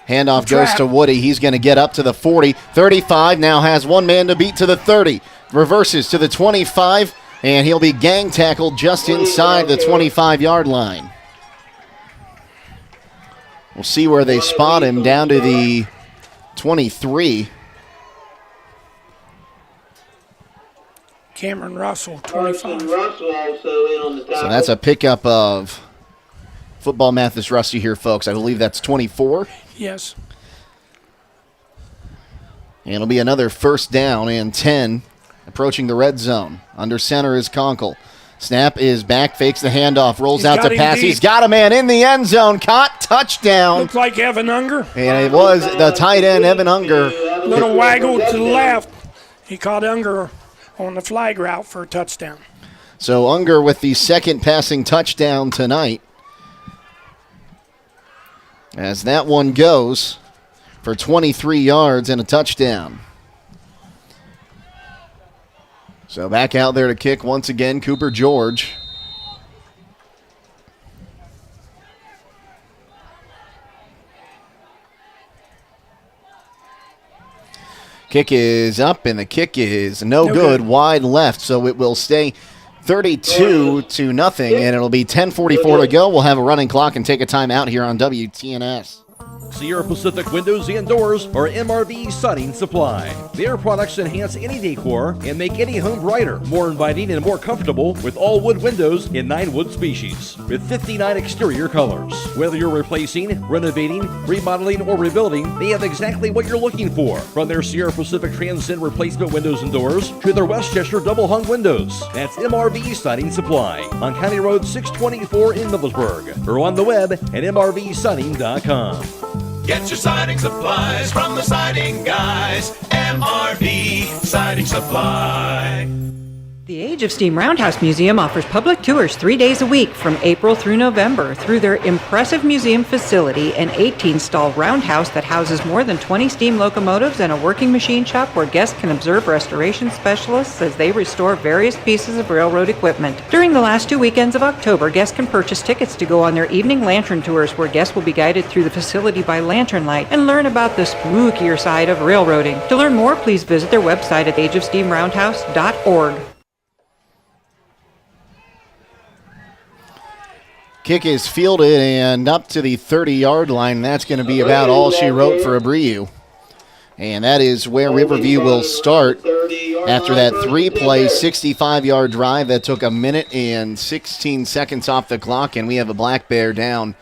Speaker 3: Handoff goes to Woody. He's going to get up to the 40. 35 now has one man to beat to the 30. Reverses to the 25, and he'll be gang tackled just inside the 25-yard line. We'll see where they spot him down to the 23.
Speaker 20: Cameron Russell, 25.
Speaker 3: So that's a pickup of football math is rusty here, folks. I believe that's 24.
Speaker 20: Yes.
Speaker 3: And it'll be another first down and 10 approaching the red zone. Under center is Conkle. Snap is back, fakes the handoff, rolls out to pass. He's got a man in the end zone. Caught, touchdown.
Speaker 20: Looks like Evan Unger.
Speaker 3: And it was the tight end, Evan Unger.
Speaker 20: Little waggle to the left. He caught Unger on the flag route for a touchdown.
Speaker 3: So Unger with the second passing touchdown tonight. As that one goes for 23 yards and a touchdown. So back out there to kick once again, Cooper George. Kick is up, and the kick is no good. Wide left, so it will stay 32-0, and it'll be 10:44 to go. We'll have a running clock and take a time out here on WTNS.
Speaker 1: Sierra Pacific Windows and Doors are MRV Siding Supply. Their products enhance any decor and make any home brighter, more inviting, and more comfortable with all wood windows in 9 wood species with 59 exterior colors. Whether you're replacing, renovating, remodeling, or rebuilding, they have exactly what you're looking for. From their Sierra Pacific Transcend replacement windows and doors to their Westchester double hung windows. That's MRV Siding Supply on County Road 624 in Middlesburg or on the web at mrvsiding.com.
Speaker 8: Get your siding supplies from the siding guys. MRV Siding Supply.
Speaker 9: The Age of Steam Roundhouse Museum offers public tours 3 days a week from April through November through their impressive museum facility, an 18-stall roundhouse that houses more than 20 steam locomotives and a working machine shop where guests can observe restoration specialists as they restore various pieces of railroad equipment. During the last 2 weekends of October, guests can purchase tickets to go on their evening lantern tours where guests will be guided through the facility by lantern light and learn about the spookier side of railroading. To learn more, please visit their website at ageofsteamroundhouse.org.
Speaker 3: Kick is fielded and up to the 30-yard line. That's going to be about all she wrote for Abreu. And that is where Riverview will start after that 3-play, 65-yard drive that took 1 minute and 16 seconds off the clock. And we have a Black Bear down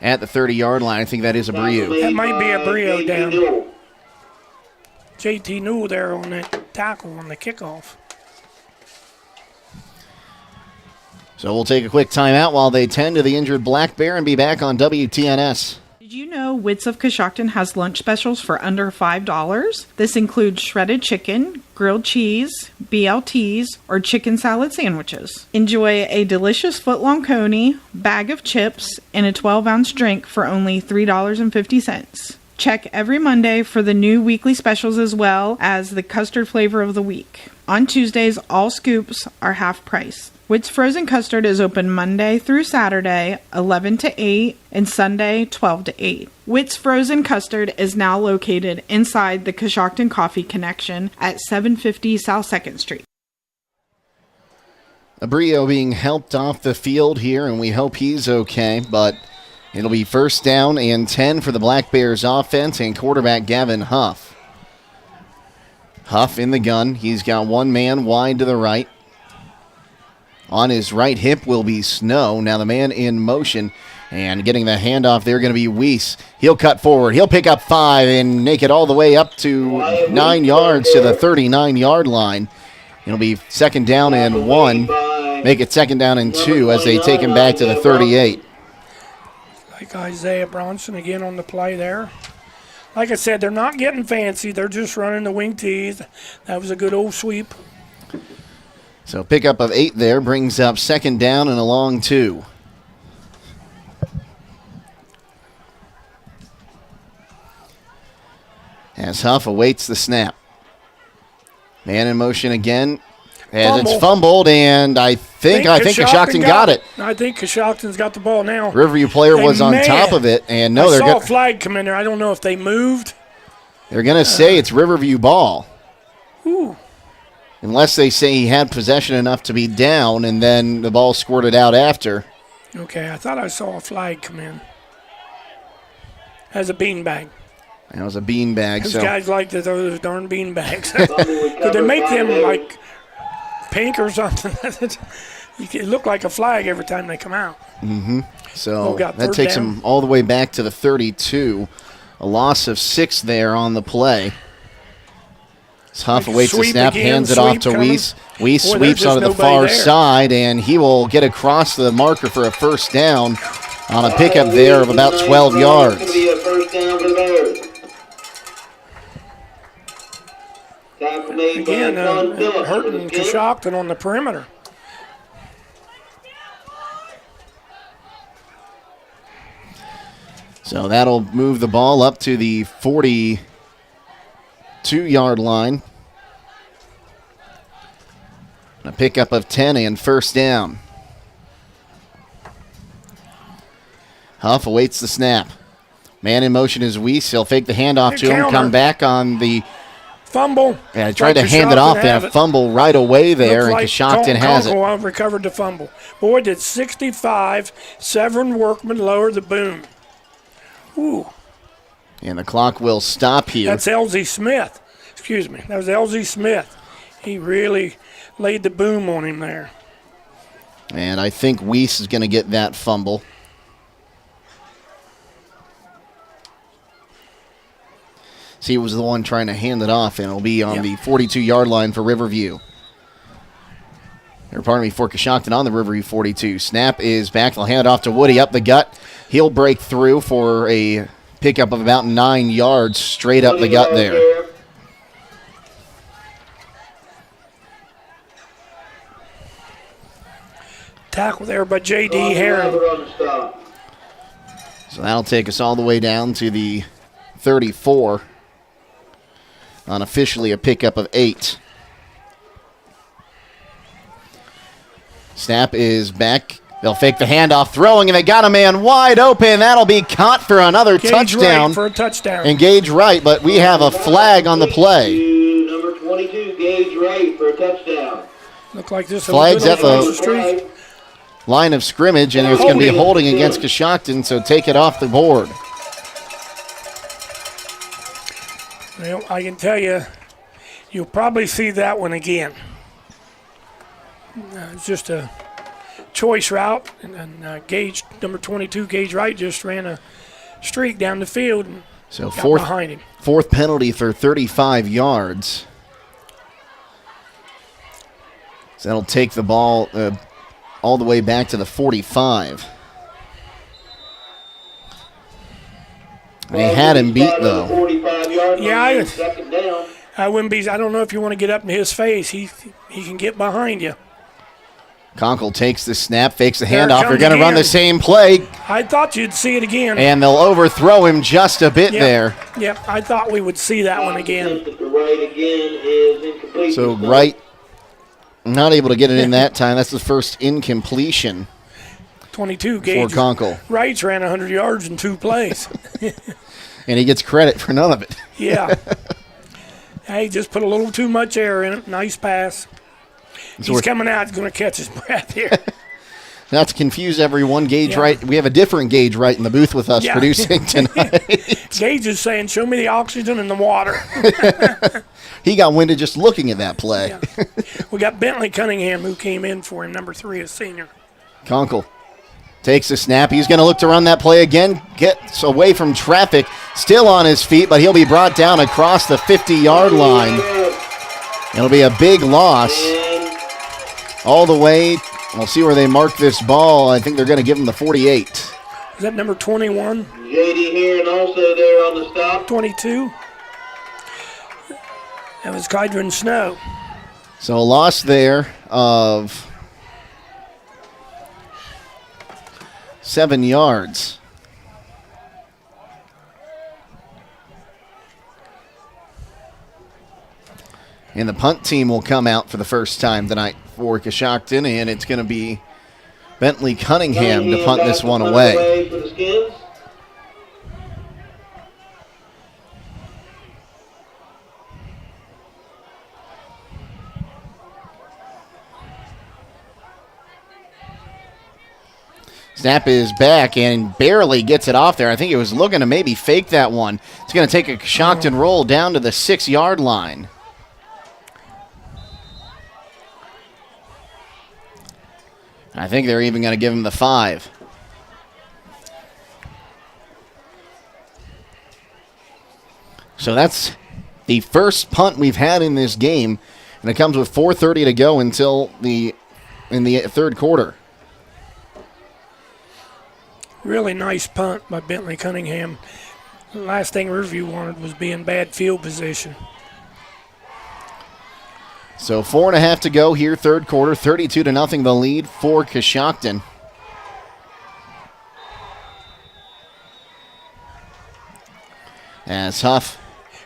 Speaker 3: at the 30-yard line. I think that is Abreu.
Speaker 20: That might be Abreu down. JT Newell there on that tackle on the kickoff.
Speaker 3: So we'll take a quick timeout while they tend to the injured Black Bear and be back on WTNS.
Speaker 10: Did you know Wits of Coshocton has lunch specials for under $5? This includes shredded chicken, grilled cheese, BLTs, or chicken salad sandwiches. Enjoy a delicious foot-long coney, bag of chips, and a 12-ounce drink for only $3.50. Check every Monday for the new weekly specials as well as the custard flavor of the week. On Tuesdays, all scoops are half price. Witt's Frozen Custard is open Monday through Saturday, 11 to 8, and Sunday, 12 to 8. Witt's Frozen Custard is now located inside the Coshocton Coffee Connection at 750 South 2nd Street.
Speaker 3: Abreu being helped off the field here, and we hope he's okay, but it'll be first down and 10 for the Black Bears offense and quarterback Gavin Huff. Huff in the gun. He's got one man wide to the right. On his right hip will be Snow. Now the man in motion and getting the handoff there going to be Weiss. He'll cut forward. He'll pick up 5 and make it all the way up to 9 yards to the 39-yard line. It'll be second down and 1. Make it second down and 2 as they take him back to the 38.
Speaker 20: Like Isaiah Bronson again on the play there. Like I said, they're not getting fancy. They're just running the wing tees. That was a good old sweep.
Speaker 3: So pickup of 8 there brings up second down and a long 2. As Huff awaits the snap. Man in motion again. And it's fumbled, and I think Coshocton got it.
Speaker 20: I think Coshocton's got the ball now.
Speaker 3: Riverview player was on top of it, and no,
Speaker 20: I saw a flag come in there. I don't know if they moved.
Speaker 3: They're going to say it's Riverview ball.
Speaker 20: Ooh.
Speaker 3: Unless they say he had possession enough to be down, and then the ball squirted out after.
Speaker 20: Okay, I thought I saw a flag come in. As a beanbag.
Speaker 3: That was a beanbag.
Speaker 20: Those guys like to throw those darn beanbags. Could they make them like pink or something? It look like a flag every time they come out.
Speaker 3: Mm-hmm. So that takes them all the way back to the 32. A loss of 6 there on the play. Huff awaits the snap, hands it off to Weiss. Weiss sweeps onto the far side, and he will get across the marker for a first down on a pickup there of about 12 yards.
Speaker 20: Again, hurting Coshocton on the perimeter.
Speaker 3: So that'll move the ball up to the 42-yard line. A pickup of 10 and first down. Huff awaits the snap. Man in motion is Weiss. He'll fake the handoff to him, come back on the
Speaker 20: fumble.
Speaker 3: Yeah, tried to hand it off and fumble right away there, and Coshocton has it.
Speaker 20: Recovered the fumble. Boy, did 65, Severin Workman lower the boom. Ooh.
Speaker 3: And the clock will stop here.
Speaker 20: That's LZ Smith. Excuse me. That was LZ Smith. He really laid the boom on him there.
Speaker 3: And I think Weiss is going to get that fumble. See, he was the one trying to hand it off, and it'll be on the 42-yard line for Riverview. Or pardon me, for Coshocton on the Riverview 42. Snap is back. They'll hand it off to Woody up the gut. He'll break through for a pickup of about 9 yards straight up the gut there.
Speaker 20: tackle there by J.D. Heron.
Speaker 3: So that'll take us all the way down to the 34. Unofficially a pickup of 8. Snap is back. They'll fake the handoff, throwing, and they got a man wide open. That'll be caught for another
Speaker 20: Gage
Speaker 3: touchdown.
Speaker 20: Wright for a touchdown.
Speaker 3: And Gage Wright, but we have a flag on the play.
Speaker 19: Number 22, Gage Wright for a touchdown.
Speaker 20: Look like this.
Speaker 3: Flags at the line of scrimmage, and it's going to be holding against Coshocton, so take it off the board.
Speaker 20: Well, I can tell you, you'll probably see that one again. It's just a choice route, and Gage, number 22, Gage Wright, just ran a streak down the field and
Speaker 3: so
Speaker 20: got behind him.
Speaker 3: Fourth penalty for 35 yards. So that'll take the ball all the way back to the 45. They had him beat, though.
Speaker 20: Yeah, I wouldn't be. I don't know if you want to get up in his face. He can get behind you.
Speaker 3: Conkle takes the snap, fakes the handoff. They're going to run the same play.
Speaker 20: I thought you'd see it again.
Speaker 3: And they'll overthrow him just a bit there.
Speaker 20: Yep, I thought we would see that one again.
Speaker 3: So Wright not able to get it in that time. That's the first incompletion.
Speaker 20: 22, Gage.
Speaker 3: For Conkle.
Speaker 20: Wrights ran 100 yards in 2 plays.
Speaker 3: And he gets credit for none of it.
Speaker 20: Yeah. Hey, just put a little too much air in it. Nice pass. He's coming out. He's going to catch his breath here.
Speaker 3: Not to confuse everyone, Gage Wright. We have a different Gage Wright in the booth with us producing tonight.
Speaker 20: Gage is saying, show me the oxygen in the water.
Speaker 3: He got winded just looking at that play.
Speaker 20: Yeah. We got Bentley Cunningham, who came in for him, number 3, a senior.
Speaker 3: Conkle takes the snap. He's going to look to run that play again. Gets away from traffic. Still on his feet, but he'll be brought down across the 50-yard line. It'll be a big loss. All the way. We'll see where they mark this ball. I think they're going to give him the 48.
Speaker 20: Is that number 21?
Speaker 19: J.D. Heron also there on the stop.
Speaker 20: 22. That was Kydron Snow.
Speaker 3: So a loss there of 7 yards. And the punt team will come out for the first time tonight for Coshocton, and it's going to be Bentley Cunningham to punt this one away.
Speaker 19: For the Skins.
Speaker 3: Snap is back and barely gets it off there. I think it was looking to maybe fake that one. It's going to take a Coshocton roll down to the 6-yard line. I think they're even going to give him the 5. So that's the first punt we've had in this game, and it comes with 4:30 to go until in the third quarter.
Speaker 20: Really nice punt by Bentley Cunningham. The last thing Riverview wanted was be in bad field position.
Speaker 3: So 4.5 to go here, third quarter. 32-0 the lead for Coshocton. As Huff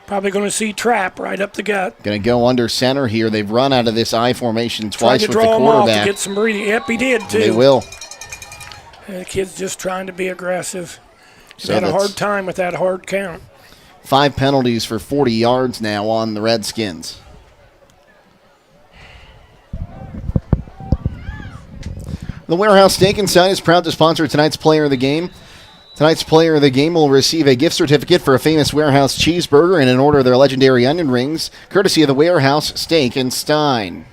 Speaker 20: probably going to see trap right up the gut.
Speaker 3: Going to go under center here. They've run out of this I formation twice with the
Speaker 20: quarterback. Tried to draw him off to
Speaker 3: quarterback.
Speaker 20: get some breathing. Yep, he did too.
Speaker 3: They will.
Speaker 20: The kid's just trying to be aggressive. He's
Speaker 3: So
Speaker 20: had a
Speaker 3: that's
Speaker 20: hard time with that hard count.
Speaker 3: 5 penalties for 40 yards now on the Redskins. The Warehouse Steak and Sign is proud to sponsor tonight's Player of the Game. Tonight's Player of the Game will receive a gift certificate for a famous Warehouse cheeseburger and an order of their legendary onion rings, courtesy of the Warehouse Steak and Stein.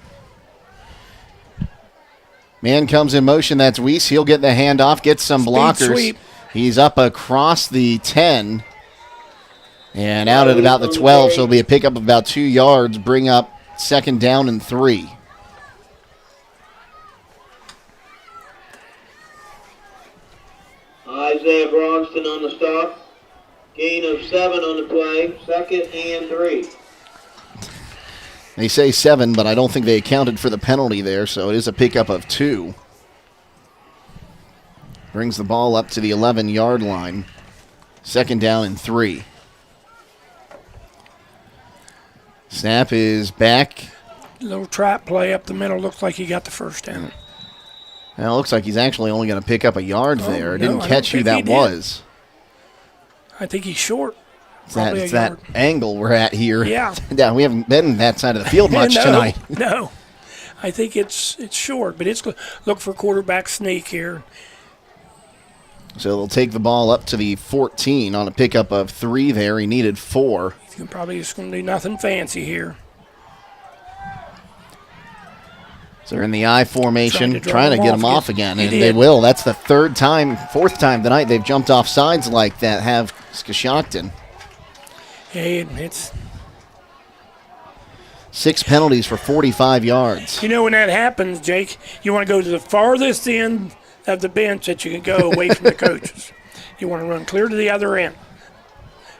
Speaker 3: Man comes in motion. That's Weiss. He'll get the handoff, get some blockers.
Speaker 20: Sweep.
Speaker 3: He's up across the 10 and out at about the 12, so it'll be a pickup of about 2 yards, bring up second down and 3.
Speaker 19: Isaiah Bronston on the stop. Gain of 7 on the play. 2nd and 3.
Speaker 3: They say 7, but I don't think they accounted for the penalty there, so it is a pickup of 2. Brings the ball up to the 11-yard line. 2nd down and 3. Snap is back.
Speaker 20: Little trap play up the middle. Looks like he got the first down.
Speaker 3: Now it looks like he's actually only going to pick up a yard there. It didn't catch who that was.
Speaker 20: I think he's short.
Speaker 3: It's that angle we're at here.
Speaker 20: Yeah.
Speaker 3: Yeah, we haven't been that side of the field much tonight.
Speaker 20: No. I think it's short, but it's look for quarterback sneak here.
Speaker 3: So they'll take the ball up to the 14 on a pickup of 3 there. He needed 4.
Speaker 20: He's probably just going to do nothing fancy here.
Speaker 3: So they're in the I formation, trying to get him off again, and
Speaker 20: did.
Speaker 3: they will. That's the 4th time tonight they've jumped off sides like that, have Coshocton.
Speaker 20: Hey, it's
Speaker 3: 6 penalties for 45 yards.
Speaker 20: You know, when that happens, Jake, you want to go to the farthest end of the bench that you can go away from the coaches. You want to run clear to the other end.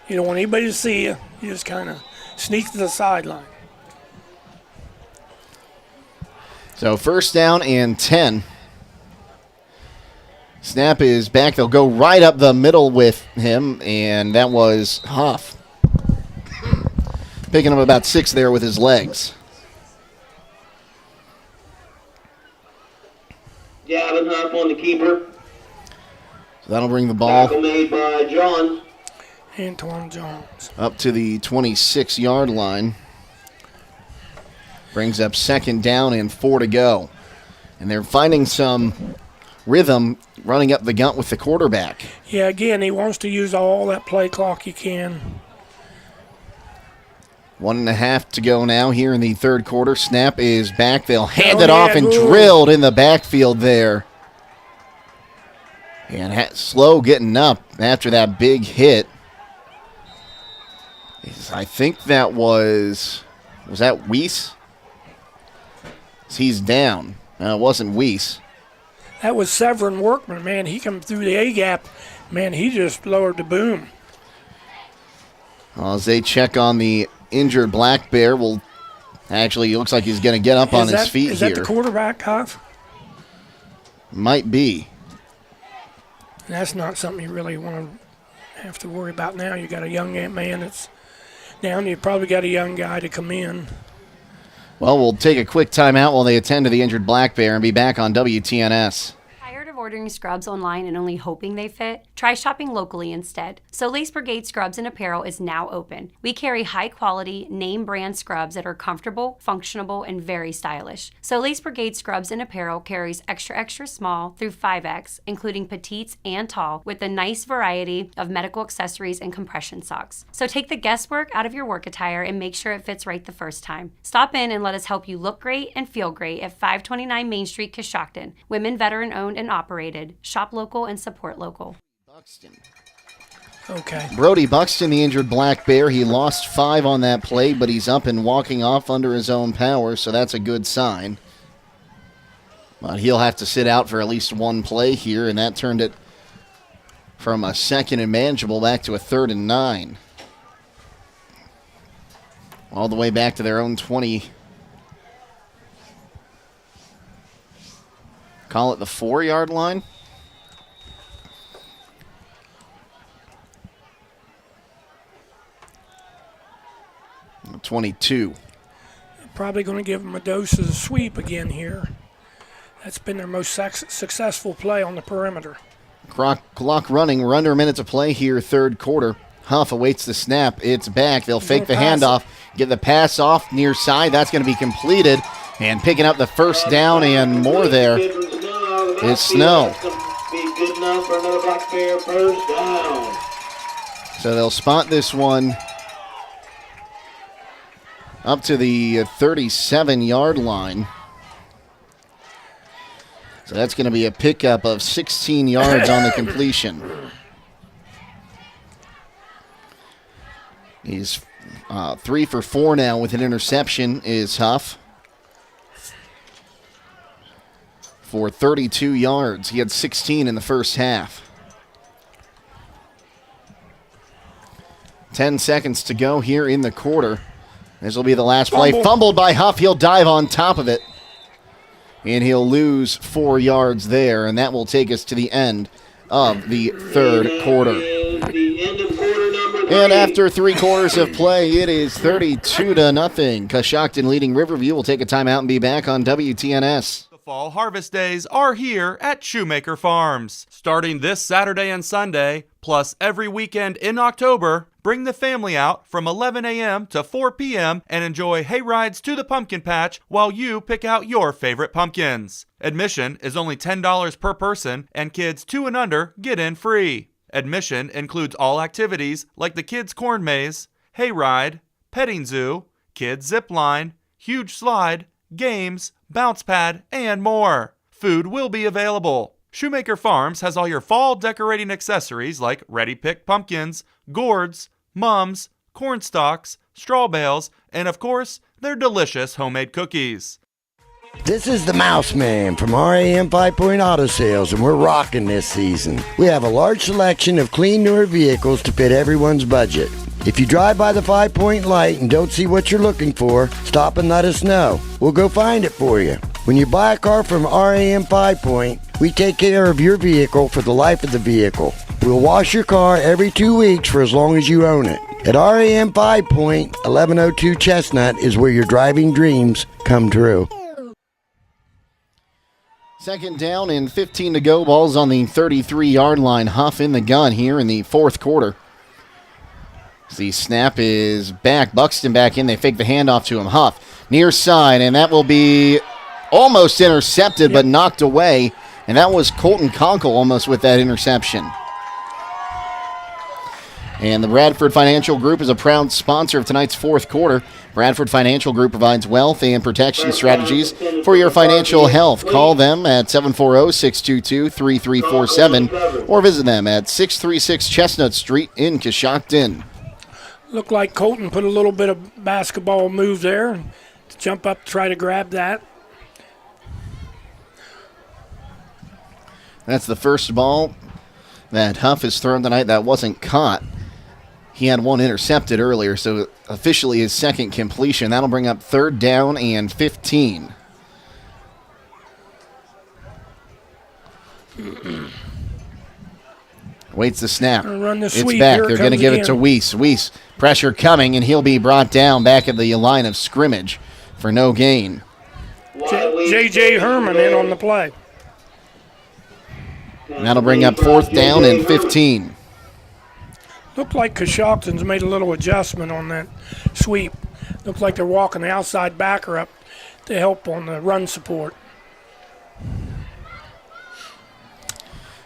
Speaker 20: You don't want anybody to see you. You just kind of sneak to the sideline.
Speaker 3: So 1st down and 10. Snap is back. They'll go right up the middle with him, and that was Huff. Picking up about 6 there with his legs.
Speaker 19: Gavin Huff on the keeper.
Speaker 3: So that'll bring the ball
Speaker 19: Tackle made by John.
Speaker 20: Antoine Jones.
Speaker 3: up to the 26-yard line. Brings up 2nd down and 4 to go. And they're finding some rhythm running up the gut with the quarterback.
Speaker 20: Yeah, again, he wants to use all that play clock he can.
Speaker 3: 1.5 to go now here in the 3rd quarter. Snap is back. They'll hand it off and drilled in the backfield there. And slow getting up after that big hit. I think that was that Weiss? He's down. No, it wasn't Weiss.
Speaker 20: That was Severin Workman, man. He come through the A-gap. Man, he just lowered the boom.
Speaker 3: Well, as they check on the injured Black Bear, actually, it looks like he's going to get up on his feet here.
Speaker 20: Is that the quarterback, Huff?
Speaker 3: Might be.
Speaker 20: That's not something you really want to have to worry about now. You got a young man that's down. You probably got a young guy to come in.
Speaker 3: Well, we'll take a quick timeout while they attend to the injured Black Bear and be back on WTNS.
Speaker 12: Tired of ordering scrubs online and only hoping they fit? Try shopping locally instead. Solis Brigade Scrubs and Apparel is now open. We carry high-quality, name-brand scrubs that are comfortable, functional, and very stylish. Solis Brigade Scrubs and Apparel carries extra small through 5X, including petites and tall, with a nice variety of medical accessories and compression socks. So take the guesswork out of your work attire and make sure it fits right the first time. Stop in and let us help you look great and feel great at 529 Main Street, Coshocton. Women veteran-owned and operated. Shop local and support local.
Speaker 20: Okay.
Speaker 3: Brody Buxton, the injured Black Bear. He lost 5 on that play, but he's up and walking off under his own power, so that's a good sign. But he'll have to sit out for at least 1 play here, and that turned it from a 2nd and manageable back to a 3rd and 9. All the way back to their own 20. Call it the 4-yard line. 22.
Speaker 20: Probably going to give them a dose of the sweep again here. That's been their most successful play on the perimeter.
Speaker 3: Clock running. We're under a minute to play here, 3rd quarter. Huff awaits the snap. It's back. They'll fake the handoff, get the pass off near side. That's going to be completed. And picking up the 1st down and more there is Snow.
Speaker 19: Good enough for another Black Bear 1st down.
Speaker 3: So they'll spot this one up to the 37-yard line. So that's going to be a pickup of 16 yards on the completion. He's 3 for 4 now with an interception is Huff. For 32 yards. He had 16 in the first half. 10 seconds to go here in the quarter. This will be the last play. Fumbled by Huff. He'll dive on top of it. and he'll lose 4 yards there, and that will take us to the end of the third quarter. And after 3 quarters of play, it is 32-0. Coshocton leading Riverview. Will take a timeout and be back on WTNS.
Speaker 2: The fall harvest days are here at Shoemaker Farms. Starting this Saturday and Sunday, plus every weekend in October, bring the family out from 11 a.m. to 4 p.m. and enjoy hay rides to the pumpkin patch while you pick out your favorite pumpkins. Admission is only $10 per person, and kids 2 and under get in free. Admission includes all activities like the kids' corn maze, hay ride, petting zoo, kids' zip line, huge slide, games, bounce pad, and more. Food will be available. Shoemaker Farms has all your fall decorating accessories like ready-picked pumpkins, gourds, mums, corn stalks, straw bales, and of course, their delicious homemade cookies.
Speaker 13: This is the Mouse Man from RAM 5-Point Auto Sales, and we're rocking this season. We have a large selection of clean, newer vehicles to fit everyone's budget. If you drive by the 5-Point light and don't see what you're looking for, stop and let us know. We'll go find it for you. When you buy a car from RAM 5-Point, we take care of your vehicle for the life of the vehicle. We'll wash your car every 2 weeks for as long as you own it. At RAM 5-Point, 1102 Chestnut is where your driving dreams come true.
Speaker 3: Second down and 15 to go. Ball's on the 33-yard line. Huff in the gun here in the fourth quarter. The snap is back. Buxton back in. They fake the handoff to him. Huff near side, and that will be almost intercepted, but knocked away. And that was Colton Conkle almost with that interception. And the Bradford Financial Group is a proud sponsor of tonight's fourth quarter. Bradford Financial Group provides wealth and protection strategies for your financial health. Call them at 740-622-3347 or visit them at 636 Chestnut Street in Coshocton.
Speaker 20: Looked like Colton put a little bit of basketball move there to jump up, try to grab that.
Speaker 3: That's the first ball that Huff has thrown tonight that wasn't caught. He had one intercepted earlier, so officially his second completion. That'll bring up third down and 15. Waits the snap. It's back. They're going to give it to Weiss. Weiss, pressure coming, and he'll be brought down back at the line of scrimmage for no gain.
Speaker 20: J.J. Herman in on the play.
Speaker 3: And that'll bring up fourth down and 15.
Speaker 20: Looked like Coshocton's made a little adjustment on that sweep. Looked like they're walking the outside backer up to help on the run support.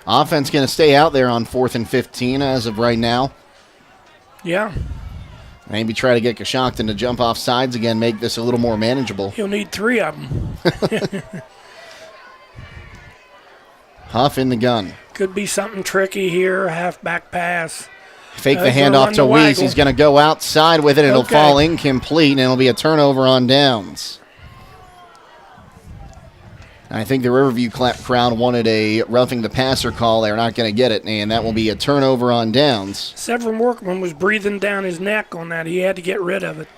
Speaker 3: Offense going to stay out there on 4th and 15 as of right now.
Speaker 20: Yeah.
Speaker 3: Maybe try to get Coshocton to jump off sides again, make this a little more manageable.
Speaker 20: He'll need 3 of them.
Speaker 3: Huff in the gun.
Speaker 20: Could be something tricky here, halfback pass.
Speaker 3: Fake the handoff to Weiss. He's going to go outside with it. It'll fall incomplete, and it'll be a turnover on downs. I think the Riverview crowd wanted a roughing the passer call. They're not going to get it, and that will be a turnover on downs.
Speaker 20: Severin Workman was breathing down his neck on that. He had to get rid of it.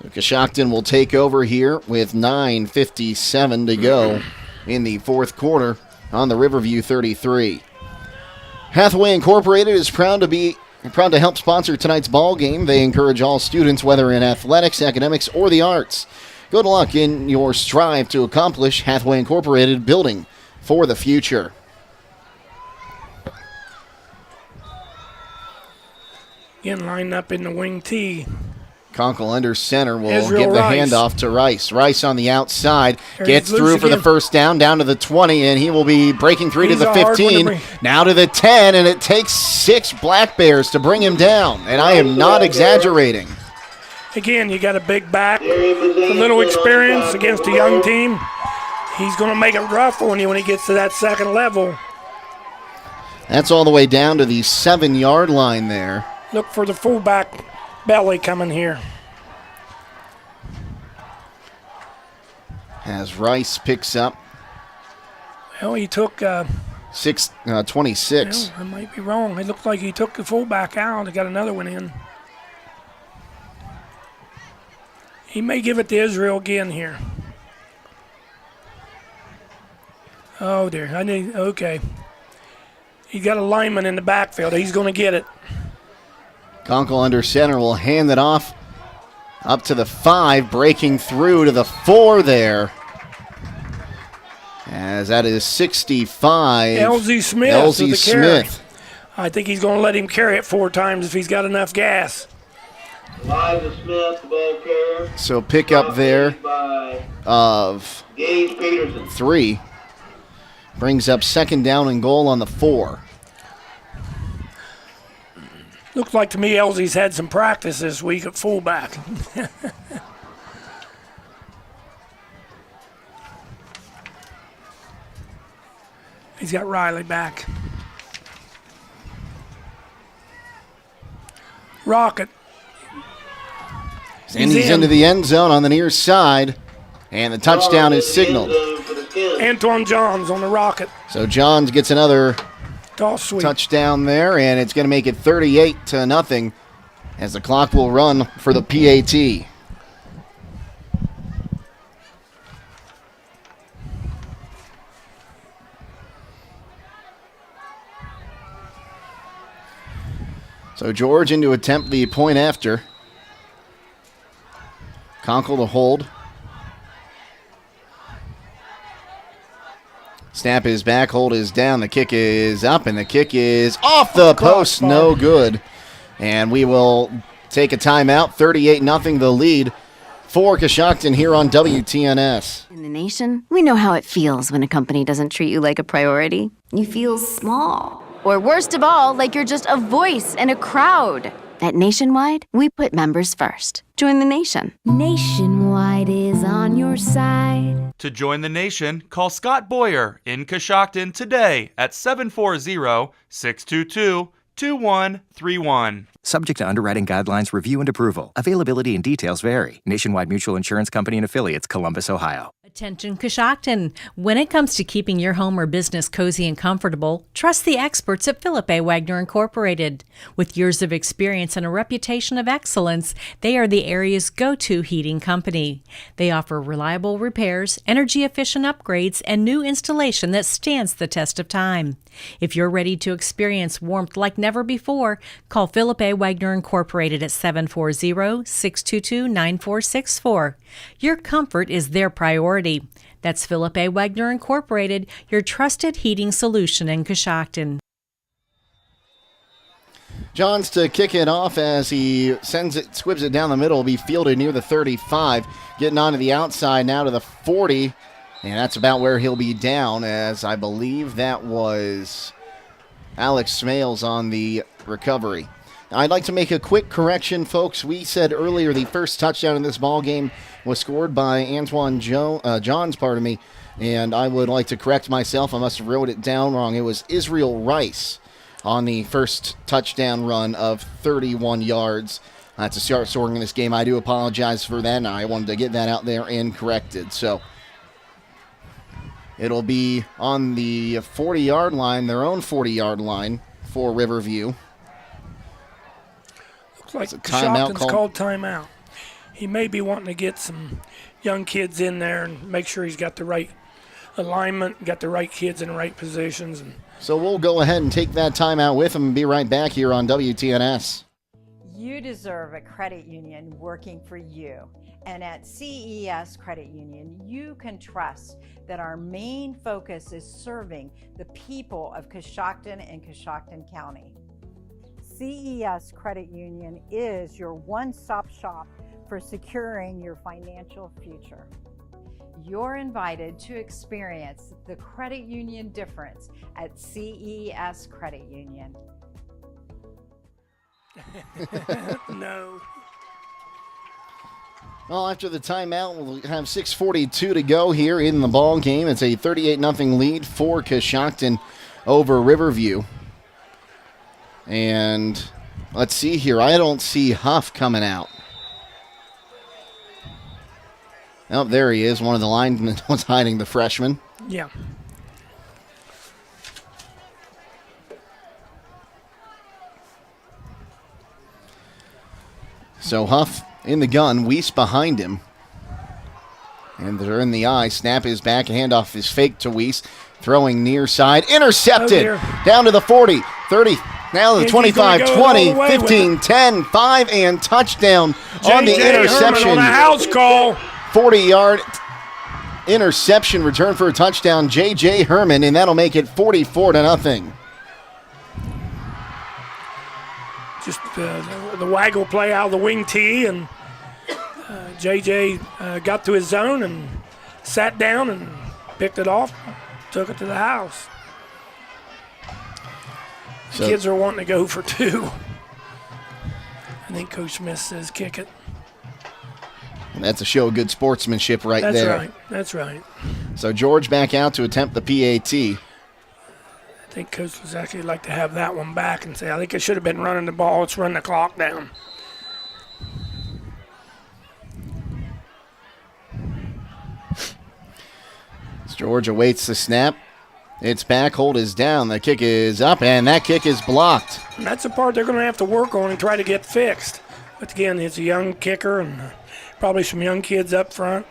Speaker 3: Coshocton will take over here with 9:57 to go in the fourth quarter on the Riverview 33. Hathaway Incorporated is proud to help sponsor tonight's ball game. They encourage all students, whether in athletics, academics, or the arts. Good luck in your strive to accomplish. Hathaway Incorporated, building for the future.
Speaker 20: Again, lined up in the wing T.
Speaker 3: Conkle under center will
Speaker 20: Israel
Speaker 3: give the
Speaker 20: Rice.
Speaker 3: handoff to Rice. Rice on the outside
Speaker 20: There
Speaker 3: gets
Speaker 20: he's
Speaker 3: through
Speaker 20: loose
Speaker 3: for the
Speaker 20: again.
Speaker 3: first down to the 20, and he will be breaking through
Speaker 20: He's
Speaker 3: to the
Speaker 20: a hard one to
Speaker 3: 15,
Speaker 20: bring.
Speaker 3: now to the 10, and it takes 6 Black Bears to bring him down, and I am not exaggerating.
Speaker 20: Again, you got a big back, a little experience against a young team. He's going to make it rough on you when he gets to that second level.
Speaker 3: That's all the way down to the 7-yard line there.
Speaker 20: Look for the fullback belly coming here.
Speaker 3: As Rice picks up
Speaker 20: Well, he took...
Speaker 3: 26.
Speaker 20: Well, I might be wrong. It looked like he took the fullback out and got another one in. He may give it to Israel again here. Oh, dear. Okay. He's got a lineman in the backfield. He's going to get it.
Speaker 3: Conkle under center will hand it off up to the 5, breaking through to the 4 there. As that is 65.
Speaker 20: LZ Smith.
Speaker 3: LZ Smith.
Speaker 20: I think he's going to let him carry it 4 times if he's got enough gas.
Speaker 19: Liza Smith, the ball carrier.
Speaker 3: So pick up there of
Speaker 19: Gage Peterson.
Speaker 3: 3. Brings up 2nd down and goal on the 4.
Speaker 20: Looks like to me LZ's had some practice this week at fullback. He's got Riley back. Rocket.
Speaker 3: And he's into the end zone on the near side. And the touchdown is signaled.
Speaker 20: Antoine Johns on the Rocket.
Speaker 3: So Johns gets another touchdown there, and it's going to make it 38-0 as the clock will run for the PAT. So George in to attempt the point after. Conkle to hold. Snap is back, hold is down, the kick is up, and the kick is off the post, no good. And we will take a timeout, 38-0 the lead for Coshocton here on WTNS.
Speaker 14: In the nation, we know how it feels when a company doesn't treat you like a priority. You feel small. Or worst of all, like you're just a voice in a crowd. At Nationwide, we put members first. Join the nation.
Speaker 16: Nationwide is on your side.
Speaker 2: To join the nation, call Scott Boyer in Coshocton today at 740-622-2131.
Speaker 17: Subject to underwriting guidelines, review, and approval. Availability and details vary. Nationwide Mutual Insurance Company and Affiliates, Columbus, Ohio.
Speaker 18: Attention Coshocton. When it comes to keeping your home or business cozy and comfortable, trust the experts at Philip A. Wagner Incorporated. With years of experience and a reputation of excellence, they are the area's go-to heating company. They offer reliable repairs, energy-efficient upgrades, and new installation that stands the test of time. If you're ready to experience warmth like never before, call Philip A. Wagner Incorporated at 740-622-9464. Your comfort is their priority. That's Philip A. Wagner Incorporated, your trusted heating solution in Coshocton.
Speaker 3: Johns to kick it off as he squibs it down the middle. Will be fielded near the 35. Getting onto the outside now to the 40. And that's about where he'll be down, as I believe that was Alex Smales on the recovery. Now, I'd like to make a quick correction, folks. We said earlier the first touchdown in this ball game was scored by Antoine Johns, and I would like to correct myself. I must have wrote it down wrong. It was Israel Rice on the first touchdown run of 31 yards to start scoring in this game. I do apologize for that, and I wanted to get that out there and corrected. So it'll be on the 40-yard line, their own 40-yard line for Riverview.
Speaker 20: Looks like Coshocton's called timeout. He may be wanting to get some young kids in there and make sure he's got the right alignment, got the right kids in the right positions.
Speaker 3: So we'll go ahead and take that timeout with him and be right back here on WTNS.
Speaker 23: You deserve a credit union working for you. And at CES Credit Union, you can trust that our main focus is serving the people of Coshocton and Coshocton County. CES Credit Union is your one-stop shop for securing your financial future. You're invited to experience the credit union difference at CES Credit Union.
Speaker 20: No.
Speaker 3: Well, after the timeout, we'll have 6:42 to go here in the ball game. It's a 38-0 lead for Coshocton over Riverview. And let's see here. I don't see Huff coming out. Oh, there he is. One of the linemen was hiding the freshman.
Speaker 20: Yeah.
Speaker 3: So Huff in the gun, Weiss behind him. And they're in the eye. Snap is back. Handoff is fake to Weiss. Throwing near side. Intercepted. Down to the 40, 30. Now the 25, 20, 15, 10, 5, and touchdown on the interception.
Speaker 20: On a house call.
Speaker 3: 40-yard interception return for a touchdown. J.J. Herman, and that'll make it 44-0.
Speaker 20: Just the waggle play out of the wing tee, and J.J. got to his zone and sat down and picked it off, took it to the house. So, kids are wanting to go for 2. I think Coach Smith says kick it.
Speaker 3: And that's a show of good sportsmanship right there.
Speaker 20: That's right.
Speaker 3: So George back out to attempt the PAT.
Speaker 20: I think Coach would actually like to have that one back and say, I think it should have been running the ball. Let's run the clock down.
Speaker 3: As George awaits the snap. It's back, hold is down. The kick is up, and that kick is blocked.
Speaker 20: And that's the part they're going to have to work on and try to get fixed. But again, it's a young kicker and probably some young kids up front.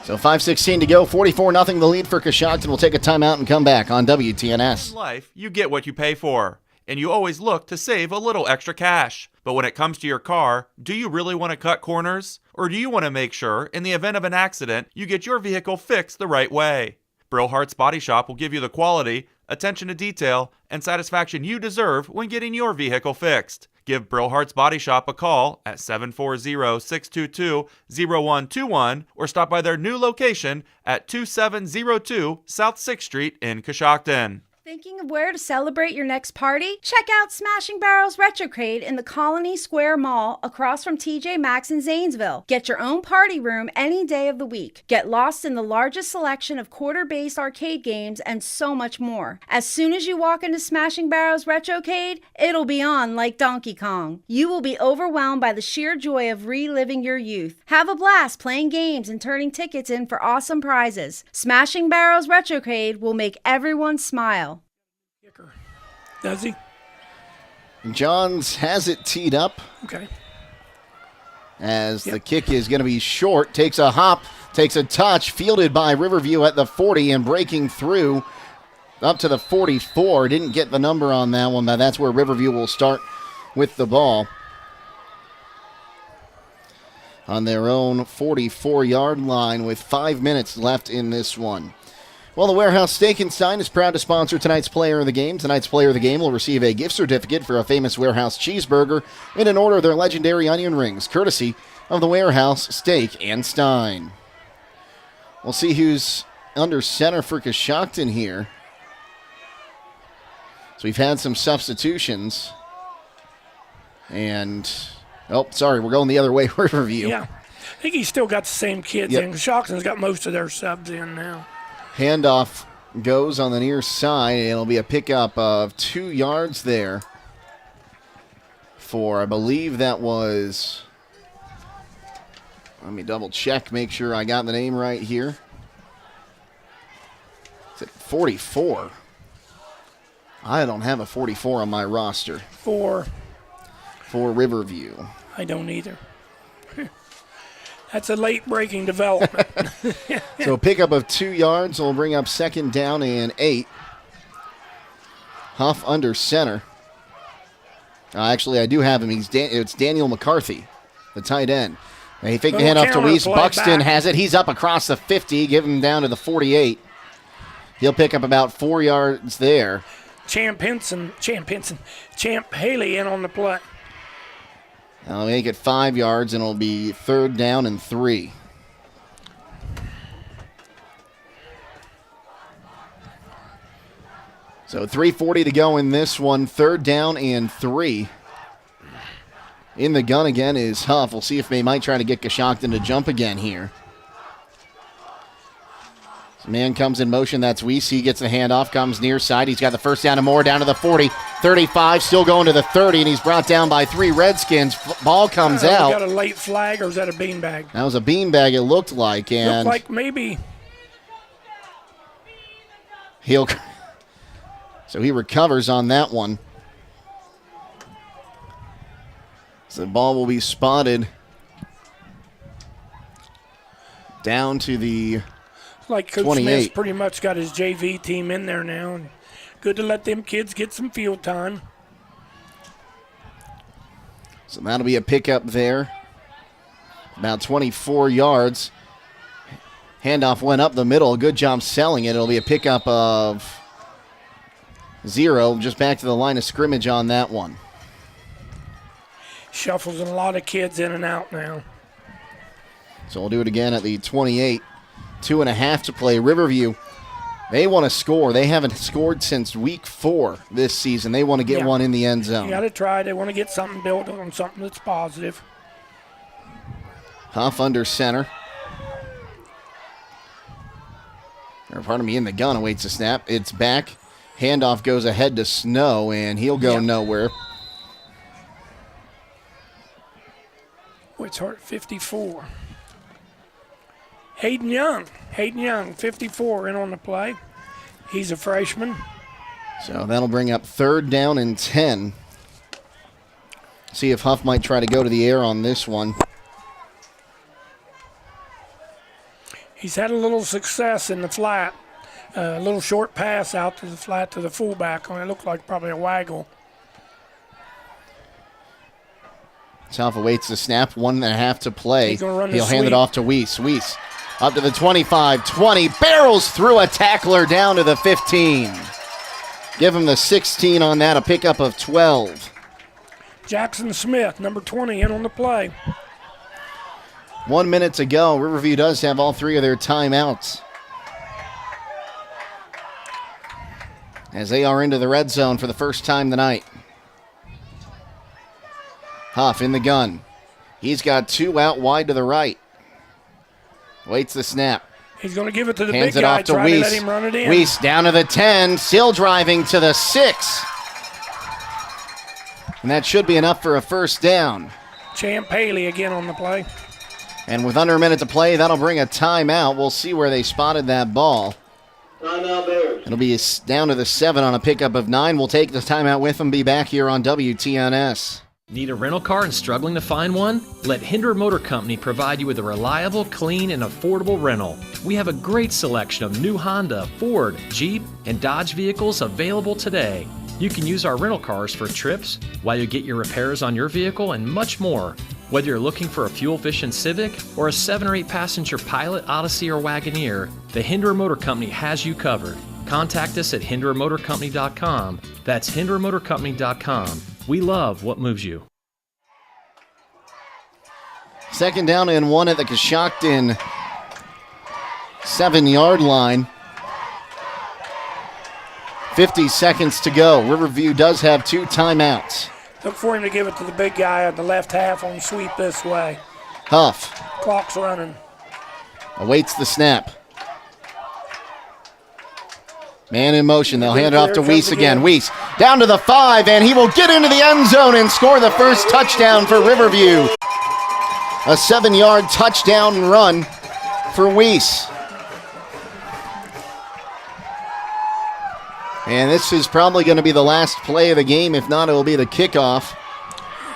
Speaker 3: So 5:16 to go, 44-0 the lead for Coshocton. We'll take a timeout and come back on WTNS.
Speaker 2: In life, you get what you pay for, and you always look to save a little extra cash. But when it comes to your car, do you really want to cut corners? Or do you want to make sure, in the event of an accident, you get your vehicle fixed the right way? Brillhart's Body Shop will give you the quality, attention to detail, and satisfaction you deserve when getting your vehicle fixed. Give Brillhart's Body Shop a call at 740-622-0121 or stop by their new location at 2702 South 6th Street in Coshocton.
Speaker 15: Thinking of where to celebrate your next party? Check out Smashing Barrels Retrocade in the Colony Square Mall across from TJ Maxx in Zanesville. Get your own party room any day of the week. Get lost in the largest selection of quarter-based arcade games and so much more. As soon as you walk into Smashing Barrels Retrocade, it'll be on like Donkey Kong. You will be overwhelmed by the sheer joy of reliving your youth. Have a blast playing games and turning tickets in for awesome prizes. Smashing Barrels Retrocade will make everyone smile.
Speaker 20: Does he?
Speaker 3: Johns has it teed up.
Speaker 20: Okay.
Speaker 3: As the kick is going to be short, takes a hop, takes a touch, fielded by Riverview at the 40 and breaking through up to the 44. Didn't get the number on that one, but that's where Riverview will start with the ball. On their own 44-yard line with 5 minutes left in this one. Well, the Warehouse Steak and Stein is proud to sponsor tonight's Player of the Game. Tonight's Player of the Game will receive a gift certificate for a famous Warehouse cheeseburger in an order of their legendary onion rings, courtesy of the Warehouse Steak and Stein. We'll see who's under center for Coshocton here. So we've had some substitutions. And, we're going the other way, Riverview.
Speaker 20: Yeah, I think he's still got the same kids in. Coshocton's got most of their subs in now.
Speaker 3: Handoff goes on the near side, and it'll be a pickup of 2 yards there for, I believe that was, let me double check, make sure I got the name right here. Is it 44? I don't have a 44 on my roster. For Riverview.
Speaker 20: I don't either. That's a late-breaking development.
Speaker 3: So a pickup of 2 yards will bring up 2nd down and 8. Huff under center. Actually, I do have him. It's Daniel McCarthy, the tight end. He faked the handoff to Weiss. Buxton has it. He's up across the 50. Give him down to the 48. He'll pick up about 4 yards there.
Speaker 20: Champ Haley in on the play.
Speaker 3: I'll make it 5 yards, and it'll be 3rd down and 3. So 3:40 to go in this one. 3rd down and 3. In the gun again is Huff. We'll see if they might try to get Coshocton to jump again here. Man comes in motion. That's Weiss. He gets the handoff, comes near side. He's got the 1st down and more, down to the 40, 35, still going to the 30, and he's brought down by 3 Redskins. Ball comes out.
Speaker 20: Got a late flag, or is that a beanbag?
Speaker 3: That was a beanbag, it looked like. And
Speaker 20: looked like maybe.
Speaker 3: So he recovers on that one. So the ball will be spotted down to the
Speaker 20: Like Coach
Speaker 3: 28.
Speaker 20: Smith's pretty much got his JV team in there now. And good to let them kids get some field time.
Speaker 3: So that'll be a pickup there. About 24 yards. Handoff went up the middle. Good job selling it. It'll be a pickup of 0. Just back to the line of scrimmage on that one.
Speaker 20: Shuffles and a lot of kids in and out now.
Speaker 3: So we'll do it again at the 28. 2.5 to play. Riverview, they want to score. They haven't scored since week 4 this season. They want to get one in the end zone.
Speaker 20: You got to try. They want to get something built on something that's positive.
Speaker 3: Huff under center. Or pardon me, in the gun awaits a snap. It's back. Handoff goes ahead to Snow, and he'll go nowhere.
Speaker 20: What's hard? 54. Hayden Young, 54 in on the play. He's a freshman.
Speaker 3: So that'll bring up 3rd down and 10. See if Huff might try to go to the air on this one.
Speaker 20: He's had a little success in the flat. A little short pass out to the flat to the fullback. It looked like probably a waggle.
Speaker 3: Huff awaits the snap. 1.5 to play.
Speaker 20: He's gonna run the
Speaker 3: He'll hand it
Speaker 20: sweep.
Speaker 3: off to Weiss. Weiss up to the 25, 20. Barrels through a tackler down to the 15. Give him the 16 on that. A pickup of 12.
Speaker 20: Jackson Smith, number 20, in on the play.
Speaker 3: 1 minute to go. Riverview does have all 3 of their timeouts, as they are into the red zone for the first time tonight. Huff in the gun. He's got 2 out wide to the right. Waits the snap.
Speaker 20: He's going to give it to the
Speaker 3: Hands
Speaker 20: big
Speaker 3: it
Speaker 20: guy,
Speaker 3: off to
Speaker 20: try to let
Speaker 3: Weiss.
Speaker 20: him run it in.
Speaker 3: Weiss down to the 10, still driving to the 6. And that should be enough for a first down.
Speaker 20: Champ Haley again on the play.
Speaker 3: And with under a minute to play, that'll bring a timeout. We'll see where they spotted that ball.
Speaker 19: Timeout Bears.
Speaker 3: It'll be down to the 7 on a pickup of 9. We'll take the timeout with them. Be back here on WTNS.
Speaker 11: Need a rental car and struggling to find one? Let Hinder Motor Company provide you with a reliable, clean, and affordable rental. We have a great selection of new Honda, Ford, Jeep, and Dodge vehicles available today. You can use our rental cars for trips, while you get your repairs on your vehicle, and much more. Whether you're looking for a fuel-efficient Civic or a 7 or 8 passenger Pilot, Odyssey, or Wagoneer, the Hinder Motor Company has you covered. Contact us at hindermotorcompany.com. That's hindermotorcompany.com. We love what moves you.
Speaker 3: 2nd down and 1 at the Coshocton 7-yard line. 50 seconds to go. Riverview does have 2 timeouts.
Speaker 20: Look for him to give it to the big guy at the left half on sweep this way.
Speaker 3: Huff
Speaker 20: Clock's running.
Speaker 3: awaits the snap. Man in motion. They'll hand it off to Weiss again. Weiss down to the 5, and he will get into the end zone and score the first touchdown for Riverview. A 7-yard touchdown run for Weiss. And this is probably going to be the last play of the game. If not, it will be the kickoff,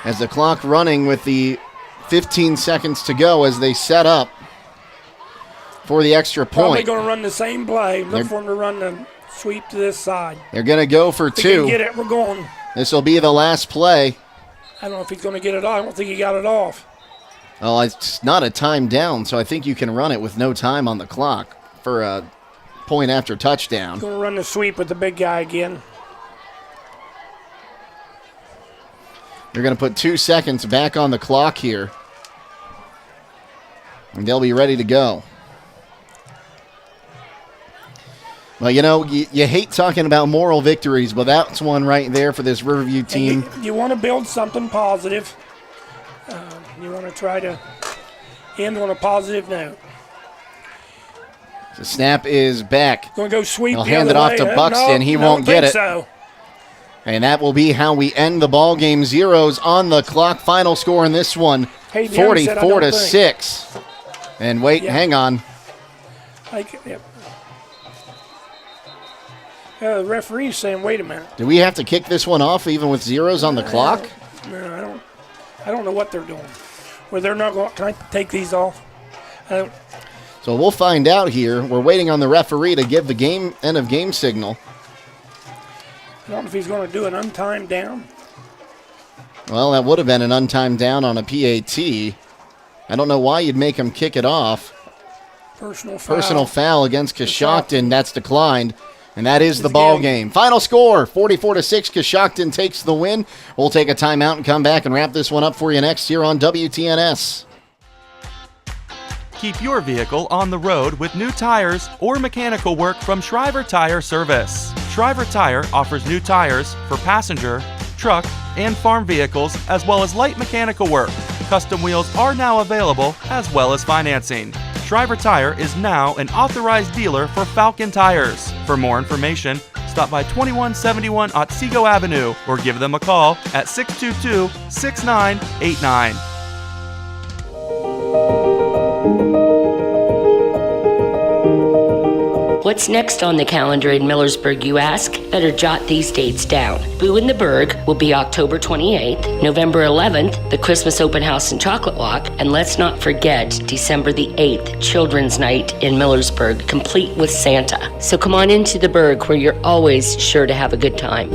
Speaker 3: as the clock running with the 15 seconds to go as they set up for the extra
Speaker 20: Probably
Speaker 3: point.
Speaker 20: going to run the same play. Look for him to run the sweep to this side.
Speaker 3: They're going to go for
Speaker 20: If he
Speaker 3: 2.
Speaker 20: can get it, we're going.
Speaker 3: This will be the last play.
Speaker 20: I don't know if he's going to get it off. I don't think he got it off.
Speaker 3: Well, it's not a time down, so I think you can run it with no time on the clock for a point after touchdown.
Speaker 20: He's going to run the sweep with the big guy again.
Speaker 3: They're going to put 2 seconds back on the clock here, and they'll be ready to go. Well, you know, you hate talking about moral victories, but that's one right there for this Riverview team.
Speaker 20: You want to build something positive. You want to try to end on a positive note.
Speaker 3: The snap is back.
Speaker 20: Going to go sweep.
Speaker 3: They'll
Speaker 20: the
Speaker 3: hand
Speaker 20: other
Speaker 3: it off
Speaker 20: way.
Speaker 3: to Buxton. He won't get it.
Speaker 20: So.
Speaker 3: And that will be how we end the ball game. 0s on the clock. Final score in this one,
Speaker 20: Hey, Young said,
Speaker 3: 44 to
Speaker 20: think.
Speaker 3: 6. And wait, hang on.
Speaker 20: The referee's saying, "Wait a minute."
Speaker 3: Do we have to kick this one off even with 0s on the clock?
Speaker 20: No, I don't know what they're doing. Well, they're not going. Can I take these off?
Speaker 3: So we'll find out here. We're waiting on the referee to give the end of game signal.
Speaker 20: I don't know if he's going to do an untimed down.
Speaker 3: Well, that would have been an untimed down on a PAT. I don't know why you'd make him kick it off. Personal foul against Coshocton. That's declined. And that is the ball game. Final score, 44-6. Coshocton takes the win. We'll take a timeout and come back and wrap this one up for you next here on WTNS.
Speaker 2: Keep your vehicle on the road with new tires or mechanical work from Shriver Tire Service. Shriver Tire offers new tires for passenger, truck, and farm vehicles, as well as light mechanical work. Custom wheels are now available, as well as financing. Shriver Tire is now an authorized dealer for Falcon Tires. For more information, stop by 2171 Otsego Avenue or give them a call at 622-6989.
Speaker 4: What's next on the calendar in Millersburg, you ask? Better jot these dates down. Boo in the Berg will be October 28th, November 11th, the Christmas Open House in Chocolate Walk, and let's not forget December the 8th, Children's Night in Millersburg, complete with Santa. So come on into the Berg, where you're always sure to have a good time.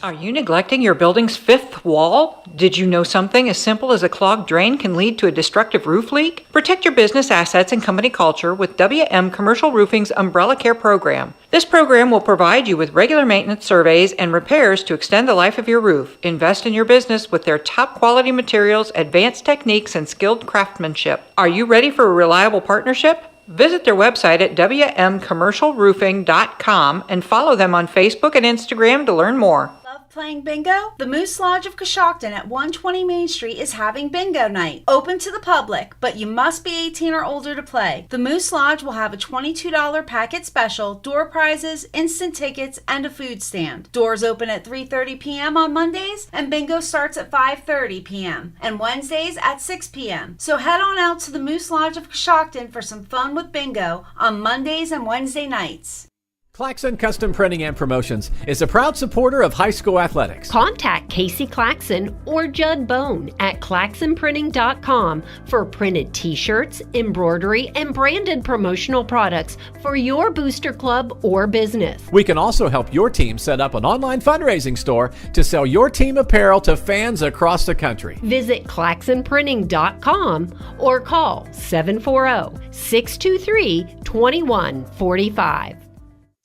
Speaker 9: Are you neglecting your building's fifth wall? Did you know something as simple as a clogged drain can lead to a destructive roof leak? Protect your business assets and company culture with WM Commercial Roofing's Umbrella Care program. This program will provide you with regular maintenance surveys and repairs to extend the life of your roof. Invest in your business with their top quality materials, advanced techniques, and skilled craftsmanship. Are you ready for a reliable partnership? Visit their website at wmcommercialroofing.com and follow them on Facebook and Instagram to learn more.
Speaker 15: Playing bingo? The Moose Lodge of Coshocton at 120 Main Street is having bingo night. Open to the public, but you must be 18 or older to play. The Moose Lodge will have a $22 packet special, door prizes, instant tickets, and a food stand. Doors open at 3:30 p.m. on Mondays, and bingo starts at 5:30 p.m. and Wednesdays at 6 p.m. So head on out to the Moose Lodge of Coshocton for some fun with bingo on Mondays and Wednesday nights.
Speaker 5: Claxon Custom Printing and Promotions is a proud supporter of high school athletics.
Speaker 6: Contact Casey Claxon or Judd Bone at claxonprinting.com for printed t-shirts, embroidery, and branded promotional products for your booster club or business.
Speaker 5: We can also help your team set up an online fundraising store to sell your team apparel to fans across the country.
Speaker 6: Visit claxonprinting.com or call 740-623-2145.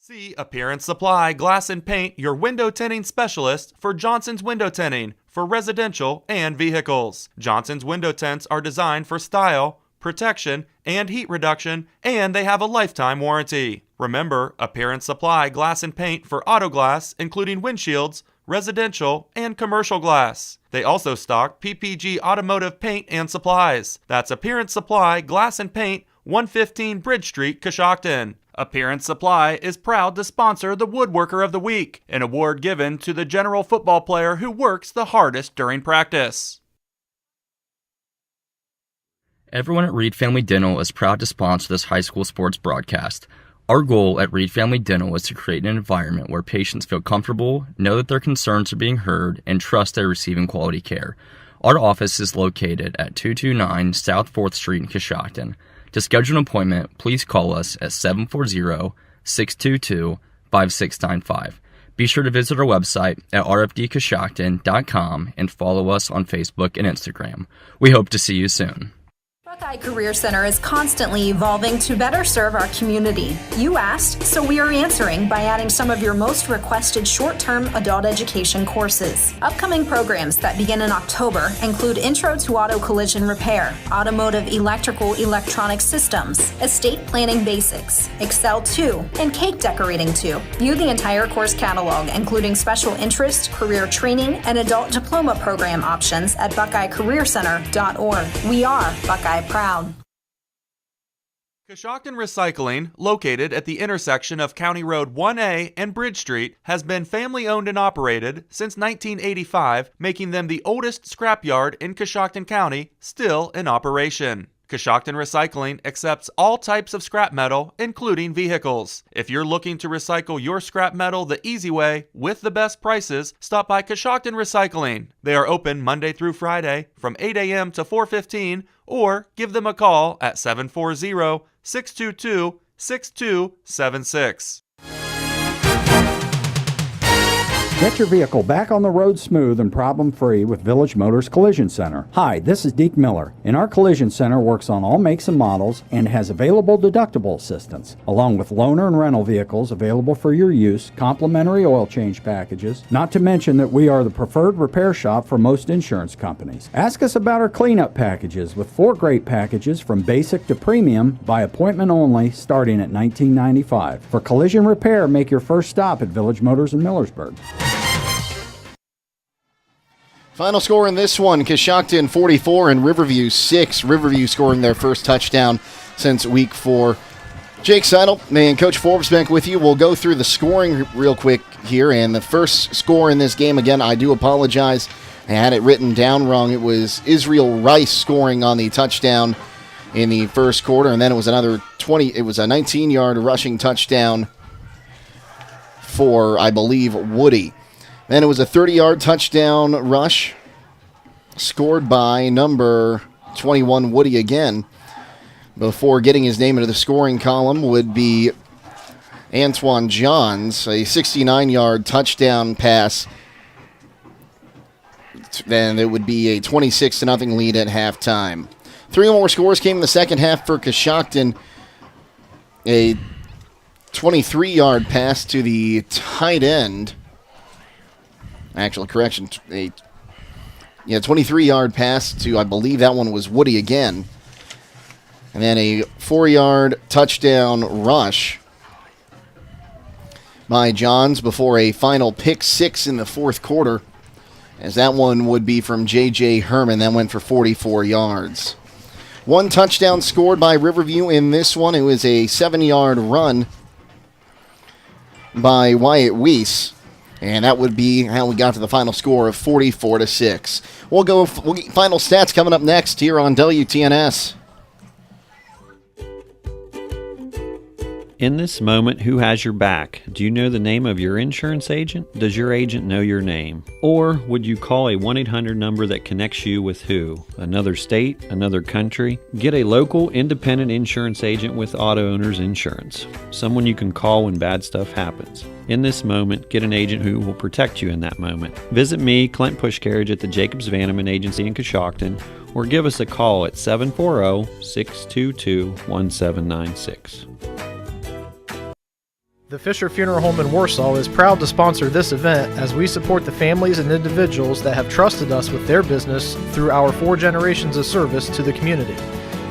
Speaker 2: See Appearance Supply Glass and Paint, your window tinting specialist for Johnson's Window Tinting for residential and vehicles. Johnson's window tints are designed for style, protection, and heat reduction, and they have a lifetime warranty. Remember, Appearance Supply Glass and Paint for auto glass, including windshields, residential, and commercial glass. They also stock PPG automotive paint and supplies. That's Appearance Supply Glass and Paint, 115 Bridge Street, Coshocton. Appearance Supply is proud to sponsor the Woodworker of the Week, an award given to the general football player who works the hardest during practice.
Speaker 24: Everyone at Reed Family Dental is proud to sponsor this high school sports broadcast. Our goal at Reed Family Dental is to create an environment where patients feel comfortable, know that their concerns are being heard, and trust they're receiving quality care. Our office is located at 229 South 4th Street in Coshocton. To schedule an appointment, please call us at 740-622-5695. Be sure to visit our website at rfdcoshocton.com and follow us on Facebook and Instagram. We hope to see you soon.
Speaker 25: Buckeye Career Center is constantly evolving to better serve our community. You asked, so we are answering by adding some of your most requested short-term adult education courses. Upcoming programs that begin in October include Intro to Auto Collision Repair, Automotive Electrical Electronic Systems, Estate Planning Basics, Excel 2, and Cake Decorating 2. View the entire course catalog, including special interest, career training, and adult diploma program options at BuckeyeCareerCenter.org. We are Buckeye Proud.
Speaker 2: Coshocton Recycling, located at the intersection of County Road 1A and Bridge Street, has been family-owned and operated since 1985, making them the oldest scrapyard in Coshocton County, still in operation. Coshocton Recycling accepts all types of scrap metal, including vehicles. If you're looking to recycle your scrap metal the easy way with the best prices, stop by Coshocton Recycling. They are open Monday through Friday from 8 a.m. to 4:15, or give them a call at 740-622-6276.
Speaker 1: Get your vehicle back on the road smooth and problem-free with Village Motors Collision Center. Hi, this is Deke Miller, and our Collision Center works on all makes and models and has available deductible assistance, along with loaner and rental vehicles available for your use, complimentary oil change packages, not to mention that we are the preferred repair shop for most insurance companies. Ask us about our cleanup packages with 4 great packages from basic to premium by appointment only starting at $19.95. For collision repair, make your first stop at Village Motors in Millersburg.
Speaker 3: Final score in this one, Coshocton 44 and Riverview 6. Riverview scoring their first touchdown since week 4. Jake Sidle and Coach Forbes back with you. We'll go through the scoring real quick here. And the first score in this game, again, I do apologize. I had it written down wrong. It was Israel Rice scoring on the touchdown in the first quarter. And then it was another 19-yard rushing touchdown for, I believe, Woody. Then it was a 30-yard touchdown rush scored by number 21, Woody again. Before getting his name into the scoring column would be Antoine Johns, a 69-yard touchdown pass. Then it would be a 26-0 lead at halftime. 3 more scores came in the second half for Coshocton. A 23-yard pass to the tight end. Actual correction, a 23-yard pass to, I believe that one was Woody again. And then a 4-yard touchdown rush by Johns before a final pick 6 in the fourth quarter, as that one would be from J.J. Herman. That went for 44 yards. 1 touchdown scored by Riverview in this one. It was a 7-yard run by Wyatt Weiss. And that would be how we got to the final score of 44-6. We'll get final stats coming up next here on WTNS.
Speaker 7: In this moment, who has your back? Do you know the name of your insurance agent? Does your agent know your name? Or would you call a 1-800 number that connects you with who? Another state? Another country? Get a local independent insurance agent with Auto Owners Insurance. Someone you can call when bad stuff happens. In this moment, get an agent who will protect you in that moment. Visit me, Clint Pushcarriage, at the Jacobs Vanneman Agency in Coshocton, or give us a call at 740-622-1796.
Speaker 8: The Fisher Funeral Home in Warsaw is proud to sponsor this event as we support the families and individuals that have trusted us with their business through our 4 generations of service to the community.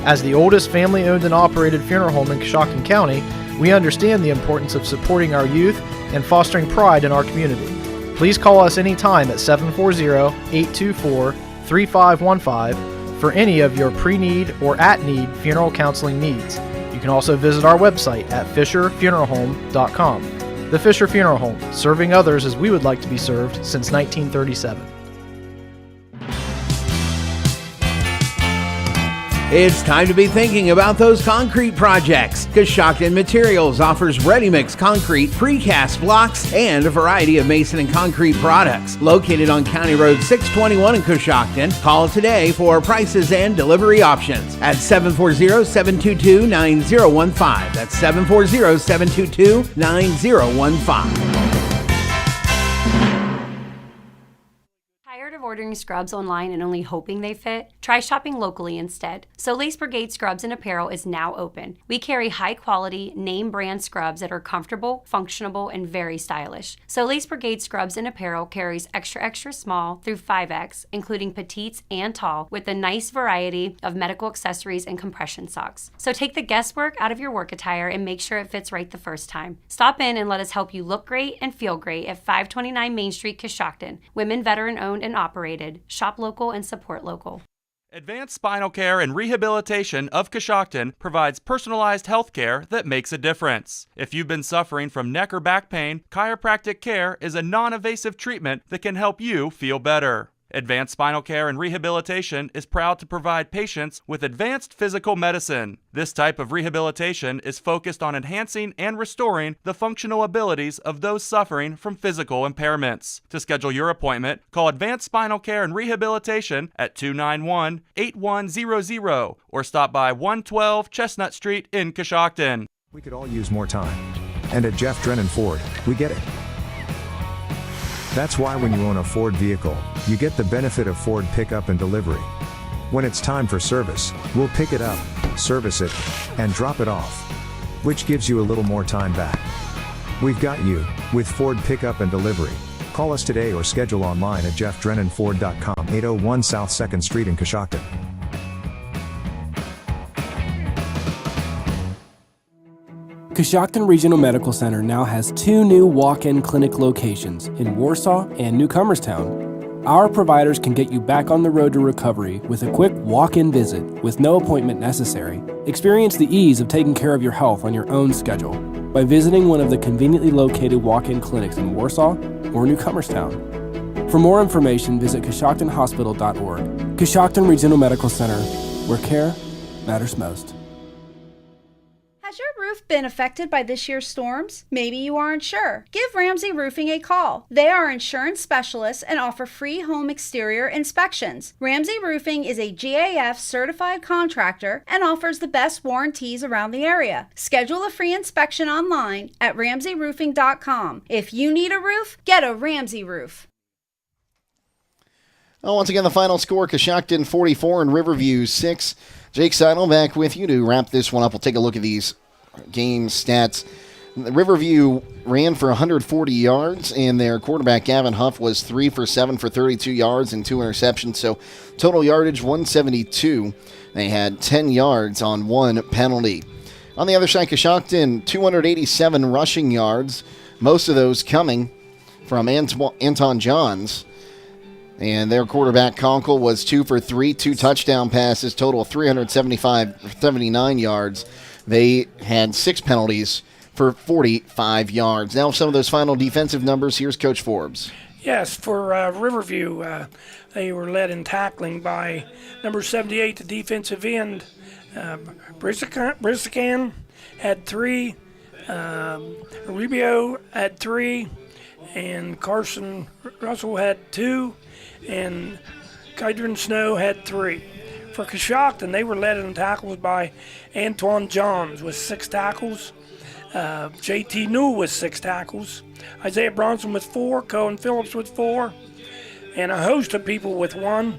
Speaker 8: As the oldest family-owned and operated funeral home in Coshocton County, we understand the importance of supporting our youth and fostering pride in our community. Please call us anytime at 740-824-3515 for any of your pre-need or at-need funeral counseling needs. You can also visit our website at fisherfuneralhome.com. The Fisher Funeral Home, serving others as we would like to be served since 1937.
Speaker 21: It's time to be thinking about those concrete projects. Coshocton Materials offers ready-mix concrete, precast blocks, and a variety of mason and concrete products. Located on County Road 621 in Coshocton, call today for prices and delivery options at 740-722-9015. That's 740-722-9015.
Speaker 12: Tired of ordering scrubs online and only hoping they fit? Try shopping locally instead. So Lace Brigade Scrubs and Apparel is now open. We carry high-quality, name-brand scrubs that are comfortable, functional, and very stylish. So Lace Brigade Scrubs and Apparel carries extra small through 5X, including petites and tall, with a nice variety of medical accessories and compression socks. So take the guesswork out of your work attire and make sure it fits right the first time. Stop in and let us help you look great and feel great at 529 Main Street, Coshocton. Women veteran-owned and operated. Shop local and support local.
Speaker 2: Advanced Spinal Care and Rehabilitation of Coshocton provides personalized health care that makes a difference. If you've been suffering from neck or back pain, chiropractic care is a non-invasive treatment that can help you feel better. Advanced Spinal Care and Rehabilitation is proud to provide patients with advanced physical medicine. This type of rehabilitation is focused on enhancing and restoring the functional abilities of those suffering from physical impairments. To schedule your appointment, call Advanced Spinal Care and Rehabilitation at 291-8100 or stop by 112 Chestnut Street in Coshocton.
Speaker 10: We could all use more time. And at Jeff Drennan Ford, we get it. That's why when you own a Ford vehicle, you get the benefit of Ford pickup and delivery. When it's time for service, we'll pick it up, service it, and drop it off, which gives you a little more time back. We've got you with Ford pickup and delivery. Call us today or schedule online at jeffdrennanford.com, 801 South 2nd Street in Coshocton.
Speaker 13: Coshocton Regional Medical Center now has 2 new walk-in clinic locations in Warsaw and Newcomerstown. Our providers can get you back on the road to recovery with a quick walk-in visit with no appointment necessary. Experience the ease of taking care of your health on your own schedule by visiting one of the conveniently located walk-in clinics in Warsaw or Newcomerstown. For more information, visit CoshoctonHospital.org. Coshocton Regional Medical Center, where care matters most.
Speaker 15: Has your roof been affected by this year's storms? Maybe you aren't sure. Give Ramsey Roofing a call. They are insurance specialists and offer free home exterior inspections. Ramsey Roofing is a GAF certified contractor and offers the best warranties around the area. Schedule a free inspection online at ramseyroofing.com. If you need a roof, get a Ramsey roof.
Speaker 3: Well, once again, the final score, Coshocton 44 and Riverview 6. Jake Sidle back with you to wrap this one up. We'll take a look at these game stats. Riverview ran for 140 yards, and their quarterback, Gavin Huff, was 3 for 7 for 32 yards and 2 interceptions. So total yardage, 172. They had 10 yards on 1 penalty. On the other side, Coshocton, 287 rushing yards, most of those coming from Anton Johns. And their quarterback, Conkle, was 2 for 3, 2 touchdown passes, total 79 yards. They had 6 penalties for 45 yards. Now some of those final defensive numbers. Here's Coach Forbes.
Speaker 20: Yes, for Riverview, they were led in tackling by number 78, the defensive end. Brissacan had 3, Rubio had 3, and Carson Russell had 2, and Kydron Snow had 3. For Coshocton, they were led in tackles by Antoine Johns with 6 tackles. J.T. Newell with 6 tackles. Isaiah Bronson with 4. Cohen Phillips with 4. And a host of people with 1.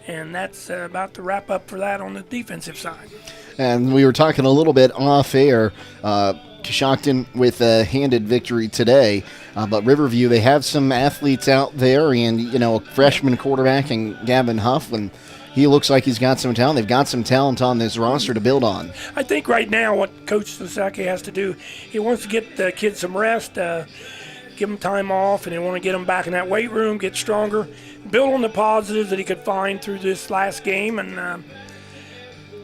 Speaker 20: And that's about the wrap up for that on the defensive side.
Speaker 3: And we were talking a little bit off air. Coshocton with a handed victory today. But Riverview, they have some athletes out there, and, a freshman quarterback in Gavin Huff, and he looks like he's got some talent. They've got some talent on this roster to build on.
Speaker 20: I think right now what Coach Sasaki has to do, he wants to get the kids some rest, give them time off, and they want to get them back in that weight room, get stronger, build on the positives that he could find through this last game, and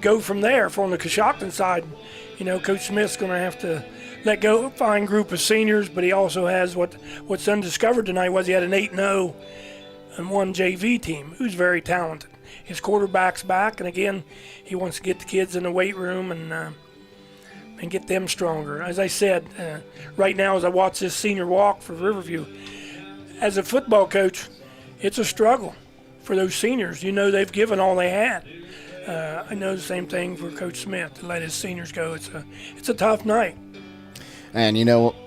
Speaker 20: go from there. For on the Coshocton side, Coach Smith's going to have to let go a fine group of seniors, but he also has what's undiscovered tonight was he had an 8-0 and 1 JV team who's very talented. His quarterback's back, and again, he wants to get the kids in the weight room and get them stronger. As I said, right now as I watch this senior walk for Riverview, as a football coach, it's a struggle for those seniors. They've given all they had. I know the same thing for Coach Smith to let his seniors go. It's a tough night.
Speaker 3: And,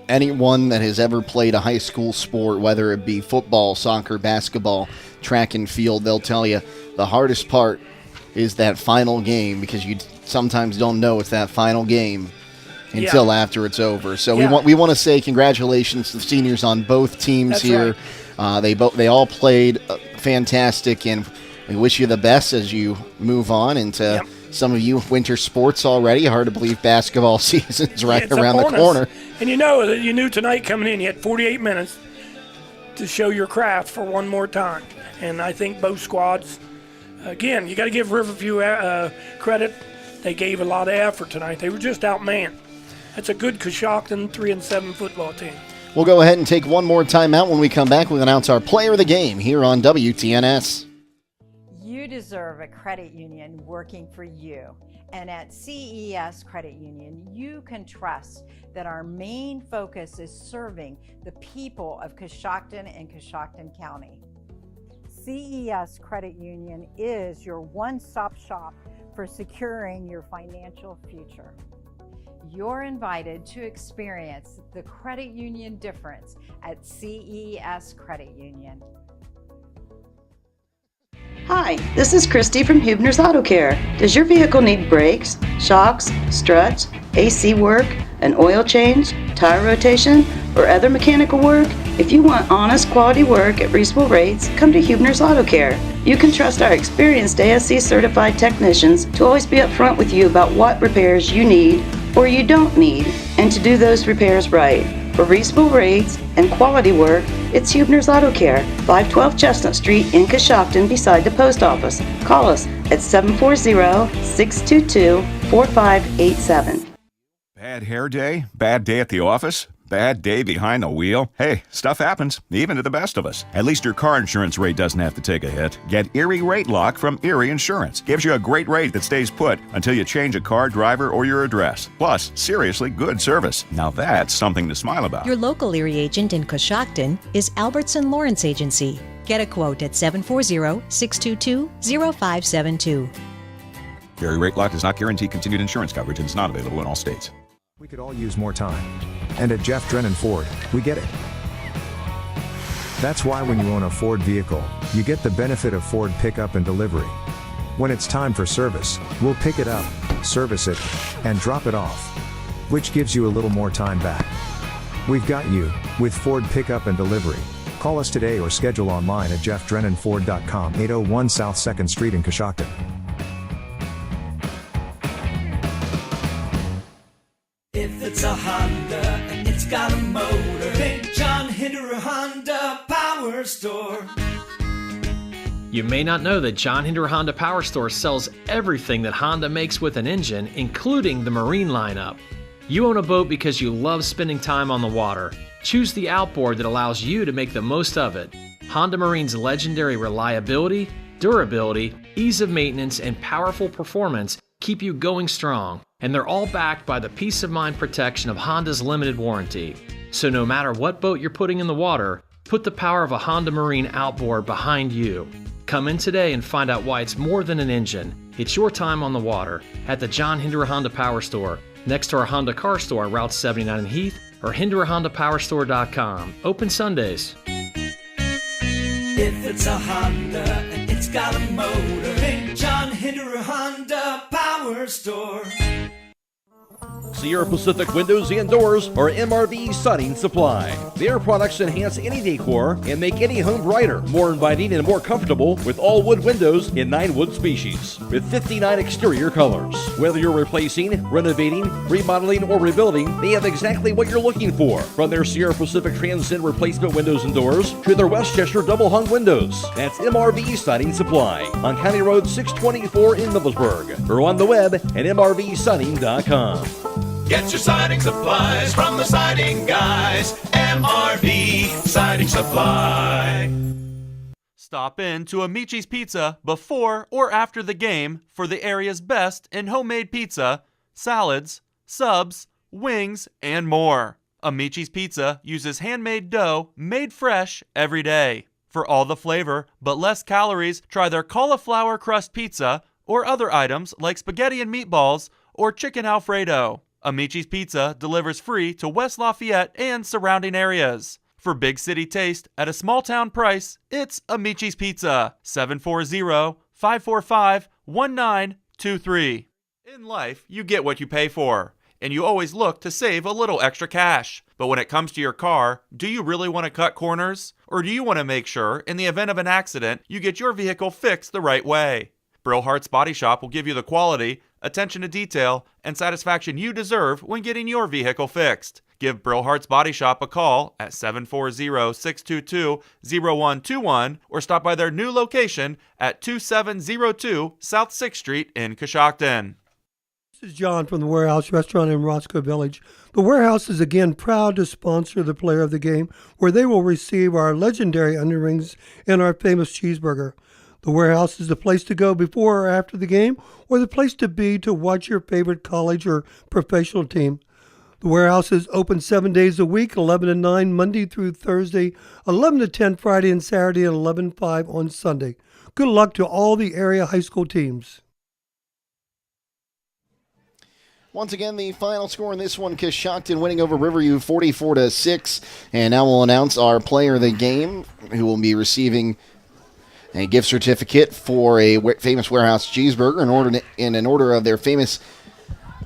Speaker 3: anyone that has ever played a high school sport, whether it be football, soccer, basketball, track and field, they'll tell you the hardest part is that final game, because you sometimes don't know it's that final game until after it's over. So we want to say congratulations to the seniors on both teams. That's here. Right. They all played fantastic, and we wish you the best as you move on into some of you winter sports already. Hard to believe basketball season's right around the corner.
Speaker 20: And you knew tonight coming in, you had 48 minutes to show your craft for one more time. And I think both squads, again, you got to give Riverview credit. They gave a lot of effort tonight. They were just outmanned. That's a good Coshocton 3-7 football team.
Speaker 3: We'll go ahead and take one more timeout. When we come back, we'll announce our player of the game here on WTNS.
Speaker 23: You deserve a credit union working for you. And at CES Credit Union, you can trust that our main focus is serving the people of Coshocton and Coshocton County. CES Credit Union is your one-stop shop for securing your financial future. You're invited to experience the credit union difference at CES Credit Union.
Speaker 14: Hi, this is Christy from Huebner's Auto Care. Does your vehicle need brakes, shocks, struts, AC work, an oil change, tire rotation, or other mechanical work? If you want honest quality work at reasonable rates, come to Huebner's Auto Care. You can trust our experienced ASC certified technicians to always be upfront with you about what repairs you need or you don't need, and to do those repairs right. For reasonable rates and quality work, it's Huebner's Auto Care, 512 Chestnut Street in Coshocton beside the post office. Call us at 740-622-4587.
Speaker 16: Bad hair day? Bad day at the office? Bad day behind the wheel? Hey, stuff happens, even to the best of us. At least your car insurance rate doesn't have to take a hit. Get Erie Rate Lock from Erie Insurance. Gives you a great rate that stays put until you change a car, driver, or your address. Plus, seriously good service. Now that's something to smile about.
Speaker 17: Your local Erie agent in Coshocton is Albertson Lawrence Agency. Get a quote at 740-622-0572.
Speaker 16: Erie Rate Lock does not guarantee continued insurance coverage and is not available in all states.
Speaker 10: We could all use more time. And at Jeff Drennan Ford, we get it. That's why when you own a Ford vehicle, you get the benefit of Ford pickup and delivery. When it's time for service, we'll pick it up, service it, and drop it off, which gives you a little more time back. We've got you with Ford pickup and delivery. Call us today or schedule online at jeffdrennanford.com, 801 South 2nd Street in Coshocton.
Speaker 18: If it's a Honda and it's got a motor, think John Hinderer Honda Power Store.
Speaker 11: You may not know that John Hinderer Honda Power Store sells everything that Honda makes with an engine, including the marine lineup. You own a boat because you love spending time on the water. Choose the outboard that allows you to make the most of it. Honda Marine's legendary reliability, durability, ease of maintenance, and powerful performance keep you going strong, and they're all backed by the peace of mind protection of Honda's limited warranty. So no matter what boat you're putting in the water, put the power of a Honda Marine outboard behind you. Come in today and find out why it's more than an engine. It's your time on the water at the John Hinderer Honda Power Store, next to our Honda Car Store, Route 79 in Heath, or HindererHondaPowerStore.com. Open Sundays.
Speaker 18: If it's a Honda and it's got a motor, think John Hinderer Honda Power Store.
Speaker 22: Sierra Pacific Windows and Doors are MRV Siding Supply. Their products enhance any decor and make any home brighter, more inviting, and more comfortable with all wood windows in 9 wood species, with 59 exterior colors. Whether you're replacing, renovating, remodeling, or rebuilding, they have exactly what you're looking for. From their Sierra Pacific Transcend replacement windows and doors to their Westchester double hung windows. That's MRV Siding Supply on County Road 624 in Middlesburg, or on the web at mrvsiding.com.
Speaker 18: Get your siding supplies from the siding guys. MRV Siding Supply.
Speaker 2: Stop in to Amici's Pizza before or after the game for the area's best in homemade pizza, salads, subs, wings, and more. Amici's Pizza uses handmade dough made fresh every day. For all the flavor but less calories, try their cauliflower crust pizza or other items like spaghetti and meatballs or chicken Alfredo. Amici's Pizza delivers free to West Lafayette and surrounding areas. For big city taste at a small town price, it's Amici's Pizza, 740-545-1923. In life, you get what you pay for, and you always look to save a little extra cash. But when it comes to your car, do you really want to cut corners? Or do you want to make sure, in the event of an accident, you get your vehicle fixed the right way? Brillhart's Body Shop will give you the quality, attention to detail, and satisfaction you deserve when getting your vehicle fixed. Give Brillhart's Body Shop a call at 740-622-0121 or stop by their new location at 2702 South 6th Street in Coshocton.
Speaker 4: is John from the Warehouse Restaurant in Roscoe Village. The Warehouse is again proud to sponsor the Player of the Game, where they will receive our legendary onion rings and our famous cheeseburger. The Warehouse is the place to go before or after the game, or the place to be to watch your favorite college or professional team. The Warehouse is open 7 days a week, 11 to 9 Monday through Thursday, 11 to 10 Friday and Saturday, and 11 to 5 on Sunday. Good luck to all the area high school teams.
Speaker 3: Once again, the final score in this one, Coshocton winning over Riverview 44-6. And now we'll announce our player of the game, who will be receiving a gift certificate for a famous Warehouse cheeseburger in order of their famous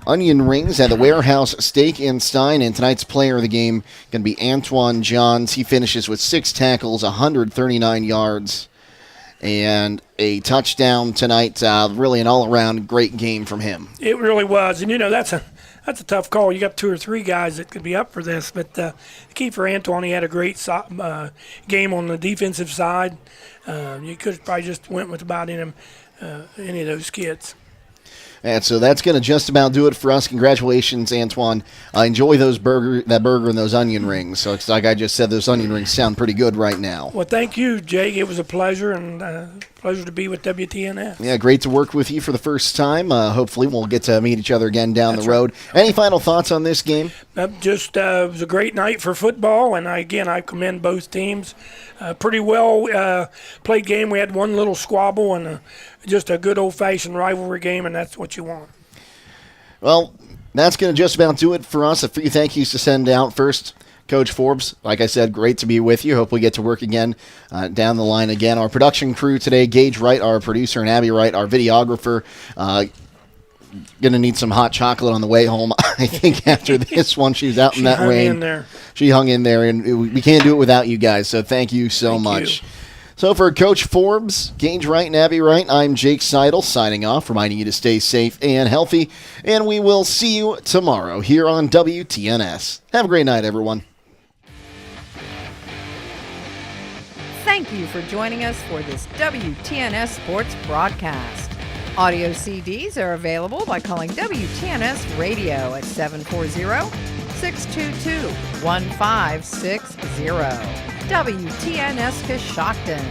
Speaker 3: onion rings at the Warehouse Steak and Stein. And tonight's player of the game going to be Antoine Johns. He finishes with 6 tackles, 139 yards, and a touchdown tonight. Really an all-around great game from him.
Speaker 20: It really was. And, that's a tough call. You got 2 or 3 guys that could be up for this. But the key for Antoine, he had a great game on the defensive side. You could have probably just went with about any of those kids.
Speaker 3: And so that's going to just about do it for us. Congratulations, Antoine. Enjoy that burger and those onion rings. So it's like I just said, those onion rings sound pretty good right now.
Speaker 20: Well, thank you, Jake. It was a pleasure, and pleasure to be with WTNS.
Speaker 3: Yeah, great to work with you for the first time. Hopefully we'll get to meet each other again down the road. Right. Any final thoughts on this game?
Speaker 20: It was a great night for football, and I commend both teams. Pretty well played game. We had one little squabble and just a good old-fashioned rivalry game, and that's what you want.
Speaker 3: Well, that's going to just about do it for us. A few thank yous to send out. First, Coach Forbes, like I said, great to be with you. Hope we get to work again down the line again. Our production crew today, Gage Wright, our producer, and Abby Wright, our videographer. Going to need some hot chocolate on the way home. I think after this one, she was out in that rain. She hung in there, and we can't do it without you guys, so thank you so much. So for Coach Forbes, Gage Wright, and Abby Wright, I'm Jake Sidle signing off, reminding you to stay safe and healthy, and we will see you tomorrow here on WTNS. Have a great night, everyone.
Speaker 5: Thank you for joining us for this WTNS Sports broadcast. Audio CDs are available by calling WTNS Radio at 740-622-1560. WTNS Coshocton.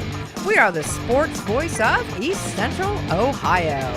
Speaker 5: We are the sports voice of East Central Ohio.